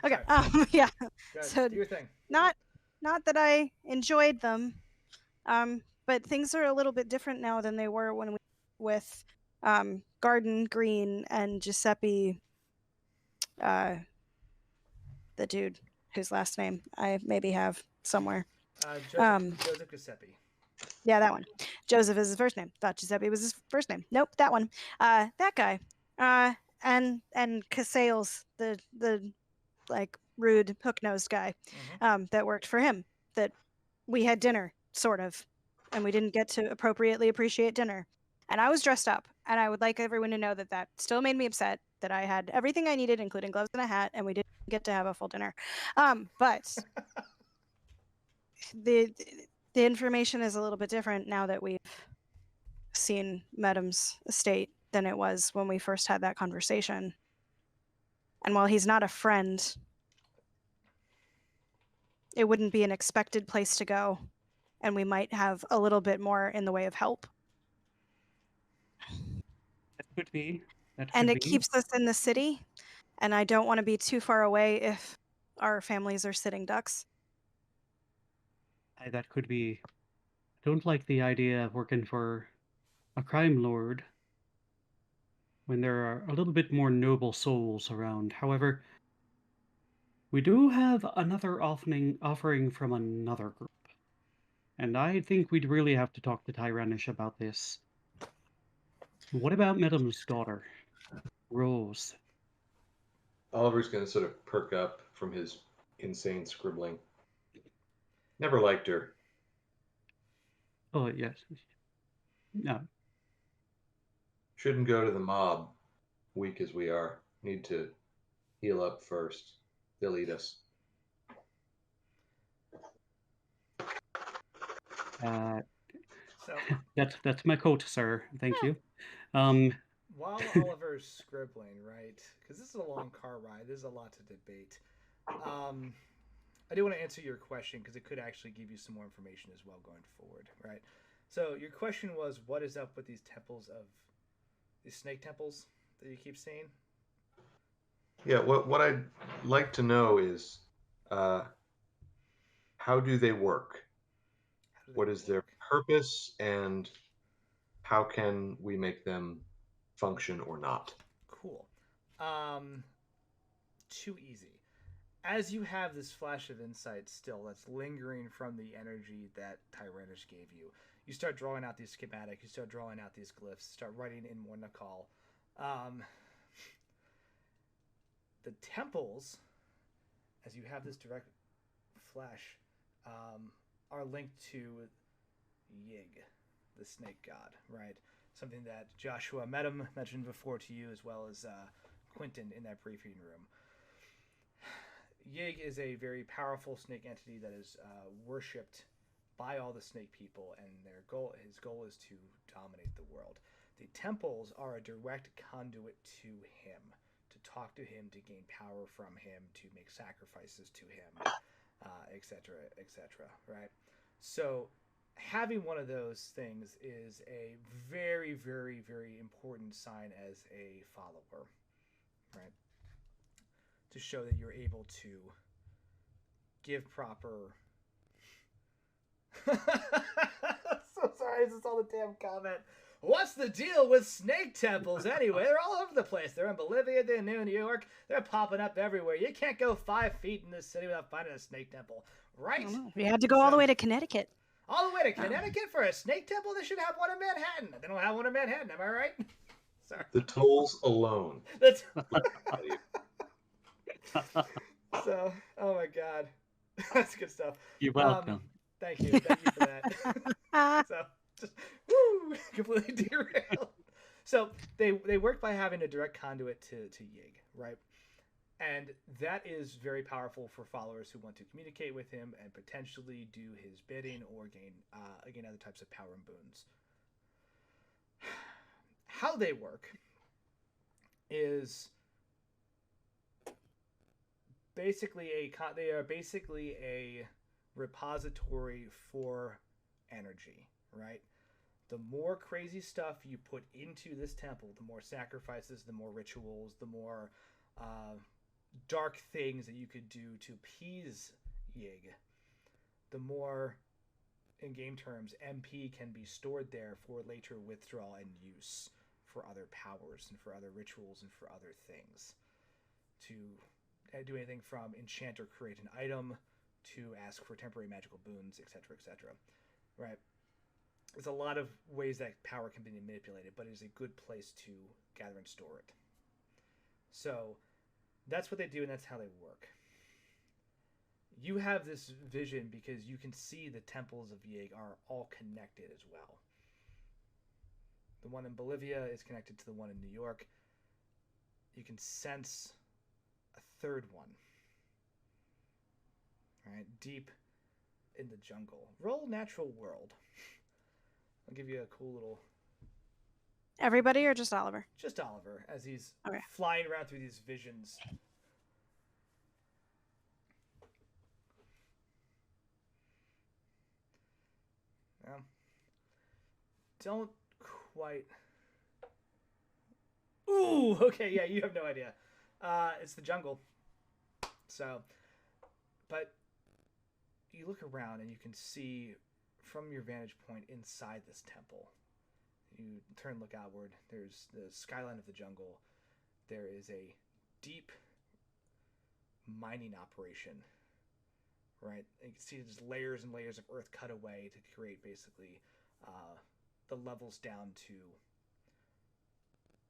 Okay. sorry. Yeah. Good. So Do your thing. not that I enjoyed them, but things are a little bit different now than they were when we with Garden Green and Giuseppe, the dude whose last name I maybe have somewhere. Joseph Giuseppe. Yeah, that one. Joseph is his first name. Thought Giuseppe was his first name. Nope, that one. That guy. And Casales, the like rude hook-nosed guy, that worked for him. That we had dinner, sort of, and we didn't get to appropriately appreciate dinner. And I was dressed up, and I would like everyone to know that that still made me upset. That I had everything I needed, including gloves and a hat, and we didn't get to have a full dinner. But the information is a little bit different now that we've seen Madam's estate than it was when we first had that conversation. And while he's not a friend, it wouldn't be an expected place to go, and we might have a little bit more in the way of help. That could be. And it keeps us in the city, and I don't want to be too far away if our families are sitting ducks. That could be. I don't like the idea of working for a crime lord when there are a little bit more noble souls around. However, we do have another offering from another group. And I think we'd really have to talk to Tyrannish about this. What about Madam's daughter, Rose? Oliver's going to sort of perk up from his insane scribbling. Never liked her. Oh, yes. No. Shouldn't go to the mob, weak as we are. Need to heal up first. They'll eat us. So that's my coat, sir. Thank you. while Oliver's scribbling, right? Because this is a long car ride. There's a lot to debate. I do want to answer your question because it could actually give you some more information as well going forward, right? So your question was, what is up with these temples of these snake temples that you keep seeing? Yeah, what I'd like to know is how do they work? What is their purpose, and how can we make them function or not? Cool. Too easy. As you have this flash of insight still that's lingering from the energy that Tyrannish gave you, you start drawing out these schematics, you start drawing out these glyphs, start writing in more Nakal. The temples, as you have this direct flash, are linked to Yig, the snake god, right? Something that Joshua mentioned before to you, as well as Quentin in that briefing room. Yig is a very powerful snake entity that is worshipped by all the snake people, and his goal is to dominate the world. The temples are a direct conduit to him, to talk to him, to gain power from him, to make sacrifices to him, etc., etc., right? So having one of those things is a very, very, very important sign as a follower, right? To show that you're able to give proper. So sorry, this is all the damn comment. What's the deal with snake temples anyway? They're all over the place. They're in Bolivia, they're in New York, they're popping up everywhere. You can't go 5 feet in this city without finding a snake temple, right? We had to go all the way to Connecticut. All the way to Connecticut for a snake temple? They should have one in Manhattan. They don't have one in Manhattan, am I right? Sorry. The tolls alone. So, oh my god. That's good stuff. You're welcome. Thank you for that. So, just, woo, completely derailed. So, they work by having a direct conduit to Yig, right? And that is very powerful for followers who want to communicate with him and potentially do his bidding or gain other types of power and boons. How they work is basically they are basically a repository for energy, right? The more crazy stuff you put into this temple, the more sacrifices, the more rituals, the more dark things that you could do to appease Yig, the more, in game terms, MP can be stored there for later withdrawal and use for other powers and for other rituals and for other things. To do anything from enchant or create an item to ask for temporary magical boons, etc., etc. Right? There's a lot of ways that power can be manipulated, but it is a good place to gather and store it. So that's what they do, and that's how they work. You have this vision because you can see the temples of Yig are all connected as well. The one in Bolivia is connected to the one in New York. You can sense a third one, right, deep in the jungle. Roll natural world. I'll give you a cool little. Everybody or just Oliver? Just Oliver, as he's Okay. flying around through these visions. Don't quite. Ooh, okay, yeah, you have no idea. It's the jungle. So, but you look around and you can see from your vantage point inside this temple. You turn, look outward. There's the skyline of the jungle. There is a deep mining operation. Right, and you can see there's layers and layers of earth cut away to create basically the levels down to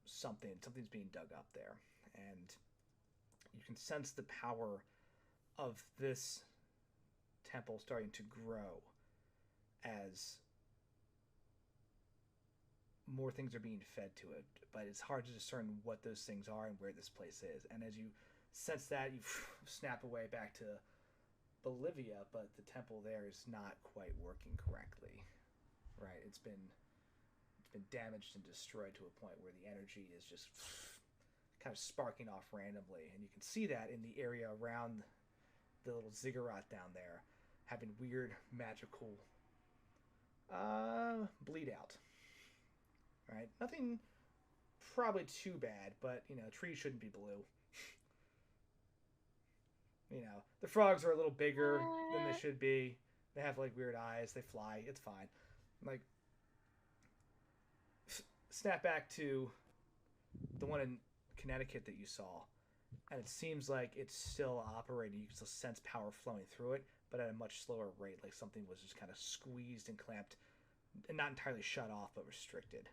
something. Something's being dug up there, and you can sense the power of this temple starting to grow as more things are being fed to it. But it's hard to discern what those things are and where this place is. And as you sense that, you snap away back to Bolivia, but the temple there is not quite working correctly. Right? It's been damaged and destroyed to a point where the energy is just kind of sparking off randomly, and you can see that in the area around the little ziggurat down there, having weird magical bleed out. Right? Nothing probably too bad, but trees shouldn't be blue. The frogs are a little bigger than they should be. They have like weird eyes. They fly. It's fine. Like, snap back to the one in Connecticut that you saw, and it seems like it's still operating. You can still sense power flowing through it, but at a much slower rate. Like something was just kind of squeezed and clamped, and not entirely shut off, but restricted.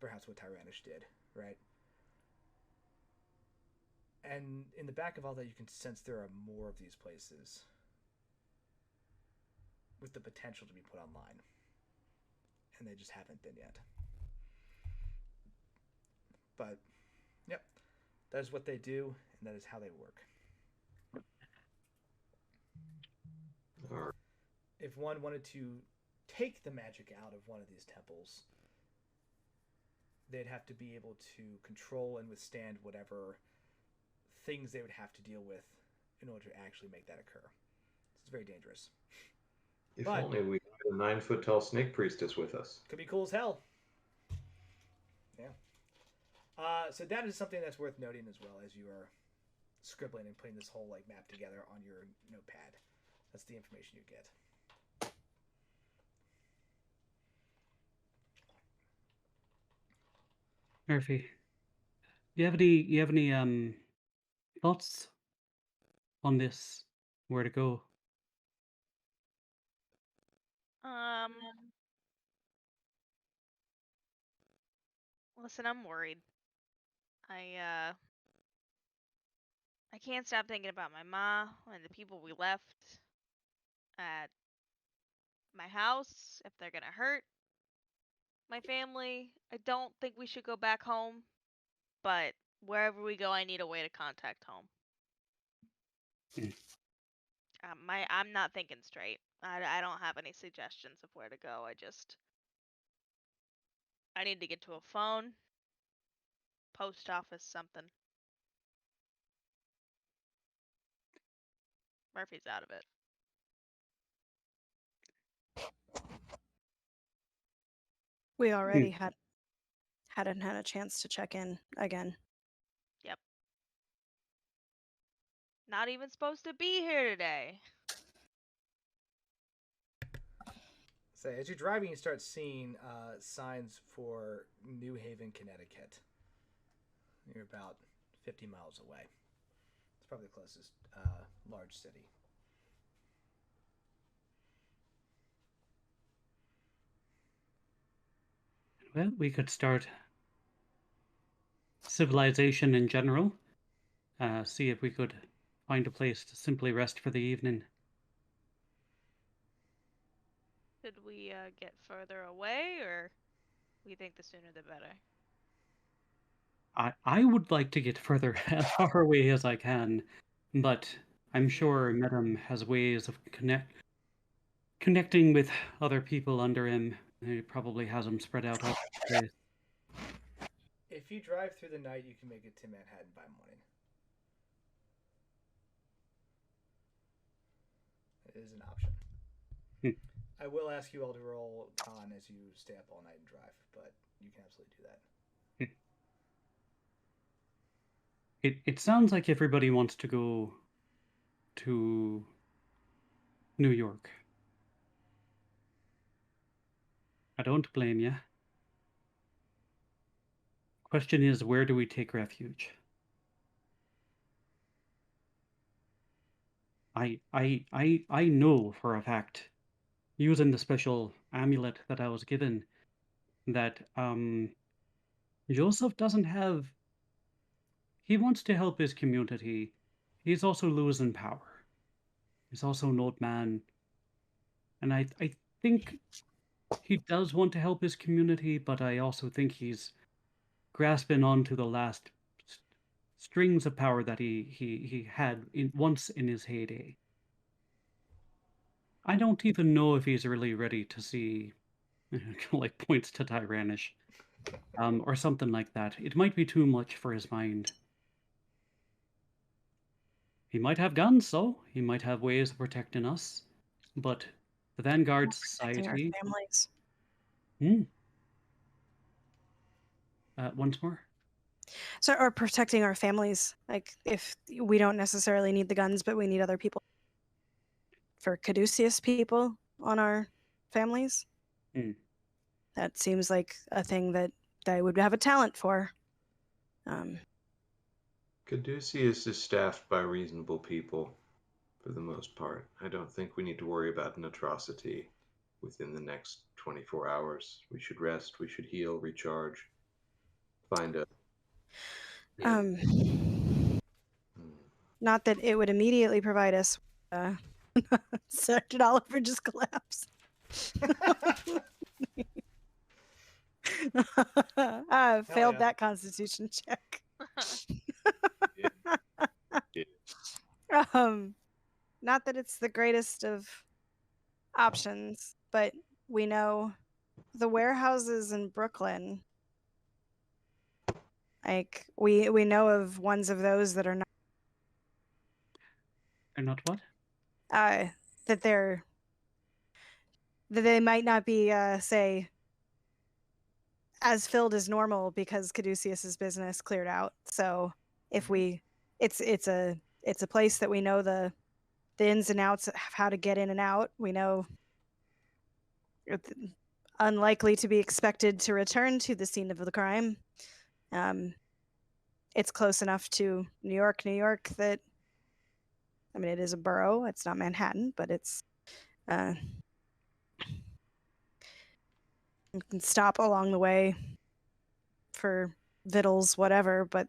Perhaps what Tyrannish did, right? And in the back of all that, you can sense there are more of these places with the potential to be put online. And they just haven't been yet. But, yep, that is what they do, and that is how they work. If one wanted to take the magic out of one of these temples, they'd have to be able to control and withstand whatever things they would have to deal with in order to actually make that occur. It's very dangerous. If only we had a 9-foot tall snake priestess with us. Could be cool as hell. Yeah. So that is something that's worth noting as well as you are scribbling and putting this whole map together on your notepad. That's the information you get. Murphy, you have any thoughts on this? Where to go? Listen, I'm worried. I can't stop thinking about my ma and the people we left at my house, if they're gonna hurt my family. I don't think we should go back home, but wherever we go, I need a way to contact home. I'm not thinking straight. I don't have any suggestions of where to go. I need to get to a phone, post office, something. Murphy's out of it. We already hadn't had a chance to check in again. Yep. Not even supposed to be here today. So as you're driving, you start seeing signs for New Haven, Connecticut. You're about 50 miles away. It's probably the closest large city. Well, we could start civilization in general. See if we could find a place to simply rest for the evening. Should we get further away, or we think the sooner the better? I would like to get further as far away as I can, but I'm sure Medam has ways of connecting with other people under him. He probably has them spread out all over the place. If you drive through the night, you can make it to Manhattan by morning. It is an option. I will ask you all to roll con as you stay up all night and drive, but you can absolutely do that. It sounds like everybody wants to go to New York. I don't blame you. Question is, where do we take refuge? I know for a fact, using the special amulet that I was given, that Joseph doesn't have. He wants to help his community. He's also losing power. He's also an old man, and I think he does want to help his community, but I also think he's grasping onto the last strings of power that he had once in his heyday. I don't even know if he's really ready to see, like points to Tyrannish, or something like that. It might be too much for his mind. He might have guns, so he might have ways of protecting us, but the Vanguard Protecting our Society. families. Once more. So, or protecting our families. Like, if we don't necessarily need the guns, but we need other people. For Caduceus people on our families. That seems like a thing that I would have a talent for. Caduceus is staffed by reasonable people, for the most part. I don't think we need to worry about an atrocity within the next 24 hours. We should rest, we should heal, recharge, find a... Not that it would immediately provide us. So did Oliver just collapse? Failed that Constitution check. Not that it's the greatest of options, but we know the warehouses in Brooklyn. Like we know of ones of those that are not. They're not what? That they might not be say as filled as normal because Caduceus's business cleared out. So if it's a place that we know the ins and outs of how to get in and out. We know it's unlikely to be expected to return to the scene of the crime. It's close enough to New York that, I mean, it is a borough. It's not Manhattan, but it's you can stop along the way for victuals, whatever, but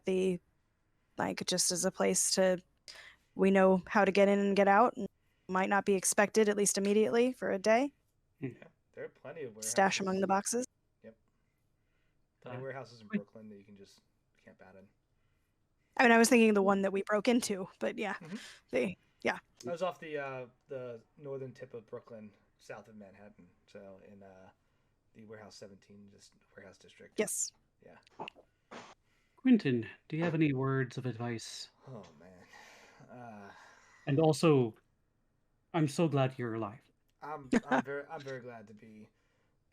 just as a place to, we know how to get in and get out, and might not be expected, at least immediately, for a day. Yeah, there are plenty of warehouses. Stash among the boxes. Yep. Plenty of warehouses in Brooklyn that you can just camp out in. I mean, I was thinking the one that we broke into, but yeah, I was off the northern tip of Brooklyn, south of Manhattan, so in the Warehouse 17, just warehouse district. Yes. Yeah. Quentin, do you have any words of advice? Oh man. And also, I'm so glad you're alive. I'm very glad to be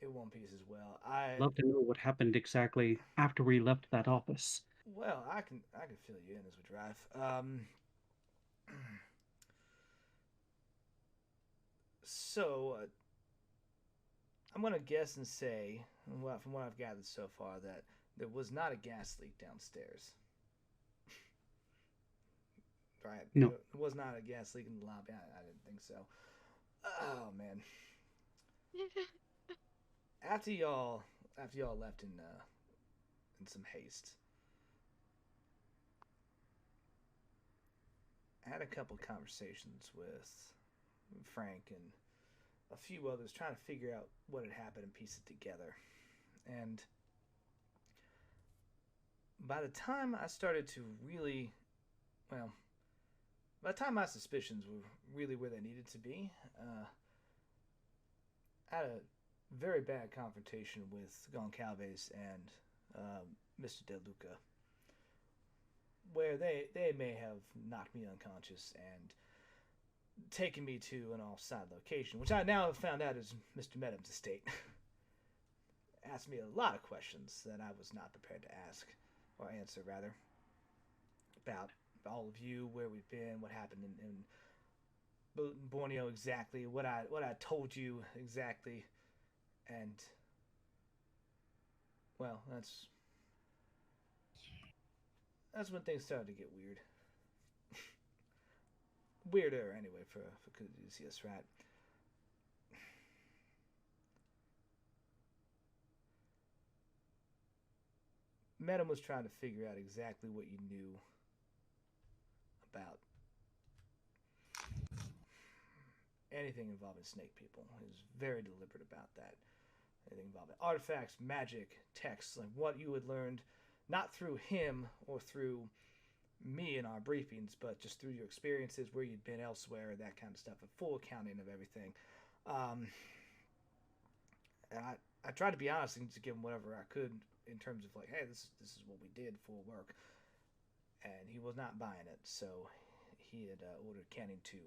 in one piece as well. I'd love to know what happened exactly after we left that office. Well, I can fill you in as we drive. So I'm gonna guess and say, well, from what I've gathered so far, that there was not a gas leak downstairs. Right? No. It was not a gas leak in the lobby. I didn't think so. Oh man. After y'all left in some haste, I had a couple conversations with Frank and a few others trying to figure out what had happened and piece it together. And by the time I started to really, well, by the time my suspicions were really where they needed to be, I had a very bad confrontation with Goncalves and Mr. De Luca, where they may have knocked me unconscious and taken me to an off-site location, which I now have found out is Mr. Medham's estate. Asked me a lot of questions that I was not prepared to ask, or answer rather, about all of you, where we've been, what happened in Borneo exactly, what I told you exactly, and well, that's when things started to get weird. Weirder anyway for Caduceus, right? Medham was trying to figure out exactly what you knew about anything involving snake people. He was very deliberate about that. Anything involving artifacts, magic, texts, like what you had learned, not through him or through me in our briefings, but just through your experiences, where you'd been elsewhere, that kind of stuff, a full accounting of everything. And I tried to be honest and just give him whatever I could in terms of like, hey, this is what we did for work, and he was not buying it. So he had ordered Canning to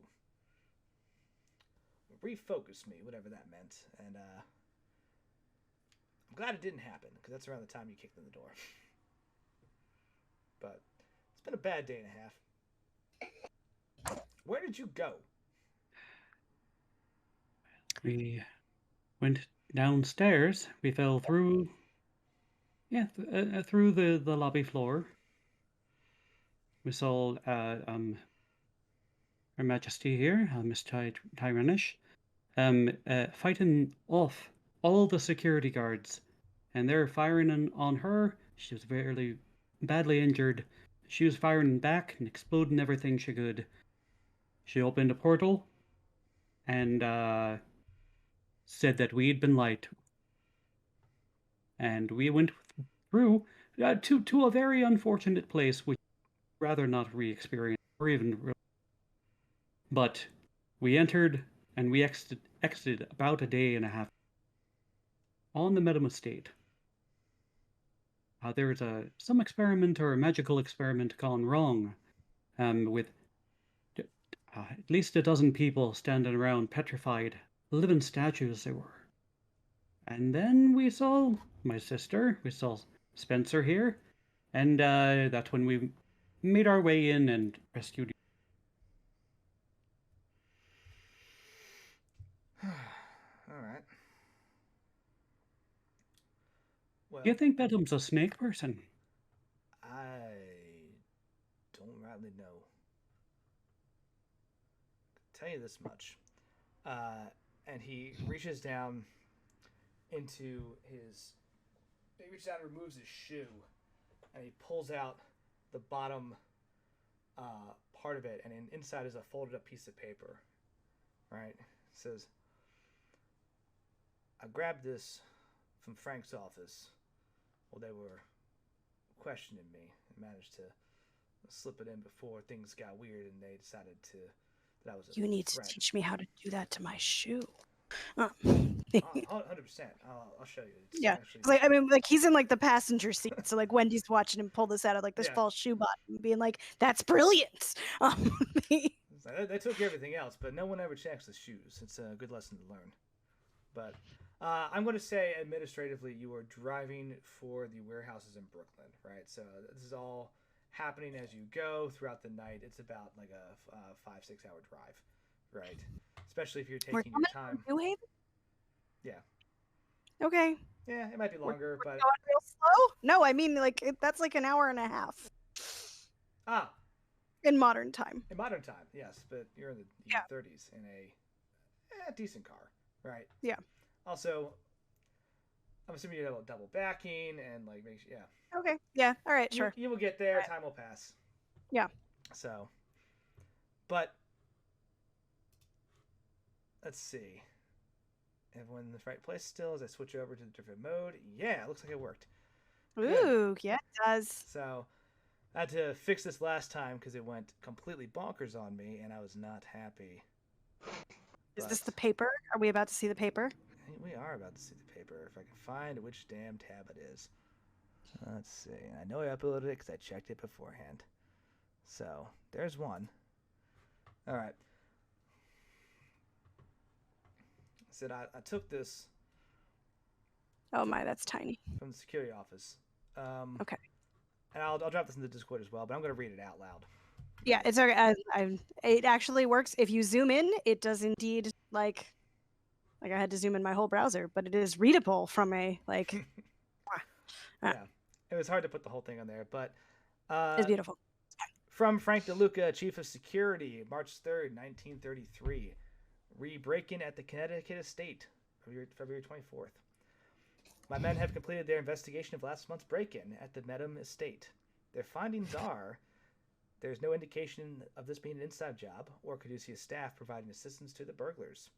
refocus me, whatever that meant, and I'm glad it didn't happen because that's around the time you kicked in the door. But it's been a bad day and a half. Where did you go? We went downstairs. We fell through, through the lobby floor. We saw Her Majesty here, Miss Tyranish, fighting off all the security guards, and they're firing on her. She was very badly injured. She was firing back and exploding everything she could. She opened a portal and said that we'd been lied to. And we went through to a very unfortunate place, which I'd rather not re-experience or even. But we entered and we exited about a day and a half on the Medham estate. There was some experiment or a magical experiment gone wrong, with at least a dozen people standing around petrified, living statues they were. And then we saw my sister, we saw Spencer here, and that's when we made our way in and rescued you. All right. Well, Do you think Bedlam's a snake person? I don't rightly know. I'll tell you this much. And he reaches down into his. He reaches out and removes his shoe, and he pulls out the bottom part of it, and inside is a folded up piece of paper. Right? It says, I grabbed this from Frank's office while they were questioning me, and managed to slip it in before things got weird and they decided that I was a You need to threat. teach me how to do that to my shoe. 100%. I'll show you. It's Yeah, actually, like I mean, like he's in like the passenger seat, so like Wendy's watching him pull this out of like this Yeah. false shoe button, being like, "That's brilliant." They took everything else, but no one ever checks the shoes. It's a good lesson to learn. But I'm going to say administratively, you are driving for the warehouses in Brooklyn, right? So this is all happening as you go throughout the night. It's about like a 5-6 hour drive, right? Especially if you're We're taking your coming time. from New Haven? Yeah. Okay. Yeah, it might be longer, We're but going real slow? No, I mean like that's like an hour and a half in modern time. in modern time, yes, but you're in the Yeah. 30s in a decent car, right? Yeah. Also, I'm assuming you have a double backing and like make sure, yeah. Okay. Yeah. All right. Sure. You will get there. Time will pass. Yeah. So, but let's see. Everyone in the right place still as I switch over to the different mode. Yeah, it looks like it worked. Ooh, yeah, it does. So I had to fix this last time because it went completely bonkers on me and I was not happy. Is this the paper? Are we about to see the paper? We are about to see the paper. If I can find which damn tab it is. Let's see. I know I uploaded it because I checked it beforehand. So there's one. All right. I said I took this. Oh my, that's tiny. From the security office. Okay. And I'll drop this in the Discord as well, but I'm going to read it out loud. Yeah, it's okay. It actually works. If you zoom in, it does indeed like I had to zoom in my whole browser, but it is readable from a like. Yeah, it was hard to put the whole thing on there, but it's beautiful. From Frank DeLuca, Chief of Security, March 3rd, 1933. Re-break-in at the Connecticut estate, February 24th. My men have completed their investigation of last month's break-in at the Medham estate. Their findings are there's no indication of this being an inside job or Caduceus staff providing assistance to the burglars.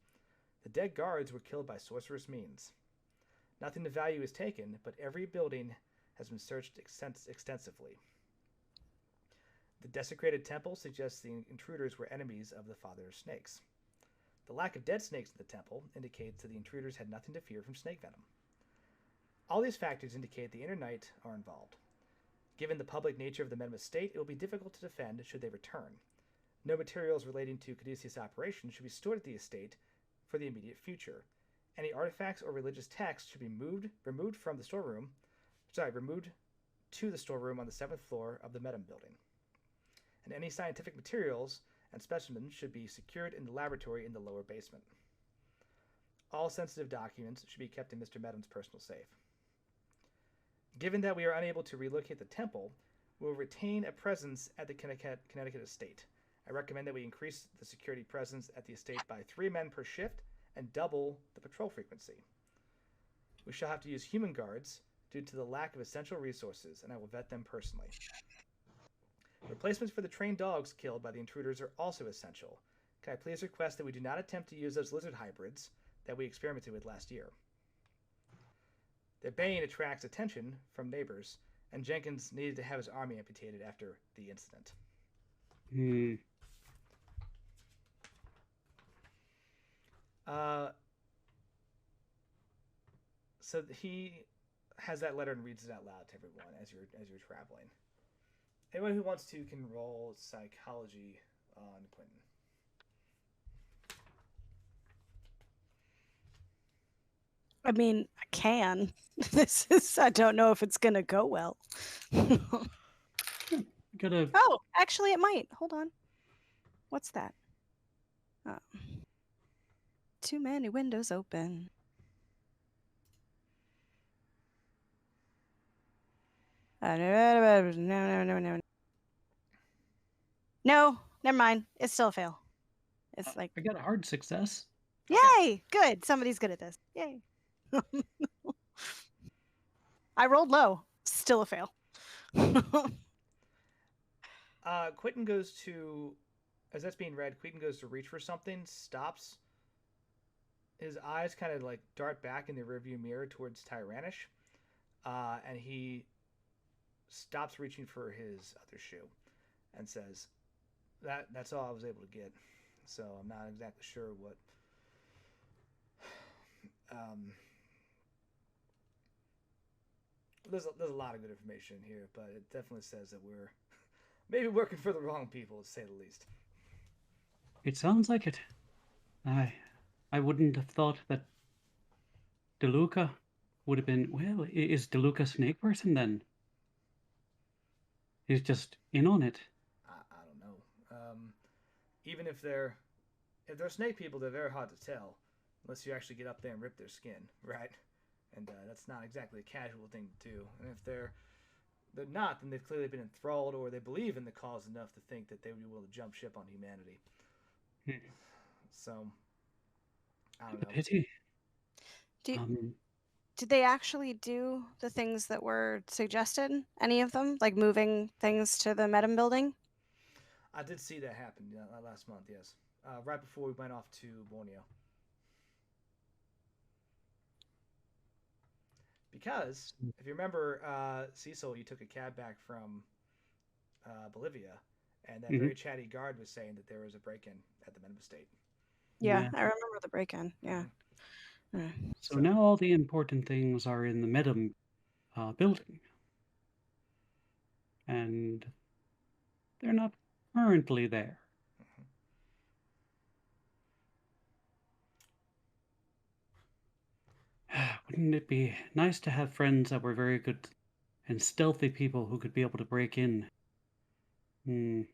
The dead guards were killed by sorcerous means. Nothing of value is taken, but every building has been searched extensively. The desecrated temple suggests the intruders were enemies of the father of snakes. The lack of dead snakes in the temple indicates that the intruders had nothing to fear from snake venom. All these factors indicate the inner knight are involved. Given the public nature of the Medham estate, it will be difficult to defend should they return. No materials relating to Caduceus operations should be stored at the estate for the immediate future. Any artifacts or religious texts should be removed to the storeroom on the 7th floor of the Medham building. And any scientific materials and specimens should be secured in the laboratory in the lower basement. All sensitive documents should be kept in Mr. Medham's personal safe. Given that we are unable to relocate the temple, we will retain a presence at the Connecticut estate. I recommend that we increase the security presence at the estate by 3 men per shift and double the patrol frequency. We shall have to use human guards due to the lack of essential resources, and I will vet them personally. Replacements for the trained dogs killed by the intruders are also essential. Can I please request that we do not attempt to use those lizard hybrids that we experimented with last year? Their baying attracts attention from neighbors, and Jenkins needed to have his army amputated after the incident. So he has that letter and reads it out loud to everyone as you're traveling. Anyone who wants to can roll psychology on Quentin. I mean, I can. I don't know if it's gonna go well. Oh, actually, it might. Hold on. What's that? Oh. Too many windows open. No. No, never mind. It's still a fail. It's like I got a hard success. Yay! Good. Somebody's good at this. Yay. I rolled low. Still a fail. Quentin goes to, as that's being read, Quentin goes to reach for something, stops. His eyes kind of like dart back in the rearview mirror towards Tyrannish, and he stops reaching for his other shoe and says, that's all I was able to get. So I'm not exactly sure what... There's a lot of good information here, but it definitely says that we're maybe working for the wrong people, to say the least. It sounds like it. I wouldn't have thought that DeLuca would have been... Well, is DeLuca a snake person then? He's just in on it. I don't know. Even if they're snake people, they're very hard to tell unless you actually get up there and rip their skin, right? and that's not exactly a casual thing to do. And if they're not, then they've clearly been enthralled, or they believe in the cause enough to think that they would be willing to jump ship on humanity. So, I don't know. Pity. Did they actually do the things that were suggested? Any of them, like moving things to the Medem building? I did see that happen last month. Yes, right before we went off to Borneo. Because if you remember, Cecil, you took a cab back from Bolivia, and that very chatty guard was saying that there was a break-in at the Medem estate. Yeah, I remember the break-in. Yeah. So now all the important things are in the Medem building. And they're not currently there. Wouldn't it be nice to have friends that were very good and stealthy people who could be able to break in? Put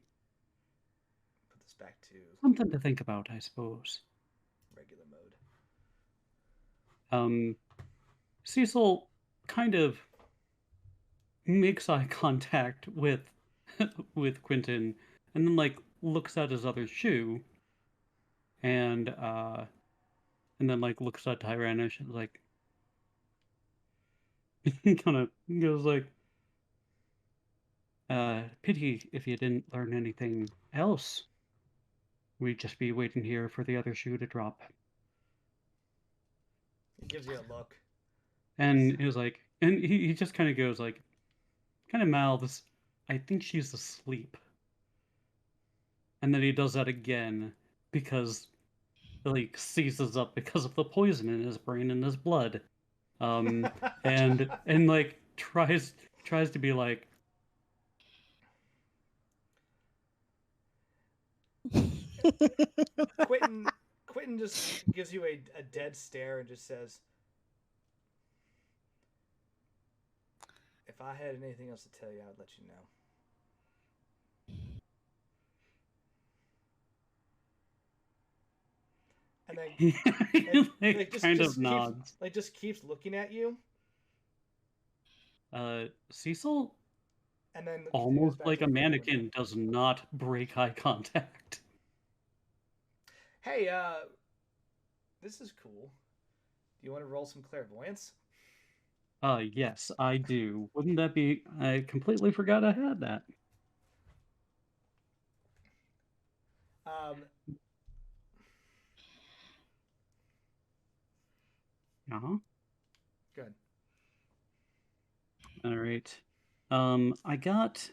this back to something to think about, I suppose. regular mode. Cecil kind of makes eye contact with Quentin, and then like looks at his other shoe, and then like looks at Tyrannish and like kind of goes like, pity if you didn't learn anything else. We'd just be waiting here for the other shoe to drop. He gives you a look. And he was like, and he just kind of goes like, kind of mouths, I think she's asleep. And then he does that again because like seizes up because of the poison in his brain and his blood. And like tries to be like, Quentin just gives you a dead stare and just says, if I had anything else to tell you, I'd let you know. And then like, nods. Just keeps looking at you. Cecil, and then almost like a mannequin, does not break eye contact. Hey, this is cool. Do you want to roll some clairvoyance? Yes, I do. Wouldn't that be... I completely forgot I had that. Good. All right. I got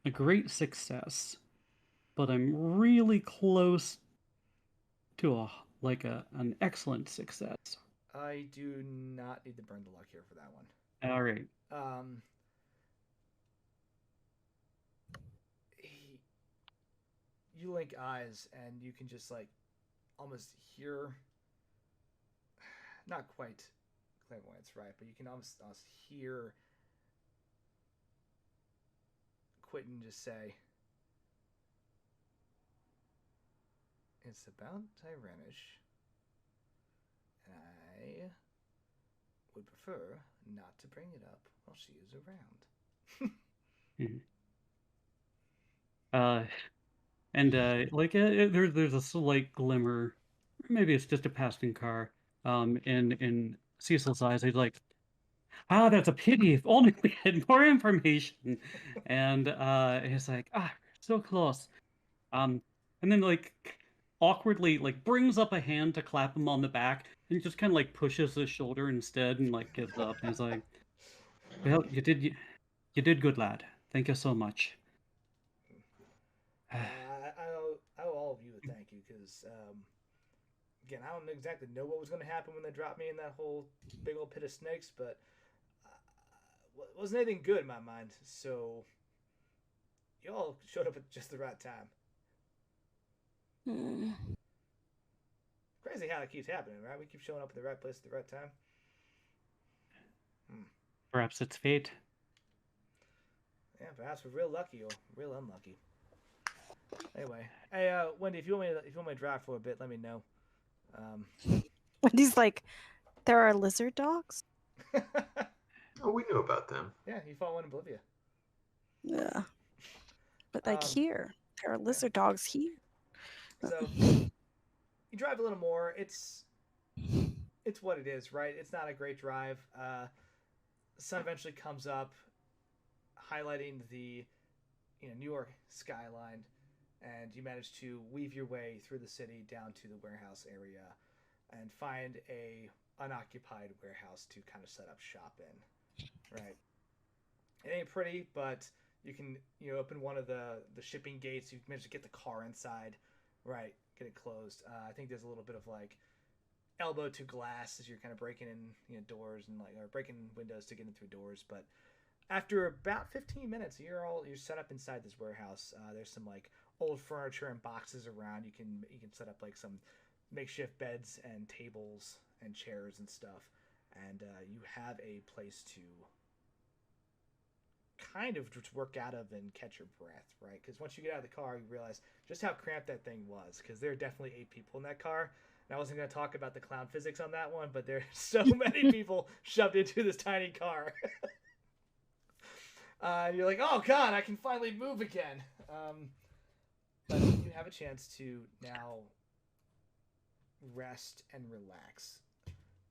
a great success, but I'm really close to an excellent success. I do not need to burn the luck here for that one. All right. You link eyes, and you can just like almost hear, not quite clairvoyance, right? But you can almost hear Quentin just say, "It's about Tyrannish. I would prefer not to bring it up while she is around." There's a slight glimmer, maybe it's just a passing car, in Cecil's eyes. He's like, that's a pity. If only we had more information. And he's like, so close. And then like awkwardly like brings up a hand to clap him on the back, and just kind of like pushes his shoulder instead and like gives up. And he's like, well, you did good, lad. Thank you so much. I owe all of you a thank you, because again, I don't exactly know what was going to happen when they dropped me in that whole big old pit of snakes, but it wasn't anything good in my mind. So you all showed up at just the right time. Crazy how it keeps happening, right? We keep showing up at the right place at the right time. Perhaps it's fate. Yeah, perhaps we're real lucky or real unlucky. Anyway, hey, Wendy, if you want me to drive for a bit, let me know. Wendy's like, There are lizard dogs? Oh, we knew about them. Yeah, you fought one in Bolivia. Yeah. But like here, there are lizard dogs here. So you drive a little more. It's what it is, right? It's not a great drive. The sun eventually comes up, highlighting the New York skyline, and you manage to weave your way through the city down to the warehouse area and find a unoccupied warehouse to kind of set up shop in. Right. It ain't pretty, but you can open one of the shipping gates. You manage to get the car inside, right? Get it closed. I think there's a little bit of like elbow to glass as you're kind of breaking in doors and or breaking windows to get in through doors. But after about 15 minutes, you're set up inside this warehouse. There's some like old furniture and boxes around. You can set up like some makeshift beds and tables and chairs and stuff, and you have a place to kind of just work out of and catch your breath, right? Because once you get out of the car, you realize just how cramped that thing was, because there are definitely 8 people in that car. And I wasn't going to talk about the clown physics on that one, but there's so many people shoved into this tiny car. You're like, oh god, I can finally move again. But you have a chance to now rest and relax.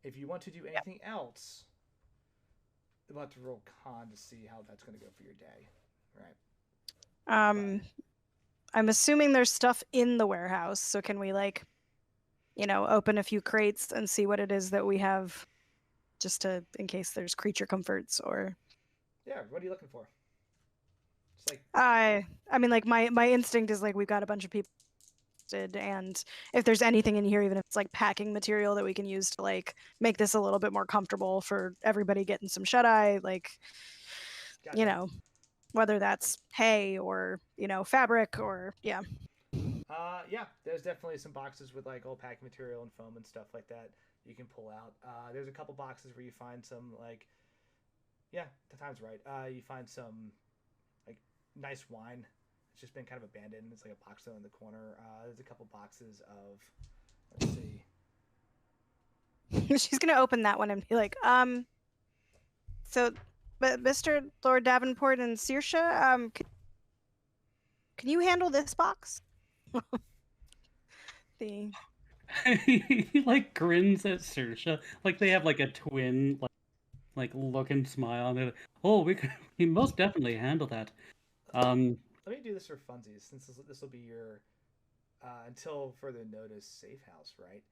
If you want to do anything else, you'll have to roll con to see how that's going to go for your day, right? I'm assuming there's stuff in the warehouse, so can we open a few crates and see what it is that we have, just in case there's creature comforts or. Yeah, what are you looking for? Just like I mean, like my instinct is like we've got a bunch of people, and if there's anything in here, even if it's like packing material that we can use to like make this a little bit more comfortable for everybody getting some shut eye, like gotcha. Whether that's hay or fabric or yeah, there's definitely some boxes with like old packing material and foam and stuff like that you can pull out. There's a couple boxes where you find some like, yeah, the time's right. You find some like nice wine. It's just been kind of abandoned. It's like a box though in the corner. There's a couple boxes of, let's see. She's gonna open that one and be like, so, but Mr. Lord Davenport and Saoirse, can you handle this box? He like grins at Saoirse, like they have like a twin like look and smile, and they're like, oh, we most definitely handle that. Let me do this for funsies, since this will be your until further notice safe house, right?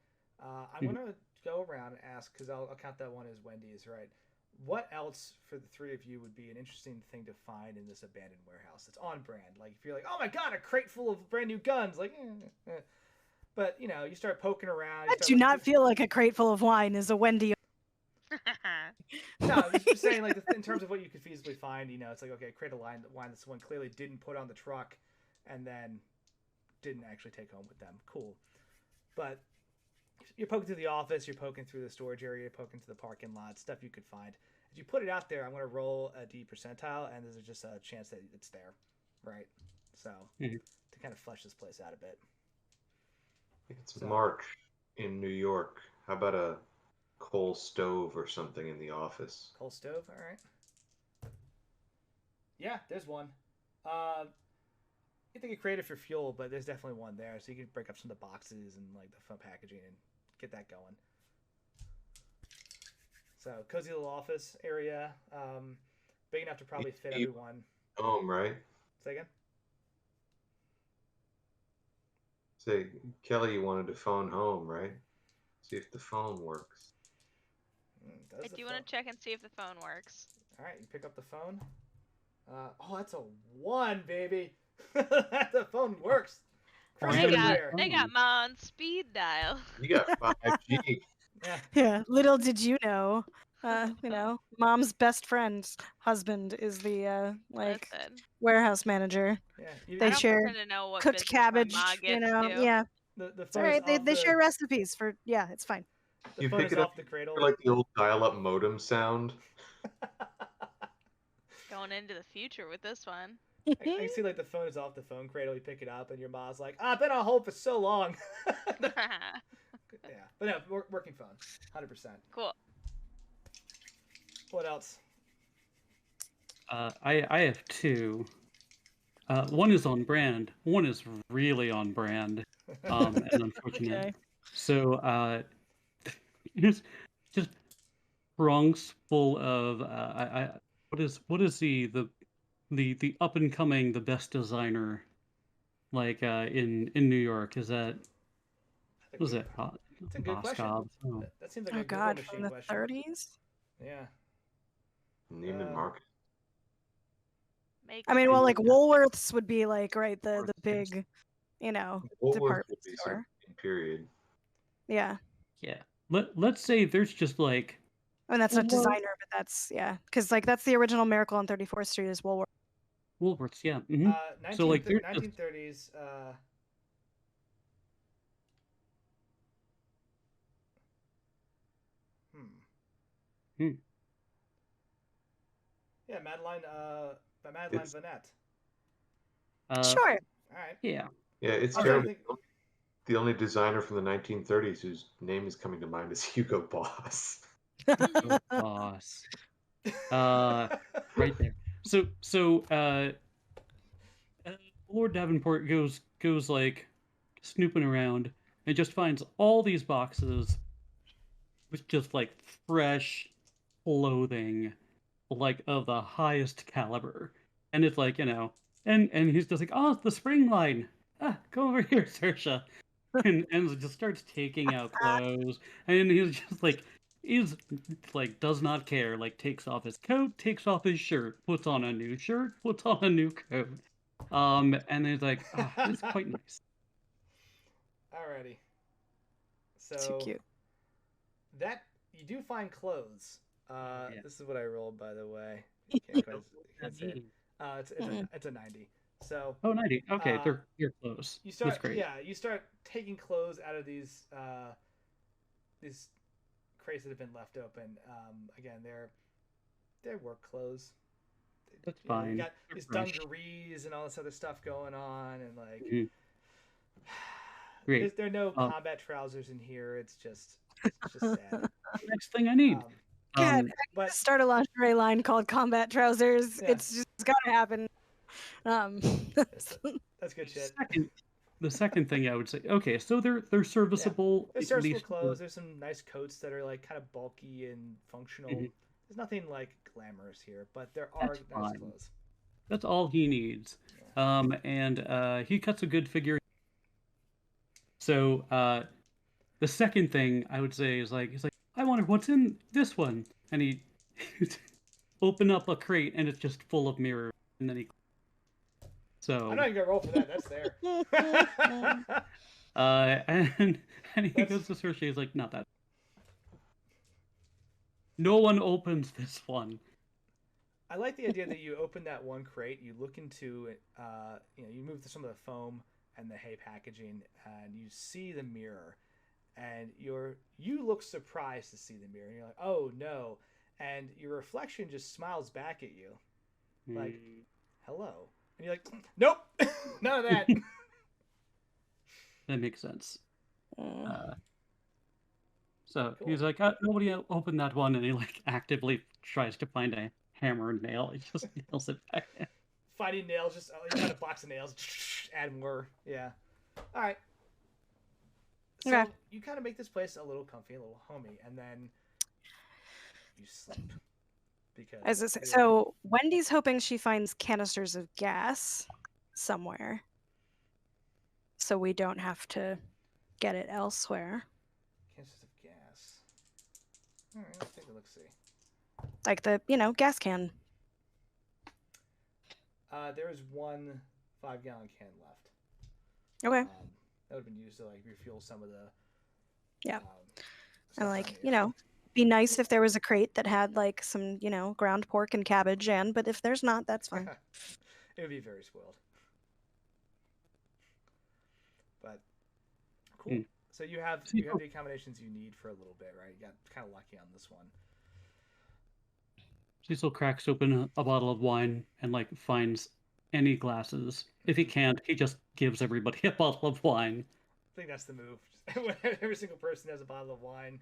I'm gonna go around and ask, because I'll count that one as Wendy's, right? What else for the 3 of you would be an interesting thing to find in this abandoned warehouse that's on brand? Like if you're like, oh my god, a crate full of brand new guns, like. But you start poking around. I do not feel like a crate full of wine is a Wendy. No, I was just saying, like in terms of what you could feasibly find, it's like, okay, a crate of wine that someone clearly didn't put on the truck, and then didn't actually take home with them. Cool, but you're poking through the office, you're poking through the storage area, you're poking through the parking lot, stuff you could find. If you put it out there, I'm going to roll a D percentile, and there's just a chance that it's there, right? So to kind of flesh this place out a bit. It's March in New York. How about a coal stove or something in the office? Coal stove, all right. Yeah, there's one. You think it's creative for fuel, but there's definitely one there, so you can break up some of the boxes and like the fun packaging and get that going. So cozy little office area, big enough to probably fit everyone. Home, right? Say again. Say, Kelly, you wanted to phone home, right? See if the phone works. I do want to check and see if the phone works. All right, you pick up the phone. Oh, that's a 1, baby. The phone works. They got my on speed dial. You got 5G. Yeah. Little did you know, mom's best friend's husband is the warehouse manager. Yeah, they share cooked cabbage. Yeah. It's all right. They share recipes for. Yeah, it's fine. You pick it up the cradle. Like the old dial-up modem sound. Going into the future with this one. I see like the phone is off the phone cradle. You pick it up, and your mom's like, "I've been on hold for so long." Yeah, but no, working phone, 100%. Cool. What else? I have two. One is on brand. One is really on brand. And unfortunate. Okay. So it's just trunks full of what is the up and coming the best designer like in New York? Is that was it That's a good question. Boskov? Oh. That seems like Oh a Google God, machine from the question. 30s. Yeah. Neiman Marcus. Makes I mean, well, sense. like Woolworths would be like the Woolworths, yes. big, you know, Woolworths department would be store. something, period. Yeah. Yeah. Let's say there's just like I mean, that's not Well- designer, but that's because like that's the original Miracle on 34th Street is Woolworth. Woolworths, yeah. Mhm. 19, So, like, they're just- 1930s. Hmm. Yeah, Madeline. By Madeline It's- Vanette. Sure. All right. Yeah. Yeah, it's I'm terrible. trying to think- The only designer from the 1930s whose name is coming to mind is Hugo Boss. Oh, boss. Right there. So Lord Davenport goes like snooping around and just finds all these boxes with just like fresh clothing, like of the highest caliber. And it's like, and he's just like, oh, it's the spring line. Ah, go over here, Saoirse. And just starts taking out clothes. And he's like does not care, like takes off his coat, takes off his shirt, puts on a new shirt, puts on a new coat. And he's like, it's quite nice. Alrighty. Too So cute. that you do find clothes. Yeah. This is what I rolled, by the way. You can't say it. It's a 90. So Oh, 90. Okay, Uh, they're close. you That's start, great. yeah, you start taking clothes out of these crates that have been left open. Again, they're work clothes. That's You know, fine. you got They're these fresh. dungarees and all this other stuff going on, and like Mhm. Great. there are no Um, combat trousers in here. It's just sad. Next thing I need. Um, God, but start a lingerie line called Combat Trousers. Yeah. It's gotta happen. that's good shit. The second thing I would say, okay, so they're serviceable. There's at serviceable least clothes. There's some nice coats that are like kind of bulky and functional. Mhm. There's nothing like glamorous here, but there are That's nice fine. clothes. That's all he needs. And he cuts a good figure. So the second thing I would say is he's like, I wonder what's in this one, and he open up a crate and it's just full of mirrors, and then he. So I'm not even gonna roll for that. That's there. and he That's- goes to Cersei. He's like, not that. No one opens this one. I like the idea that you open that one crate, you look into it, you move some of the foam and the hay packaging, and you see the mirror, and you look surprised to see the mirror, and you're like, oh no, and your reflection just smiles back at you, like, hello, and you're like, nope, none of that. That makes sense. Mm. So Cool. he's like, nobody opened that one, and he like actively tries to find a hammer and nail. He just nails it back in. Finding nails, just you got a box of nails, add more, yeah. All right. So Okay. you kind of make this place a little comfy, a little homey, and then you sleep because So Wendy's hoping she finds canisters of gas somewhere, so we don't have to get it elsewhere. canisters of gas. All right, let's take a look. See. Like the gas can. There is one 5-gallon can left. Okay. That would have been used to like refuel some of the. Yeah. stuff And on like, the- be nice if there was a crate that had like some, ground pork and cabbage but if there's not, that's fine. It would be very spoiled. But cool. Hmm. So you have the accommodations you need for a little bit, right? You got kind of lucky on this one. Cecil cracks open a bottle of wine and like finds any glasses. If he can't, he just gives everybody a bottle of wine. think that's the move. Every single person has a bottle of wine.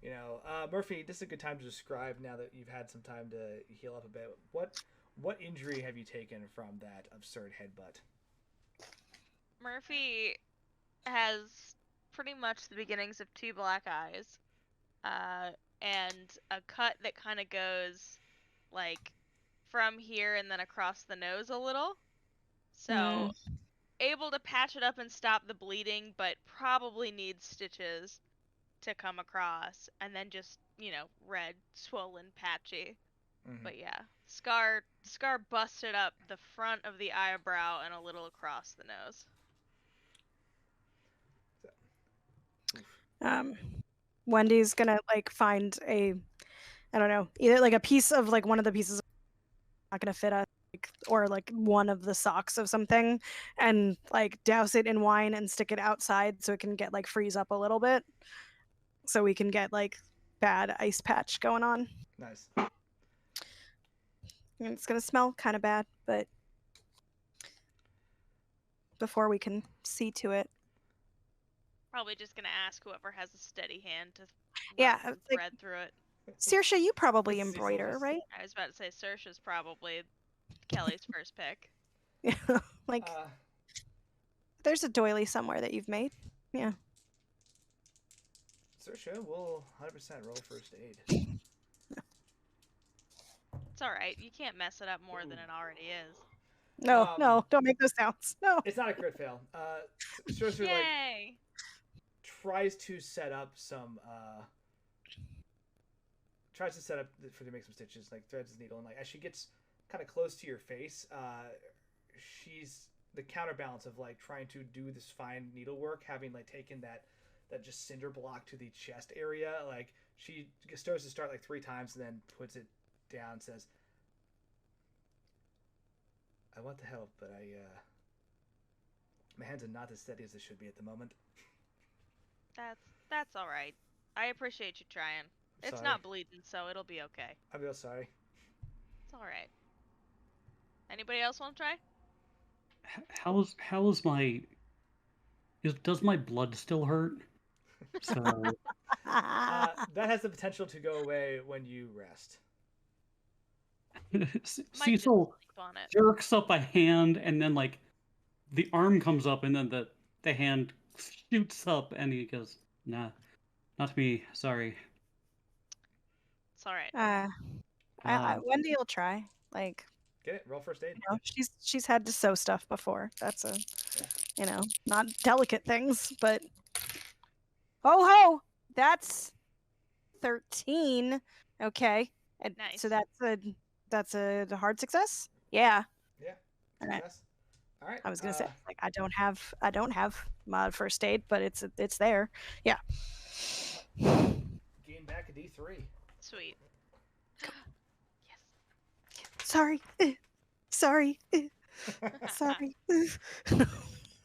You know, Murphy, this is a good time to describe now that you've had some time to heal up a bit. What injury have you taken from that absurd headbutt? Murphy has pretty much the beginnings of 2 black eyes, and a cut that kind of goes like from here and then across the nose a little. So able to patch it up and stop the bleeding, but probably needs stitches to come across, and then just, red, swollen, patchy. Mm-hmm. But yeah, scar busted up the front of the eyebrow and a little across the nose. Wendy's gonna like find I don't know, either like a piece of like one of the pieces not gonna fit us, like, or like one of the socks of something, and like douse it in wine and stick it outside so it can get like freeze up a little bit, so we can get like bad ice patch going on. Nice. And it's gonna smell kind of bad, but before we can see to it. Probably just gonna ask whoever has a steady hand to Yeah, run it's like- thread through it. Saoirse, you probably It's embroider, seasonless. right? I was about to say Saoirse's probably Kelly's first pick. Yeah, like there's a doily somewhere that you've made. Yeah. Saoirse will 100% roll first aid. It's alright, you can't mess it up more than it already is. No, no, don't make those sounds. No. It's not a crit fail. Saoirse like Yay! tries to set up some to make some stitches, like threads his needle, and like as she gets kind of close to your face, she's the counterbalance of like trying to do this fine needlework, having like taken that just cinder block to the chest area. Like she starts to start like 3 times and then puts it down and says, I want to help, but my hands are not as steady as they should be at the moment. That's alright. I appreciate you trying. It's Sorry. not bleeding, so it'll be okay. I'm real sorry. It's alright. Anybody else want to try? How's my... Does my blood still hurt? So That has the potential to go away when you rest. Cecil Sleep on it. jerks up a hand, and then like the arm comes up, and then the hand shoots up, and he goes, "Nah, not me. Sorry." It's alright. Wendy will try. Like, Get it? Roll first aid. you know, she's had to sew stuff before. That's not delicate things, but ho, that's 13. Okay, and Nice. so that's a hard success. Yeah. Yeah. All right. Success. All right. I was gonna say like I don't have mod first aid, but it's there. Yeah. Gain back a D3. Sweet. Sorry. Sorry. Sorry.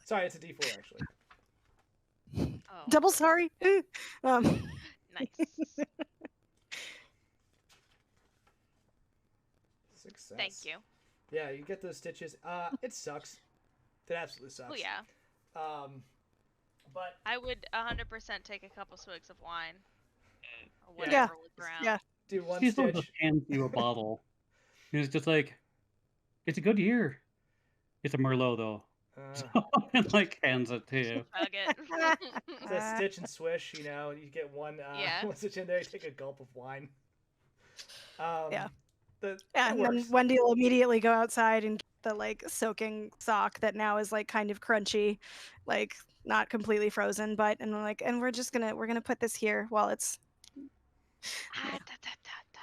Sorry, it's a D4 actually. Oh, Double sorry. nice. Success. Thank you. Yeah, you get those stitches. It sucks. It absolutely sucks. Oh yeah. But I would 100% take a couple swigs of wine. Or Yeah. whatever was around. Yeah. do one Cecil stitch. just hands you a bottle. He's just like, "It's a good year. It's a Merlot though." And like hands it to you. Chug it. It's a stitch and swish, you know. You get one Yeah. one stitch in there, you take a gulp of wine. Yeah. It And then works. Wendy will immediately go outside and get the like soaking sock that now is like kind of crunchy, like not completely frozen, but and we're gonna put this here while it's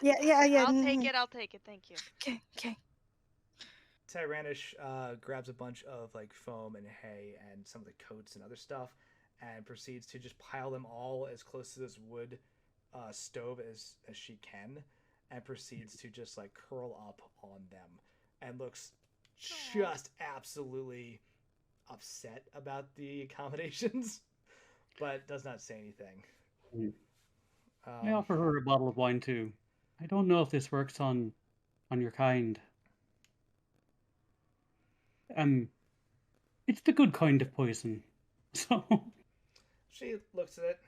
yeah. I'll take it. I'll take it. Thank you. Okay. Tyrannish grabs a bunch of like foam and hay and some of the coats and other stuff and proceeds to just pile them all as close to this wood stove as she can, and proceeds to just like curl up on them and looks just absolutely upset about the accommodations, but does not say anything. I offer her a bottle of wine too. I don't know if this works on your kind. It's the good kind of poison. So She looks at it.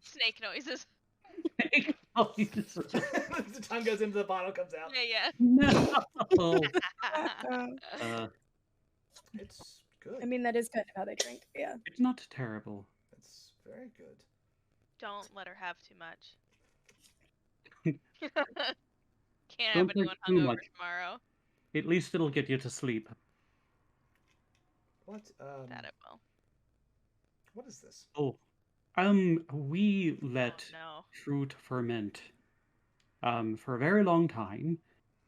Snake noises. The tongue goes into the bottle, comes out. Yeah, No. yeah. It's good. I mean, that is kind of how they drink. Yeah. It's not terrible. It's very good. Don't let her have too much. Don't Can't have drink anyone too hungover much. tomorrow. At least it'll get you to sleep. What? That it will. What is this? Oh, we let Oh, no. fruit ferment, for a very long time,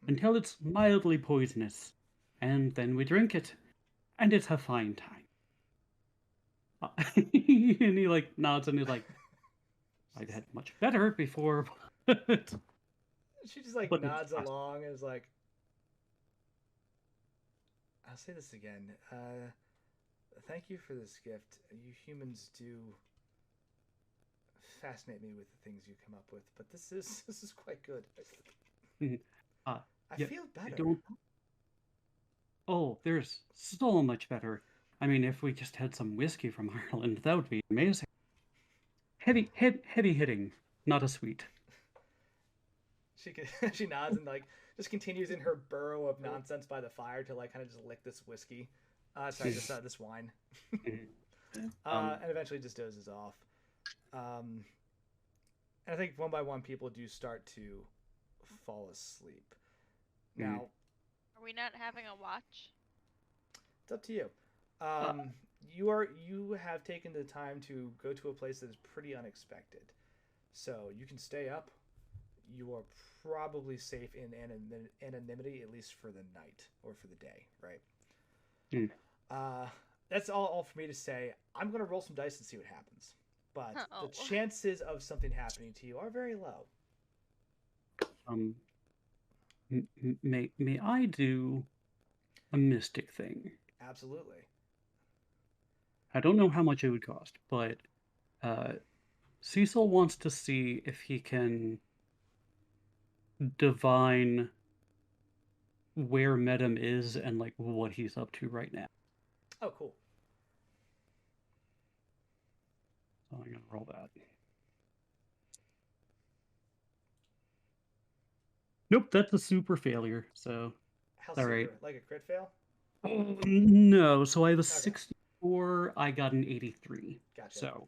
until it's mildly poisonous, and then we drink it, and it's a fine time. And he like nods and he's like, I've had much better before. She just like But it's nods fast. along and is like, I'll say this again. Thank you for this gift. You humans do fascinate me with the things you come up with, but this is quite good. I yeah, feel I better. don't. Oh, there's so much better. I mean, if we just had some whiskey from Ireland, that would be amazing. Heavy hitting, not a sweet. She nods and like just continues in her burrow of nonsense by the fire to like kind of just lick this whiskey. Sorry, this wine. And eventually just dozes off. And I think one by one people do start to fall asleep. Now, Are we not having a watch? it's up to you. You have taken the time to go to a place that is pretty unexpected, so you can stay up. You are probably safe in anonymity, at least for the night or for the day, right? That's all for me to say. I'm going to roll some dice and see what happens. But the chances of something happening to you are very low. May I do a mystic thing? Absolutely. I don't know how much it would cost, but Cecil wants to see if he can divine where Medem is and like what he's up to right now. Oh, cool. So I'm gonna roll that. Nope, that's a super failure. So How all super? right. Like a crit fail? Oh, no, so I have a 64. I got an 83. Gotcha. So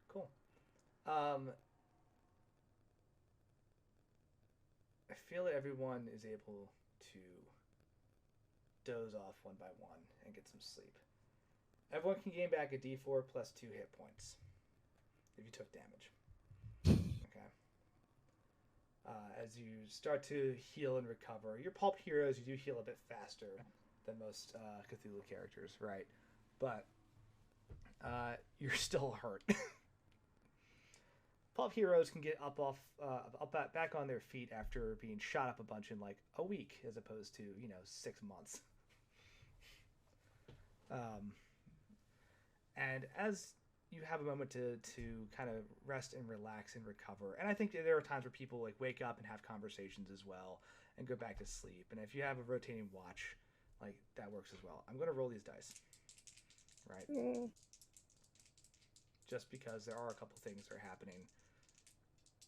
cool. I feel that everyone is able to doze off one by one and get some sleep. Everyone can gain back a d4 plus 2 hit points if you took damage. Okay. As you start to heal and recover, your pulp heroes, you do heal a bit faster than most Cthulhu characters, right? But you're still hurt. Pulp heroes can get back on their feet after being shot up a bunch in like a week, as opposed to 6 months. And as you have a moment to kind of rest and relax and recover, and I think there are times where people like wake up and have conversations as well and go back to sleep. And if you have a rotating watch, like that works as well. I'm going to roll these dice, right? Just because there are a couple things that are happening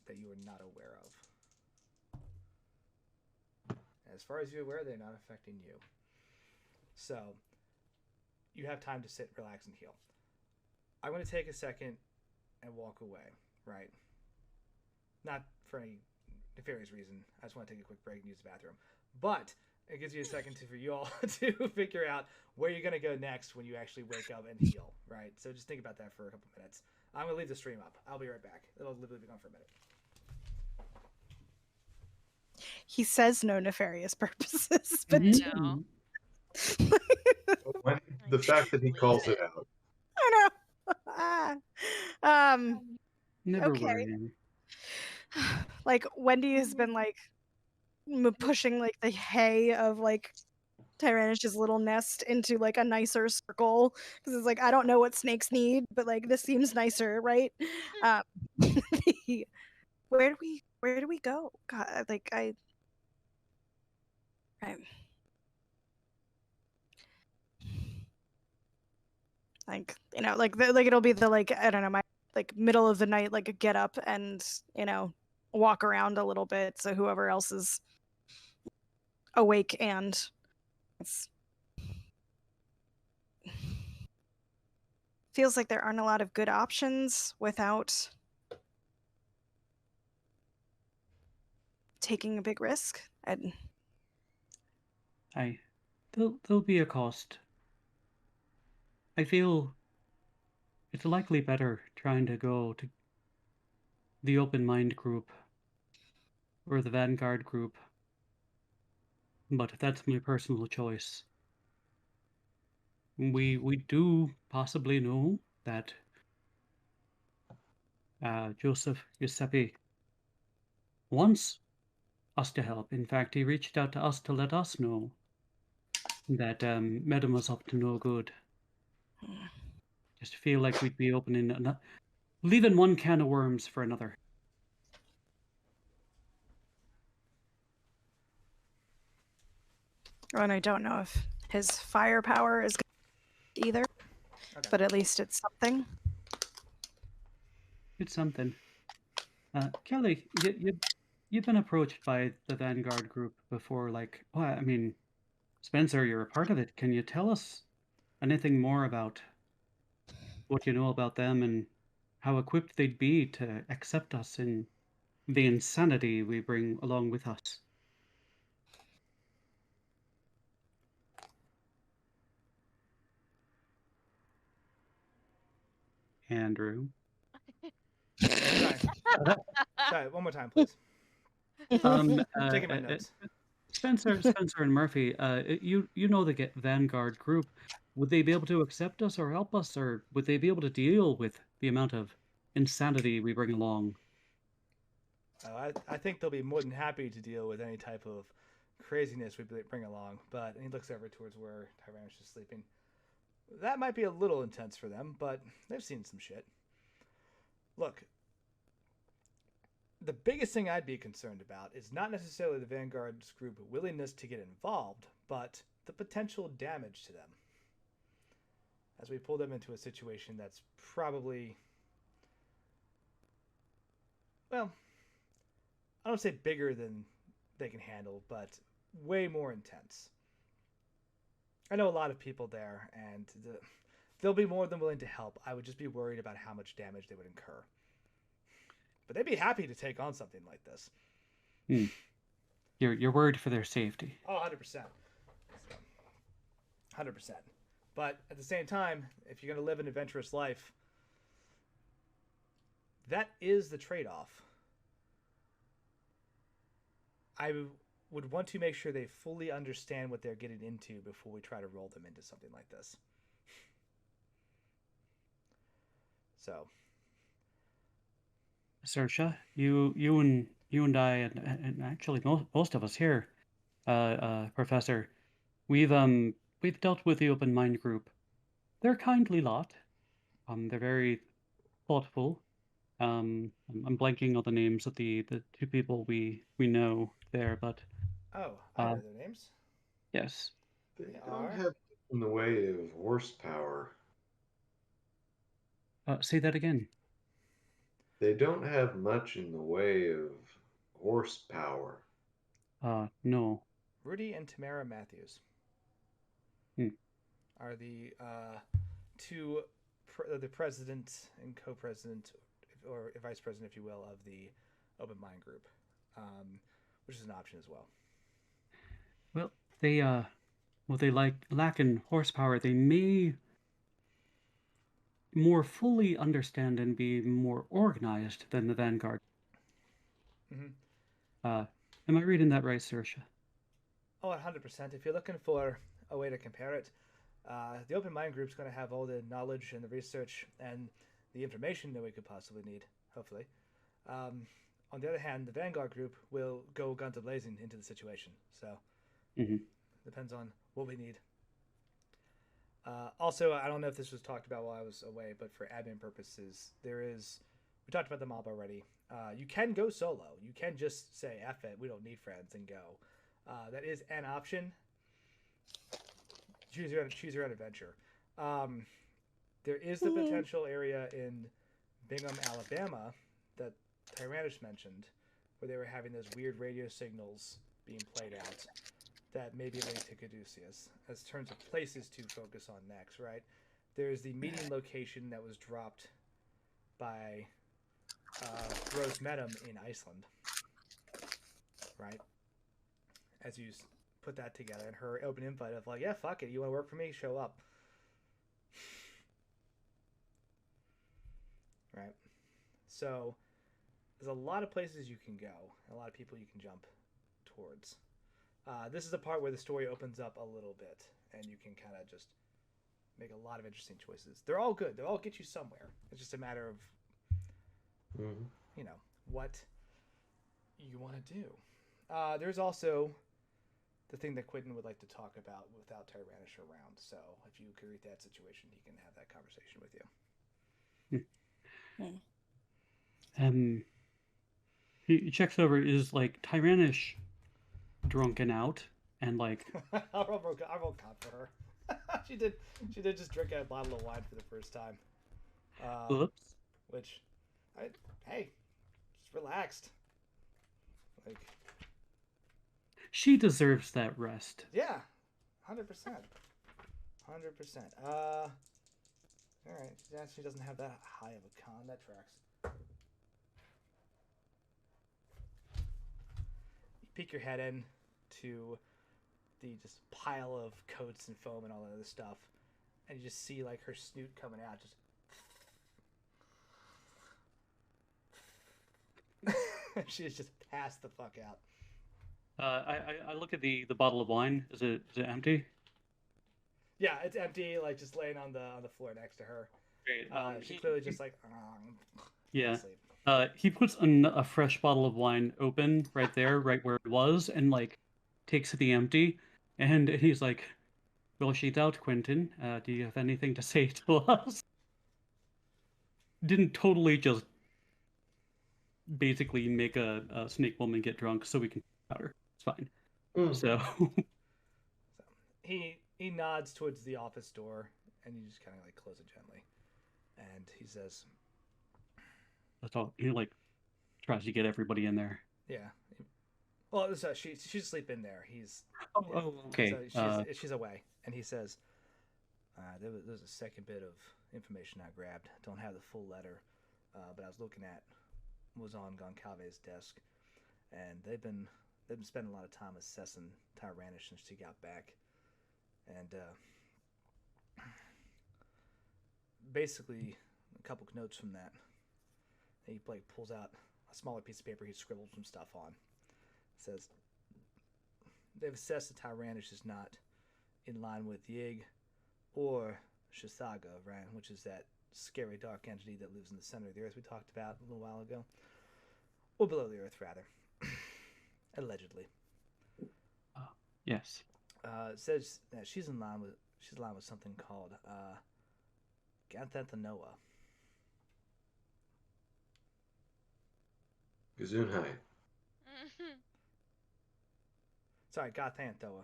that you are not aware of. As far as you're aware, they're not affecting you. So you have time to sit, relax, and heal. I'm going to take a second and walk away, right? Not for any nefarious reason. I just want to take a quick break and use the bathroom. But it gives you a second for you all to figure out where you're going to go next when you actually wake up and heal, right? So just think about that for a couple minutes. I'm going to leave the stream up. I'll be right back. It'll literally be gone for a minute. He says no nefarious purposes, but No. The fact that he calls it out. I know. never Okay. worrying. Like Wendy has been like pushing like the hay of like Tyrannus's little nest into like a nicer circle because it's like I don't know what snakes need, but like this seems nicer, right? Where do we go? God, like Right. Like, like it'll be the like, I don't know, my like middle of the night, like a get up and walk around a little bit so whoever else is awake, and it's feels like there aren't a lot of good options without taking a big risk. And there'll be a cost. I feel it's likely better trying to go to the Open Mind group or the Vanguard group, but that's my personal choice. We do possibly know that Joseph Giuseppe wants us to help. In fact, he reached out to us to let us know that Medum was up to no good. Just feel like we'd be opening, leaving one can of worms for another. and I don't know if his firepower is good either, but at least it's something. It's something. Kelly, you've been approached by the Vanguard group before, like, oh, I mean, Spencer, you're a part of it. Can you tell us anything more about what you know about them and how equipped they'd be to accept us in the insanity we bring along with us? Andrew. Sorry, one more time, please. Taking my notes. Spencer and Murphy, you know the Vanguard group. Would they be able to accept us or help us, or would they be able to deal with the amount of insanity we bring along? I think they'll be more than happy to deal with any type of craziness we bring along. But and he looks over towards where Tyrannus is sleeping. That might be a little intense for them, but they've seen some shit. Look, the biggest thing I'd be concerned about is not necessarily the Vanguard's group willingness to get involved, but the potential damage to them. As we pull them into a situation that's probably, well, I don't say bigger than they can handle, but way more intense. I know a lot of people there, and they'll be more than willing to help. I would just be worried about how much damage they would incur. But they'd be happy to take on something like this. You're worried for their safety. Oh, 100%. 100%. But at the same time, if you're going to live an adventurous life, that is the trade-off. I would want to make sure they fully understand what they're getting into before we try to roll them into something like this. So, Saoirse, you and I and actually most of us here, Professor, we've dealt with the Open Mind group. They're a kindly lot. They're very thoughtful. I'm blanking on the names of the two people we know there, but oh, I know their names. yes, They don't have in the way of horsepower. say that again. They don't have much in the way of horsepower. No. Rudy and Tamara Matthews are the two, the president and co-president, or vice president, if you will, of the Open Mind Group, which is an option as well. Well, they lack in horsepower. They may more fully understand and be more organized than the Vanguard. Am I reading that right, Saoirse? Oh, 100%. If you're looking for a way to compare it, the Open Mind Group is going to have all the knowledge and the research and the information that we could possibly need, hopefully. On the other hand, the Vanguard Group will go guns a-blazing into the situation. So, depends on what we need. Also, I don't know if this was talked about while I was away, but for admin purposes, we talked about the mob already. You can go solo. You can just say, F it, we don't need friends, and go. That is an option. Choose your own adventure. There is the potential area in Bingham, Alabama, that Tyrannish mentioned, where they were having those weird radio signals being played out that may be linked to Caduceus, as terms of places to focus on next, right? There's the meeting location that was dropped by Rose Medham in Iceland, right? As you put that together, and her open invite of like, yeah, fuck it, you want to work for me? Show up. Right? So there's a lot of places you can go, a lot of people you can jump towards. This is the part where the story opens up a little bit, and you can kind of just make a lot of interesting choices. They're all good. They'll all get you somewhere. It's just a matter of, you know, what you want to do. There's also the thing that Quentin would like to talk about without Tyrannish around. So if you could read that situation, he can have that conversation with you. He checks over. Is like Tyrannish drunken out and like? I roll comp for her. She did just drink a bottle of wine for the first time. Oops. Which, hey, just relaxed. Like, she deserves that rest. Yeah, 100%. 100%. All right. She actually doesn't have that high of a con. That tracks. You peek your head in to the just pile of coats and foam and all that other stuff, and you just see like her snoot coming out. Just she's just passed the fuck out. I look at the bottle of wine. Is it empty? Yeah, it's empty, like just laying on the floor next to her. Great. She's clearly just like, yeah. asleep. He puts a fresh bottle of wine open right there, right where it was, and like takes the empty, and he's like, "Well, she's out, Quentin. Do you have anything to say to us?" Didn't totally just basically make a snake woman get drunk so we can about her. It's fine. So he nods towards the office door, and you just kind of like close it gently, and he says, that's all. He like tries to get everybody in there. "Yeah, well, so she's asleep in there. He's okay. So she's away, and he says, there's a second bit of information I grabbed. Don't have the full letter, but I was looking at was on Goncalve's desk, and they've been spending a lot of time assessing Tyrannish since she got back, and basically a couple notes from that. He like pulls out a smaller piece of paper he scribbled some stuff on. It says they've assessed that Tyrannish is not in line with Yig or Shisaga, right? Which is that scary dark entity that lives in the center of the earth we talked about a little while ago, or below the earth rather. Allegedly. Yes. It says that she's in line with something called Ganthantanoa. Gesundheit. Sorry, Gothantoa.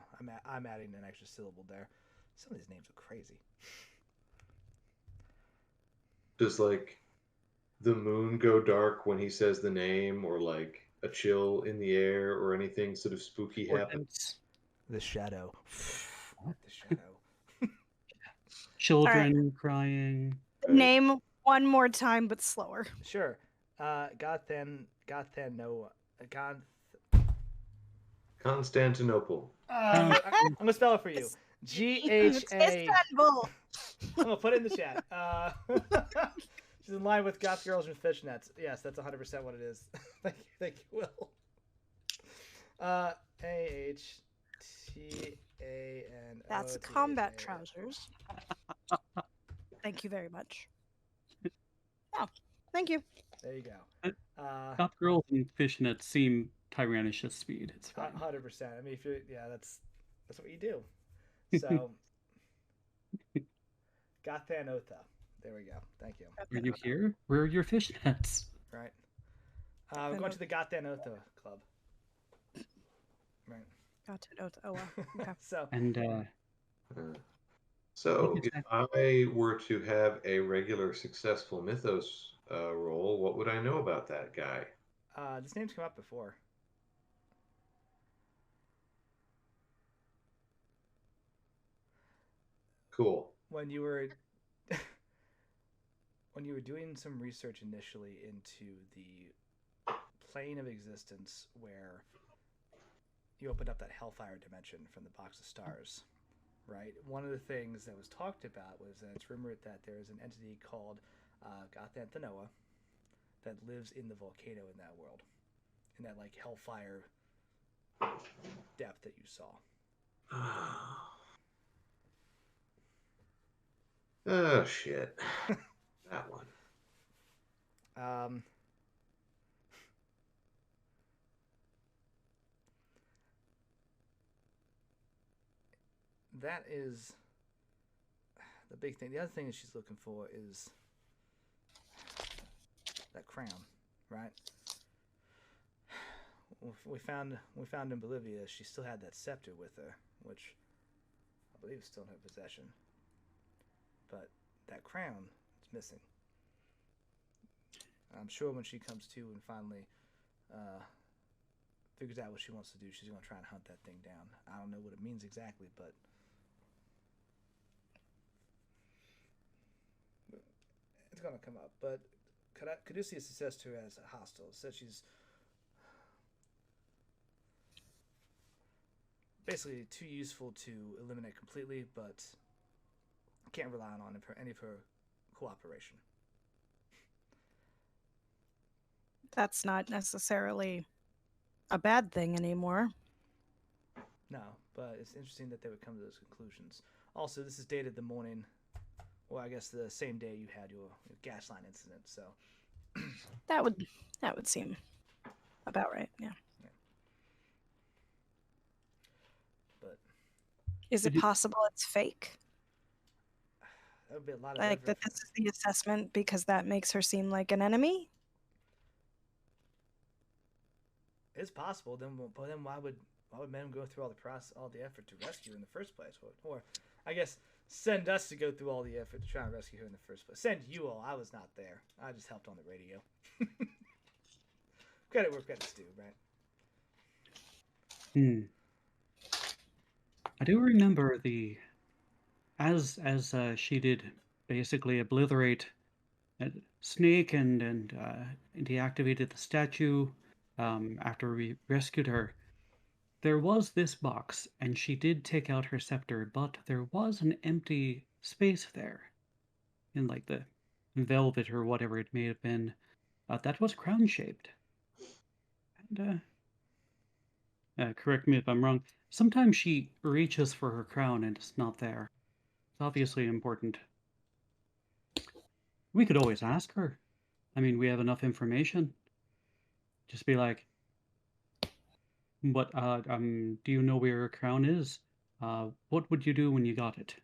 I'm adding an extra syllable there. Some of these names are crazy. Does like the moon go dark when he says the name, or like a chill in the air, or anything sort of spooky happens? The shadow. The shadow. Children crying. Name one more time, but slower. Sure. Gothanoa. Constantinople. I'm gonna spell it for you. GHA. Istanbul. I'm gonna put it in the chat. She's in line with Goth Girls and Fishnets. Yes, that's 100% what it is. Thank you, Will. AHTAN. That's combat trousers. Thank you very much. Oh, thank you. There you go. Top girls and fishnets seem Tyrannish's speed. It's fine. 100%. I mean, if you're, that's what you do. So, Gothanotha. There we go. Thank you. Are you here? Where are your fishnets? Right. We're going to the Gothanotha Club. Right. Got to know. Oh wow. Okay. So And Uh, what so, if exactly? I were to have a regular successful mythos roll, what would I know about that guy? this name's come up before. Cool. When you were when you were doing some research initially into the plane of existence where you opened up that Hellfire dimension from the box of stars, right? One of the things that was talked about was that it's rumored that there is an entity called Gothanthanoa that lives in the volcano in that world, in that like Hellfire depth that you saw. Oh, shit. That one. Um, that is the big thing. The other thing that she's looking for is that crown, right? We found in Bolivia. She still had that scepter with her, which I believe is still in her possession. But that crown is missing. I'm sure when she comes to and finally uh, figures out what she wants to do, she's going to try and hunt that thing down. I don't know what it means exactly, but it's going to come up. But Caduceus assessed her as a hostile. Said she's basically too useful to eliminate completely, but can't rely on any of her cooperation. That's not necessarily a bad thing anymore. No, but it's interesting that they would come to those conclusions. Also, this is dated the morning, or I guess the same day you had your gas line incident. So That would seem about right. Yeah. but Is it Did you- possible it's fake? that would be a lot of Like that effort. this is the assessment because that makes her seem like an enemy? It's possible. But then why would men go through all the process, all the effort to rescue her in the first place? Or I guess send us to go through all the effort to try and rescue her in the first place. Send you all. I was not there. I just helped on the radio. Credit where credit's due, right? Hmm. I do remember as she did basically obliterate Snake and deactivated the statue after we rescued her. There was this box, and she did take out her scepter, but there was an empty space there, in like the velvet or whatever it may have been, that was crown shaped. And correct me if I'm wrong. Sometimes she reaches for her crown and it's not there. It's obviously important. We could always ask her. I mean, we have enough information. Just be like, "What? Do you know where your crown is? What would you do when you got it?"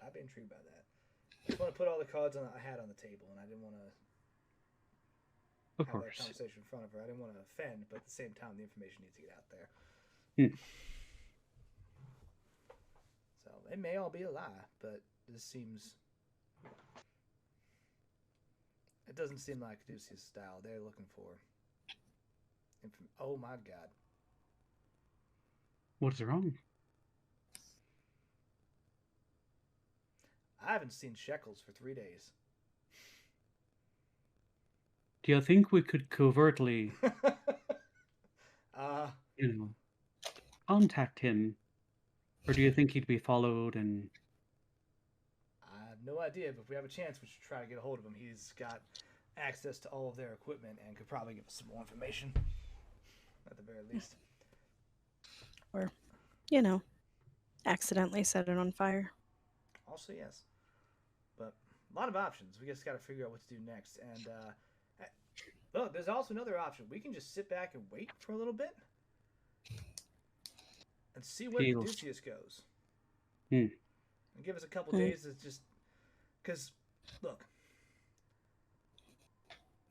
I've been intrigued by that. I just want to put all the cards I had on the table, and I didn't want to Of have that course. conversation in front of her. I didn't want to offend, but at the same time, the information needs to get out there. Hmm. So it may all be a lie, but this seems. It doesn't seem like Caduceus' style. They're looking for. Oh my god. What's wrong? I haven't seen shekels for 3 days. Do you think we could covertly, uh, you know, contact him, or do you think he'd be followed and? I have no idea, but if we have a chance, we should try to get a hold of him. He's got access to all of their equipment and could probably give us some more information, at the very least. Or, accidentally set it on fire. Also, yes. But a lot of options. We just got to figure out what to do next. And look, there's also another option. We can just sit back and wait for a little bit and see where Feels- Caduceus goes. Hmm. And give us a couple days to just. Because, look,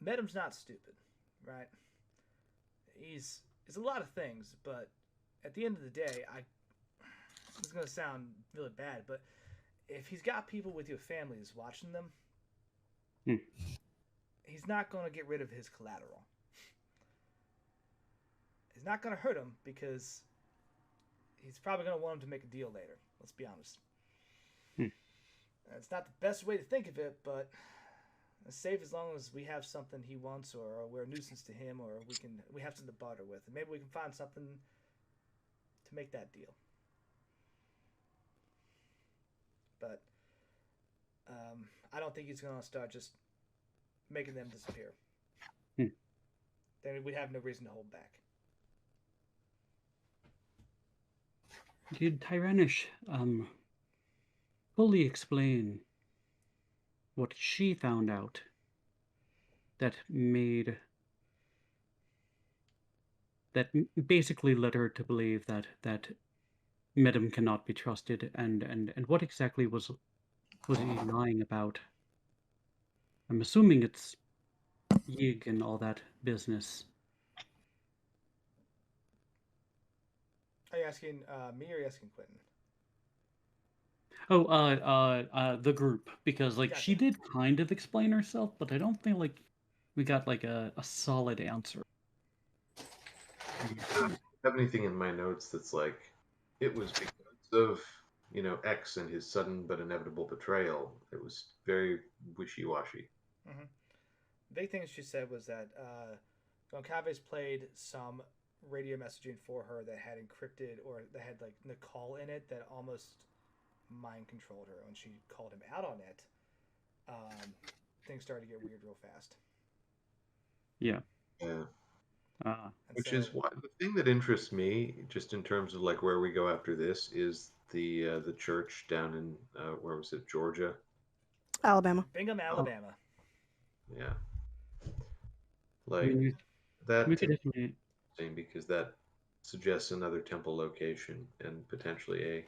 Medum's not stupid, right? he's a lot of things, but at the end of the day, it's gonna sound really bad, but if he's got people with your families watching them, he's not gonna get rid of his collateral. He's not gonna hurt him because he's probably gonna want him to make a deal later. Let's be honest. It's not the best way to think of it, but it's safe as long as we have something he wants, or we're a nuisance to him, or we have something to barter with, and maybe we can find something to make that deal. But I don't think he's gonna start just making them disappear. Then we'd have no reason to hold back. Did Tyrannish fully explain what she found out that basically led her to believe that Medem cannot be trusted, and what exactly was he lying about? I'm assuming it's Yig and all that business. Are you asking me, or are you asking Quentin? Oh, the group, because like she Gotcha. did kind of explain herself, but I don't think like we got like a solid answer. I don't have anything in my notes that's like it was because of X and his sudden but inevitable betrayal. It was very wishy-washy. Mm-hmm. The big thing she said was that Goncalves played some radio messaging for her that had encrypted, or that had like Nicole in it, that almost mind controlled her. When she called him out on it, things started to get weird real fast. Yeah. Yeah. Which so, is why the thing that interests me, just in terms of like where we go after this, is the church down in where was it, Georgia? Alabama. Bingham, Alabama. Yeah. Like I mean, that we to could me is definitely. interesting because that suggests another temple location and potentially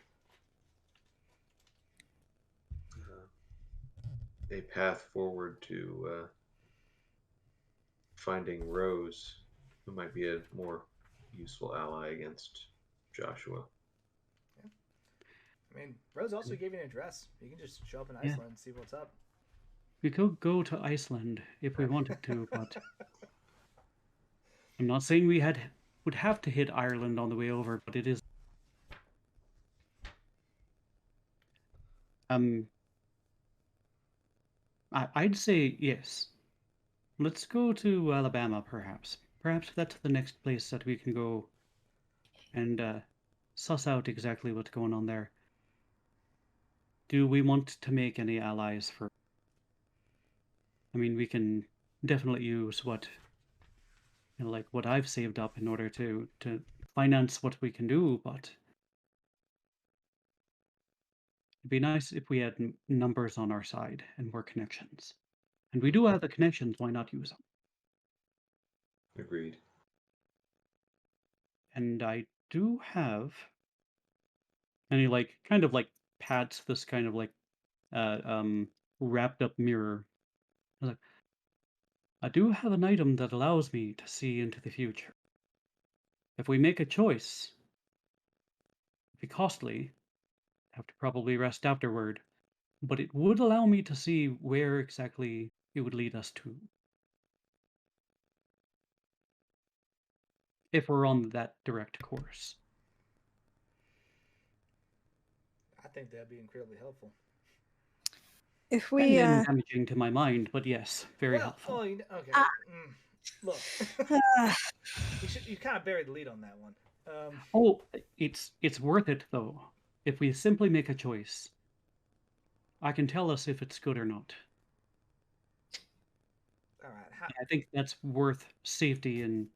a path forward to finding Rose, who might be a more useful ally against Joshua. Yeah. I mean, Rose also gave you an address. You can just show up in Yeah. Iceland and see what's up. We could go to Iceland if we wanted to, but I'm not saying we would have to hit Ireland on the way over, but it is. I'd say yes. Let's go to Alabama, perhaps. Perhaps that's the next place that we can go and suss out exactly what's going on there. Do we want to make any allies for? I mean, we can definitely use what I've saved up in order to finance what we can do, but it'd be nice if we had numbers on our side and more connections. And we do have the connections, why not use them? Agreed. And I do have, and he kind of pats this kind of wrapped up mirror. I was like, I do have an item that allows me to see into the future. If we make a choice, it'd be costly, have to probably rest afterward, but it would allow me to see where exactly it would lead us to. If we're on that direct course. I think that'd be incredibly helpful. If we and damaging to my mind, but yes, very helpful. Oh, okay. Look, you kind of buried the lead on that one. It's worth it though. If we simply make a choice, I can tell us if it's good or not. All right. I think that's worth safety and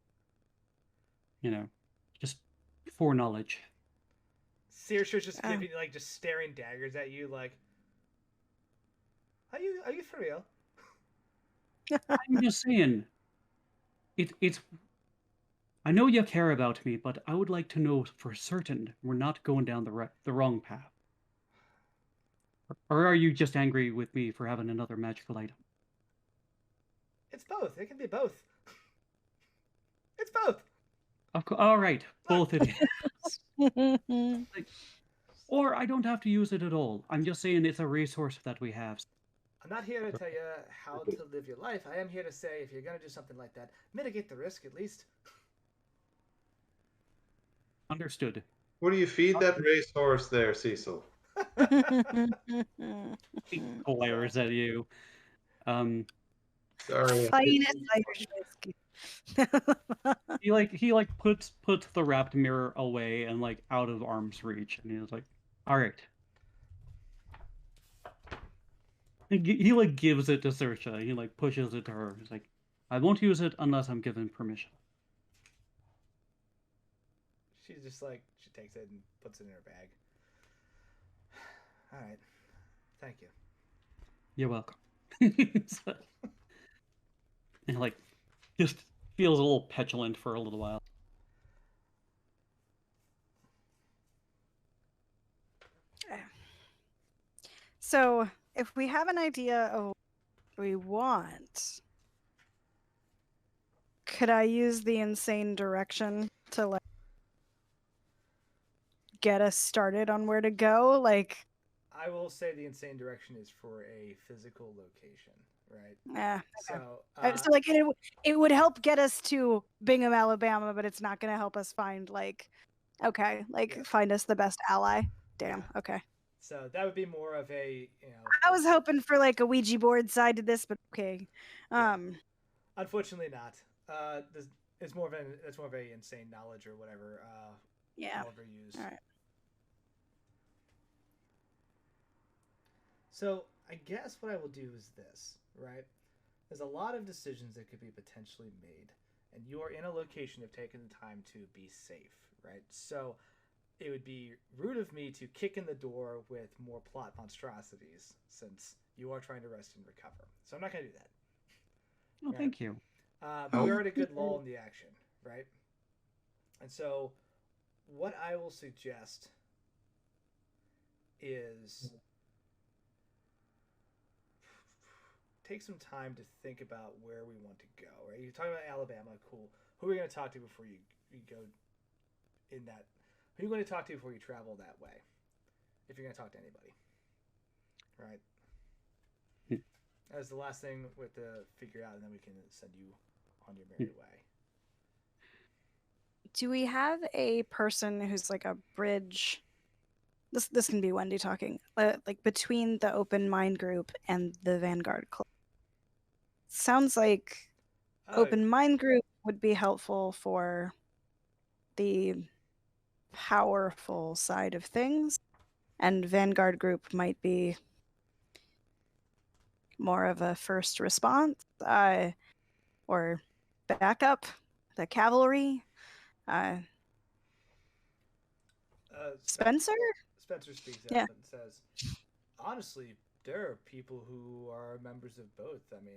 just foreknowledge. Saoirse's just giving just staring daggers at you, like, are you for real? I'm just saying. It's. I know you care about me, but I would like to know for certain we're not going down the wrong path. Or are you just angry with me for having another magical item? It's both. It can be both. It's both. All right, both idiots. Like, or I don't have to use it at all. I'm just saying it's a resource that we have. I'm not here to tell you how to live your life. I am here to say if you're going to do something like that, mitigate the risk at least. Understood. What do you feed that racehorse there, Cecil? He glares at you. Sorry. Finest Irish whiskey. He puts the wrapped mirror away and like out of arm's reach, and he's like, "All right." He like gives it to Saoirse. He like pushes it to her. He's like, "I won't use it unless I'm given permission." She's just like, she takes it and puts it in her bag. All right. Thank you. You're welcome. So, and like, just feels a little petulant for a little while. So, if we have an idea of what we want, could I use the insane direction to like get us started on where to go? Like, I will say the insane direction is for a physical location, right? yeah. So, So like it would help get us to Bingham, Alabama, but it's not going to help us find like, okay, like Yeah. find us the best ally. Damn. Yeah. Okay. So that would be more of a, I was hoping for like a Ouija board side to this, but okay. Unfortunately, not. It's more of a insane knowledge or whatever. Yeah. Oliver used. All right. So I guess what I will do is this, right? There's a lot of decisions that could be potentially made, and you are in a location you've taken the time to be safe, right? So it would be rude of me to kick in the door with more plot monstrosities since you are trying to rest and recover. So I'm not going to do that. Oh, Right. thank you. But we're at a good lull in the action, right? And so what I will suggest is take some time to think about where we want to go, right? You're talking about Alabama, cool. Who are we going to talk to before you go in that? Who are you going to talk to before you travel that way? If you're going to talk to anybody, right? That's the last thing we have to figure out, and then we can send you on your merry way. Do we have a person who's like a bridge? This can be Wendy talking. Like between the Open Mind Group and the Vanguard Club. Sounds like Open Mind Group would be helpful for the powerful side of things, and Vanguard Group might be more of a first response or backup, the cavalry. Spencer speaks up Yeah. and says, honestly, there are people who are members of both. I mean,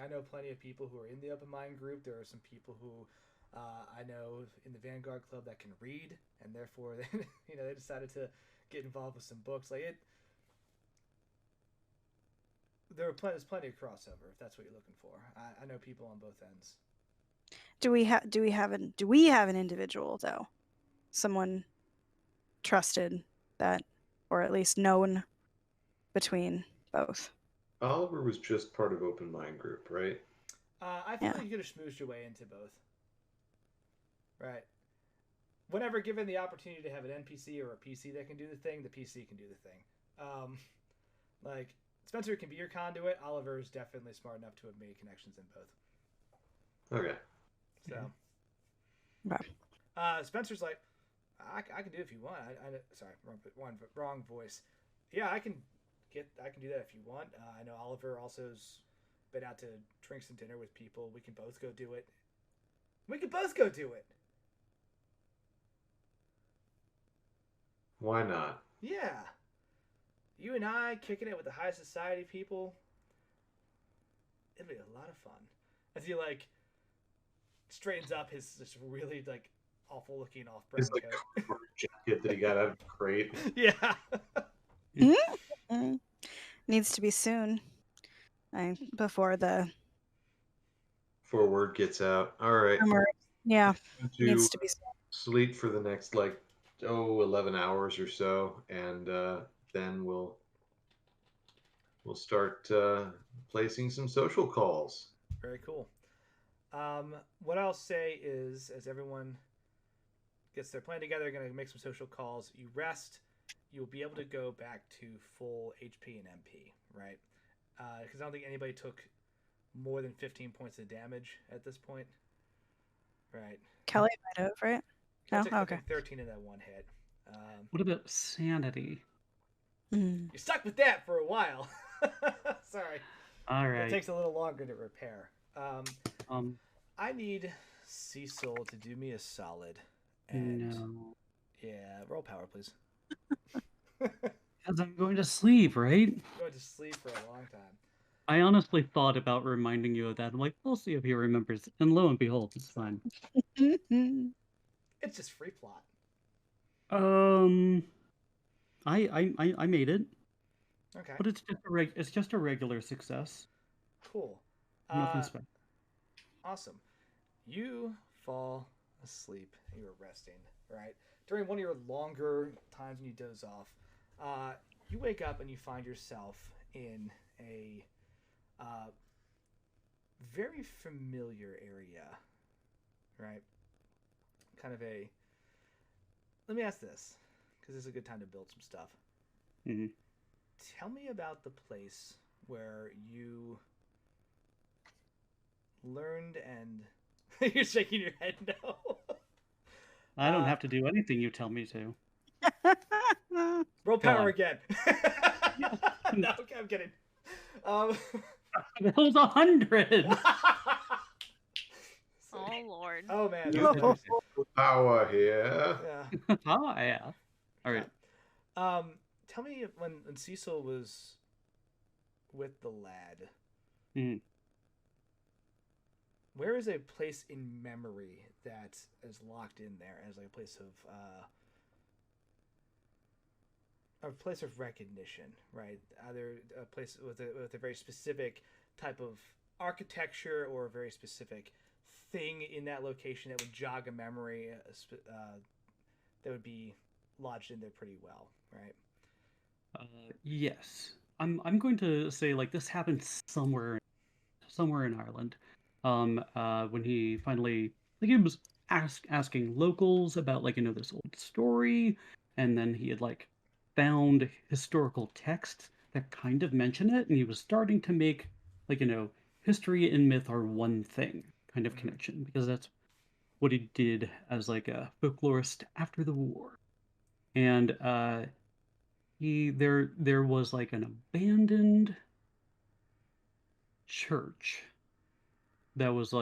I know plenty of people who are in the Open Mind Group. There are some people who I know in the Vanguard Club that can read, and therefore they decided to get involved with some books. Like it, there's plenty of crossover if that's what you're looking for. I know people on both ends. Do we have an individual though, someone trusted that, or at least known between both? Oliver was just part of Open Mind Group, right? I feel like you could have schmoozed your way into both. Right. Whenever given the opportunity to have an NPC or a PC that can do the thing, the PC can do the thing. Like Spencer can be your conduit. Oliver is definitely smart enough to have made connections in both. Okay. So. Okay. Spencer's like, I can do it if you want. Sorry, wrong voice. Yeah, I can do that if you want. I know Oliver also's been out to drink some dinner with people. We can both go do it. Why not? Yeah. You and I kicking it with the high society people. It'll be a lot of fun. As he like straightens up his this really like awful looking off brown It's like coat. a jacket that he got out of the crate. Yeah. Needs to be soon. Before Before word gets out. All right. rumor Yeah, to needs to be. sleep for the next 11 hours or so, and then we'll start placing some social calls. Very cool. What I'll say is, as everyone gets their plan together, going to make some social calls. You rest. You'll be able to go back to full HP and MP, right? Because I don't think anybody took more than 15 points of damage at this point, right? Kelly might have, right? No, I okay. took 13 in that one hit. What about sanity? Mm. You're stuck with that for a while. Sorry. All It right. takes a little longer to repair. Um, I need Cecil to do me a solid. And no. yeah, roll power, please. Because I'm going to sleep, right? Going to sleep for a long time. I honestly thought about reminding you of that. I'm like, we'll see if he remembers. And lo and behold, it's fine. It's just free plot. I made it, Okay. but it's just a regular success. Cool. Nothing special. Awesome. You fall asleep. You were resting, right? During one of your longer times when you doze off, you wake up and you find yourself in a very familiar area, right? Kind of a. Let me ask this, because this is a good time to build some stuff. Mm-hmm. Tell me about the place where you learned and you're shaking your head no. I don't have to do anything you tell me to. Roll Go power on. again. No, okay, I'm kidding. That was 100. Oh lord. Oh man. You That's nice. power here. Yeah. Oh yeah. All right. Tell me when Cecil was with the lad. Mm. Where is a place in memory that is locked in there as like a place of recognition, right? Either a place with a very specific type of architecture or a very specific thing in that location that would jog a memory that would be lodged in there pretty well, right? Yes. I'm going to say like this happened somewhere in Ireland. When he finally he was asking locals about this old story, and then he had found historical texts that kind of mention it, and he was starting to make history and myth are one thing kind of connection, because that's what he did as a folklorist after the war. And there was an abandoned church that was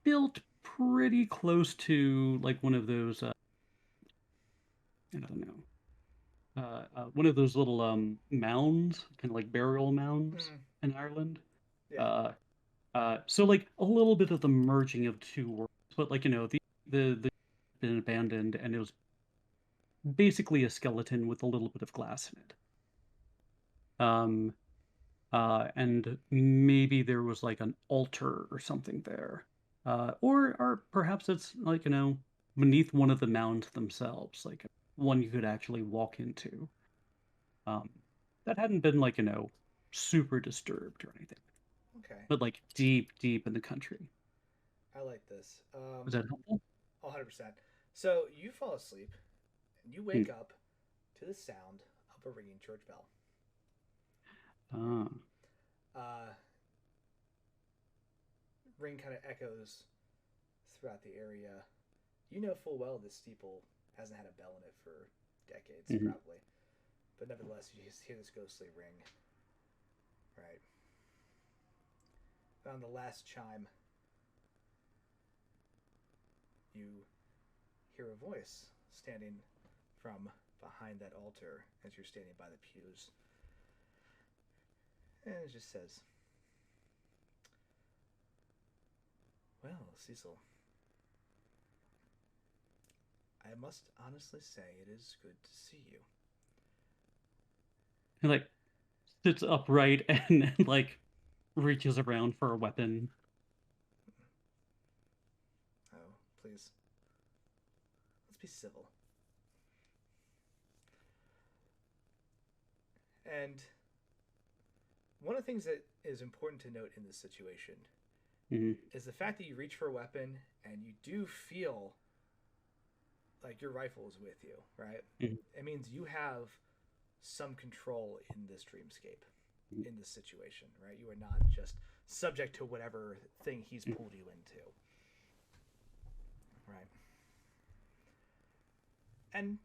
built pretty close to one of those I don't know, one of those little mounds, kind of like burial mounds in Ireland. Yeah. So a little bit of the merging of two worlds, but the been abandoned, and it was basically a skeleton with a little bit of glass in it. And maybe there was an altar or something there, or perhaps it's beneath one of the mounds themselves, one you could actually walk into. That hadn't been super disturbed or anything, Okay. but deep in the country. I like this. Was that helpful? 100%. So you fall asleep and you wake up to the sound of a ringing church bell. Ring kind of echoes throughout the area. You know full well this steeple hasn't had a bell in it for decades, probably. But nevertheless, you just hear this ghostly ring. Right. On the last chime, you hear a voice standing from behind that altar as you're standing by the pews. And it just says, "Well, Cecil, I must honestly say it is good to see you." He sits upright and reaches around for a weapon. please. Let's be civil. And one of the things that is important to note in this situation is the fact that you reach for a weapon and you do feel like your rifle is with you, right? It means you have some control in this dreamscape, in this situation, right? You are not just subject to whatever thing he's pulled you into, right? And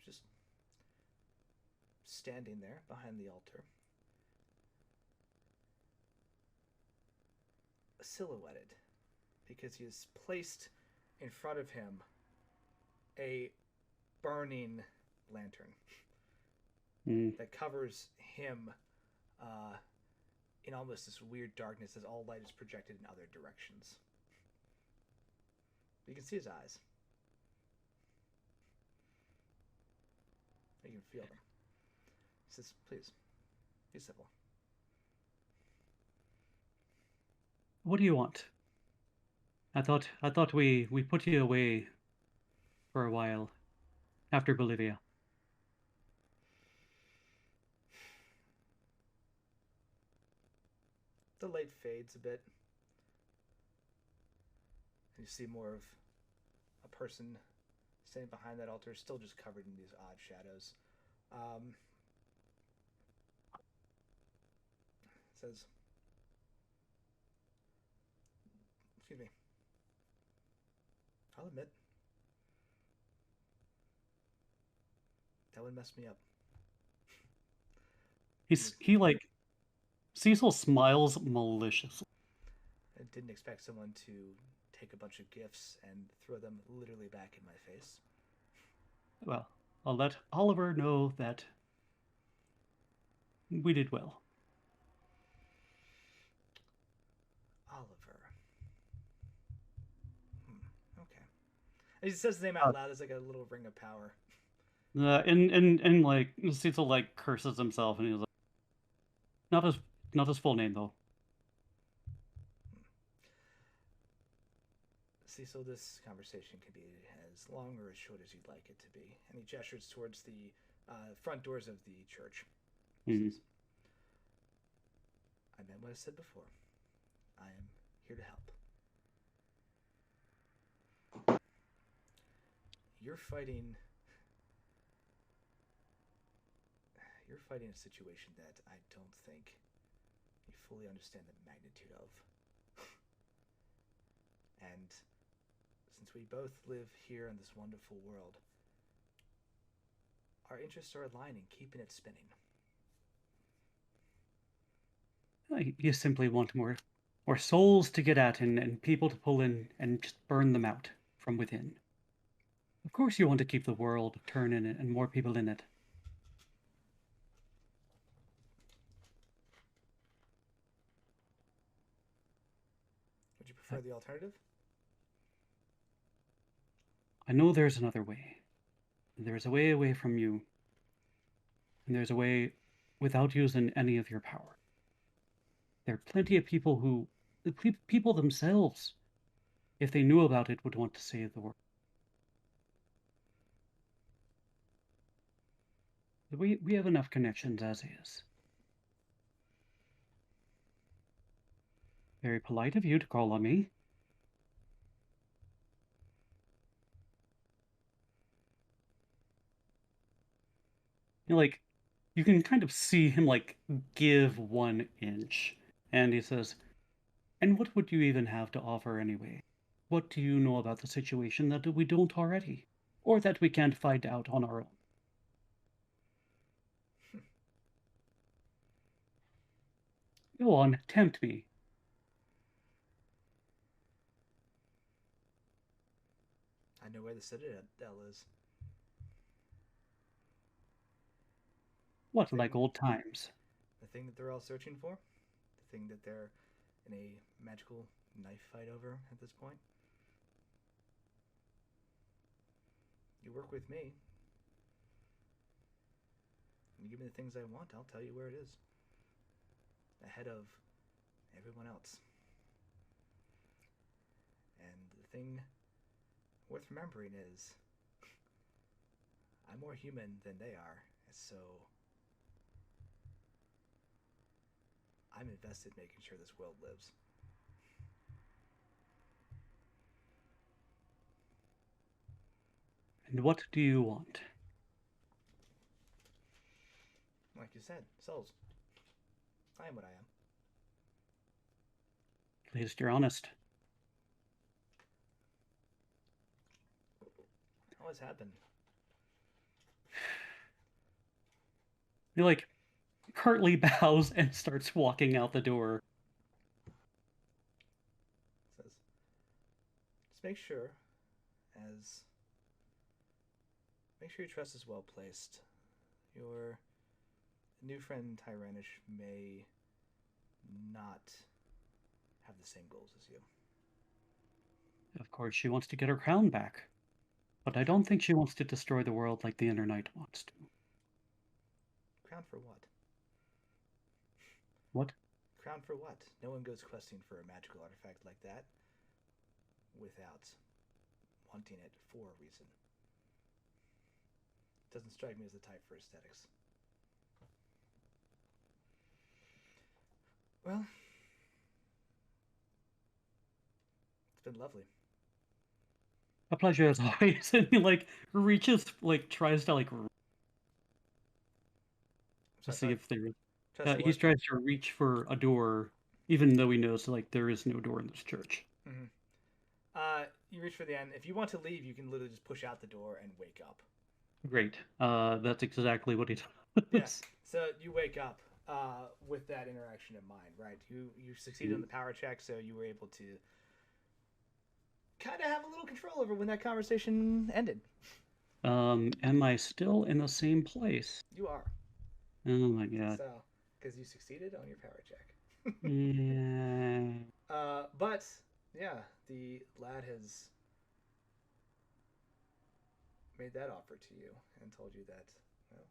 just standing there behind the altar, silhouetted, because he has placed in front of him a burning lantern that covers him in almost this weird darkness as all light is projected in other directions. You can see his eyes. You can feel them. He says, please, be civil. What do you want? I thought we put you away for a while after Bolivia. The light fades a bit. You see more of a person standing behind that altar, still just covered in these odd shadows. Says, excuse me, I'll admit, that one messed me up. He like Cecil smiles maliciously. I didn't expect someone to take a bunch of gifts and throw them literally back in my face. Well, I'll let Oliver know that we did well. Oliver. Okay. And he says his name out loud. It's like a little ring of power. And like Cecil like curses himself, and he's like, not his full name though. Cecil, this conversation can be as long or as short as you'd like it to be. And he gestures towards the front doors of the church. Says, I meant what I said before. I am here to help. You're fighting a situation that I don't think you fully understand the magnitude of. And since we both live here in this wonderful world, our interests are aligned in keeping it spinning. You simply want more souls to get at and people to pull in and just burn them out from within. Of course you want to keep the world turning and more people in it. Would you prefer the alternative? I know there's another way. There's a way away from you. And there's a way without using any of your power. There are plenty of people people themselves, if they knew about it, would want to save the world. We have enough connections as is. Very polite of you to call on me. Like, you can kind of see him, like, give 1 inch. And he says, and what would you even have to offer anyway? What do you know about the situation that we don't already? Or that we can't find out on our own? Go on, tempt me. I know where the Citadel is. What, like old times? The thing that they're all searching for? The thing that they're in a magical knife fight over at this point? You work with me. You give me the things I want, I'll tell you where it is. Ahead of everyone else. And the thing worth remembering is I'm more human than they are, so I'm invested in making sure this world lives. And what do you want? Like you said, souls. I am what I am. At least you're honest. Always have been. He like curtly bows and starts walking out the door. Says, just make sure your trust is well placed. Your new friend Tyrannish may not have the same goals as you. Of course, she wants to get her crown back. But I don't think she wants to destroy the world like the Inner Knight wants to. Crown for what? What? Crown for what? No one goes questing for a magical artifact like that without wanting it for a reason. Doesn't strike me as the type for aesthetics. Well, it's been lovely. A pleasure as always. And he like reaches, like tries to like to see if there. He tries to reach for a door, even though he knows like there is no door in this church. Mm-hmm. You reach for the end. If you want to leave, you can literally just push out the door and wake up. Great. That's exactly what he does. Yes. So you wake up with that interaction in mind, right? You succeeded on the power check, so you were able to kind of have a little control over when that conversation ended. Am I still in the same place? You are. Oh my god. So, because you succeeded on your power check. Yeah. But yeah, the lad has made that offer to you and told you that, well,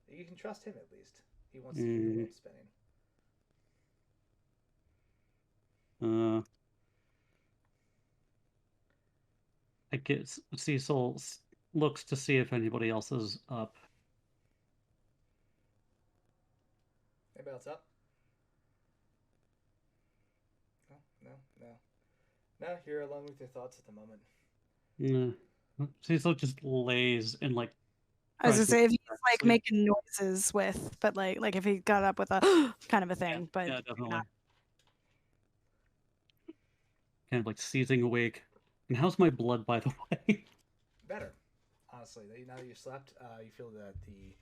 you can trust him at least. He wants to keep the world spinning. I guess Cecil looks to see if anybody else is up. Anybody else up? No, you're alone with your thoughts at the moment. Cecil just lays and like. I was gonna say if he's like making noises with, but like if he got up with a kind of a thing, but yeah, definitely. Not. Kind of like seizing awake. And how's my blood, by the way? Better, honestly. Now that you slept, you feel that the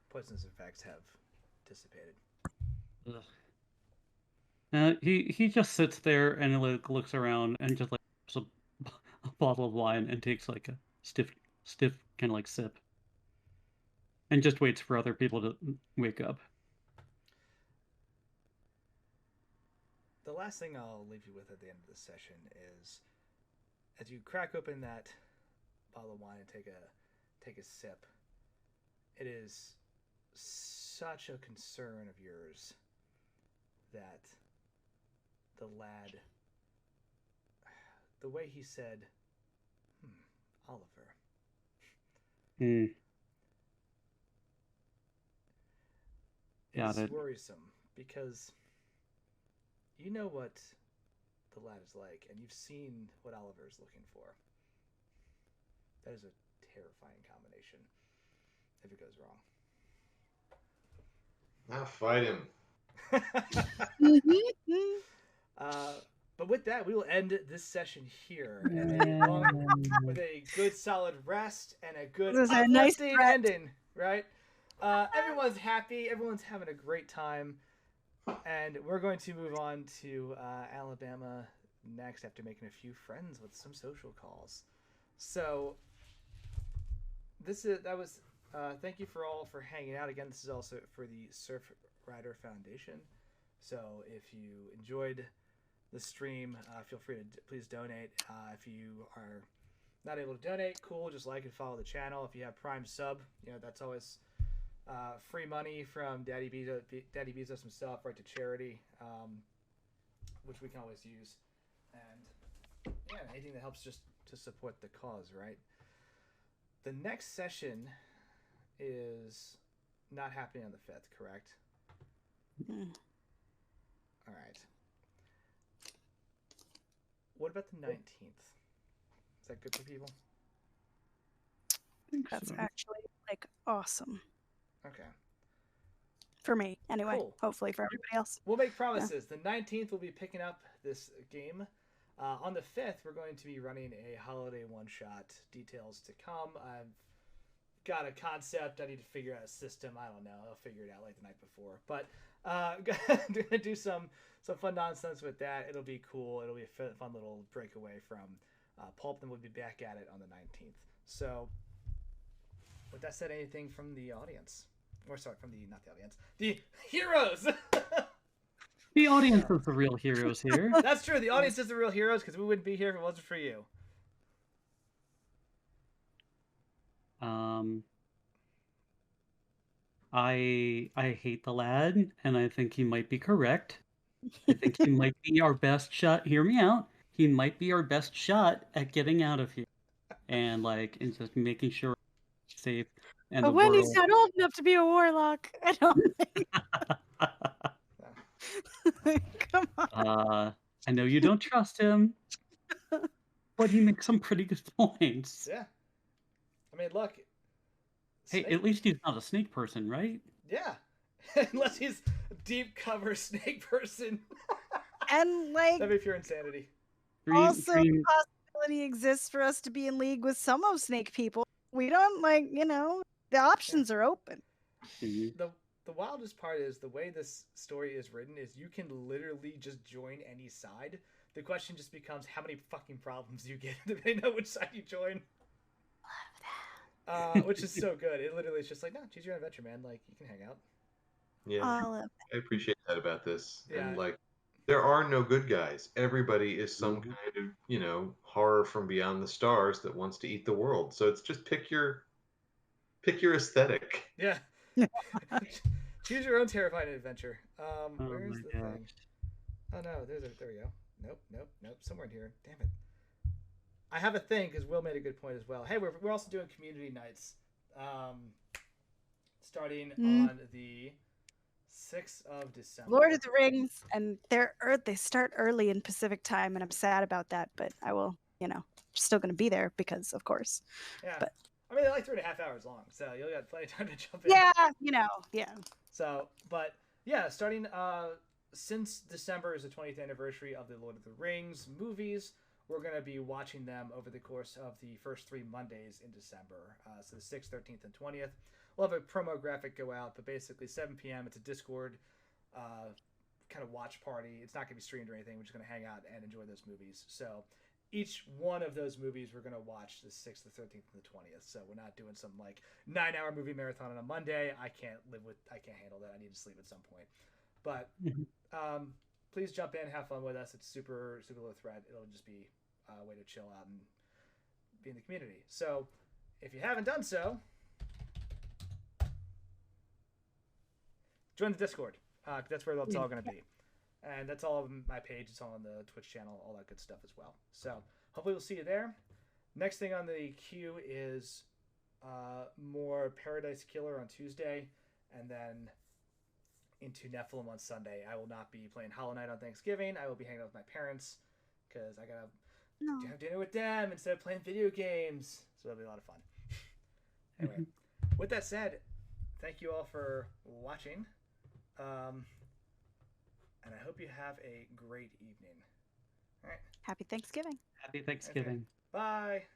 poisonous effects have dissipated. He just sits there and like looks around and just like a bottle of wine and takes like a stiff kind of like sip, and just waits for other people to wake up. The last thing I'll leave you with at the end of this session is, as you crack open that bottle of wine and take a sip, it is such a concern of yours that the lad, the way he said, Oliver. It's worrisome because you know what the lad is like, and you've seen what Oliver is looking for. That is a terrifying combination if it goes wrong. Now fight him. But with that, we will end this session here with a good solid rest and a good nice ending, right? Everyone's happy. Everyone's having a great time. And we're going to move on to Alabama next after making a few friends with some social calls. So thank you for all for hanging out. Again, this is also for the Surf Rider Foundation. So if you enjoyed the stream, feel free to please donate. If you are not able to donate, cool, just like and follow the channel. If you have Prime sub, that's always free money from Daddy B's us some stuff right to charity, which we can always use. And yeah, anything that helps just to support the cause, right? The next session is not happening on the 5th, correct? Mm. All right. What about the 19th? Is that good for people? I think That's so. actually like awesome Okay. for me. Anyway, Cool. hopefully for everybody else. We'll make promises. The 19th, we'll be picking up this game. On the 5th, we're going to be running a holiday one-shot. Details to come. I've got a concept. I need to figure out a system. I don't know. I'll figure it out like the night before. But gonna do some fun nonsense with that. It'll be cool. It'll be a fun little breakaway from Pulp, and we'll be back at it on the 19th. So, with that said, anything from the audience? Or sorry, from not the audience. The heroes! The audience is the real heroes here. That's true. The audience is the real heroes because we wouldn't be here if it wasn't for you. I hate the lad, and I think he might be correct. I think he might be our best shot. Hear me out. He might be our best shot at getting out of here, and just making sure we're safe and But the when he's world. not old enough to be a warlock, I don't come on. I know you don't trust him, but he makes some pretty good points. Yeah. I mean, look. Hey, Snake- at least he's not a snake person, right? Yeah. Unless he's a deep cover snake person. And like That'd be pure insanity. also the possibility exists for us to be in league with some of snake people. We don't the options are open. Mhm. The wildest part is the way this story is written is you can literally just join any side. The question just becomes how many fucking problems you get depending on which side you join. Which is so good. It literally is just like, no, choose your own adventure, man. Like, you can hang out. Yeah, I appreciate that about this. Yeah. And like, there are no good guys. Everybody is some Mhm. kind of, horror from beyond the stars that wants to eat the world. So it's just pick your aesthetic. Yeah. Choose your own terrifying adventure. Oh Where's my the gosh. thing? Oh no, there we go. Nope. Somewhere in here. Damn it. I have a thing because Will made a good point as well. Hey, we're also doing community nights, starting on the 6th of December. Lord of the Rings, and they start early in Pacific time, and I'm sad about that, but I will, still going to be there because, of course. Yeah. But I mean, they're like 3.5 hours long, so you'll got plenty of time to jump in. Yeah. So, but yeah, starting since December is the 20th anniversary of the Lord of the Rings movies. We're going to be watching them over the course of the first 3 Mondays in December. So the 6th, 13th, and 20th. We'll have a promo graphic go out, but basically 7 p.m. It's a Discord kind of watch party. It's not going to be streamed or anything. We're just going to hang out and enjoy those movies. So each one of those movies we're going to watch the 6th, the 13th, and the 20th. So we're not doing some like 9-hour movie marathon on a Monday. I can't handle that. I need to sleep at some point. But please jump in, have fun with us. It's super low threat. It'll just be a way to chill out and be in the community. So if you haven't done so, join the Discord. That's where that's all going to be. And that's all on my page. It's all on the Twitch channel, all that good stuff as well. So hopefully we'll see you there. Next thing on the queue is more Paradise Killer on Tuesday, and then into Nephilim on Sunday. I will not be playing Hollow Knight on Thanksgiving. I will be hanging out with my parents because I gotta have dinner with them instead of playing video games. So it'll be a lot of fun. Anyway, with that said, thank you all for watching. And I hope you have a great evening. All right. Happy Thanksgiving. Happy Thanksgiving. Okay. Bye.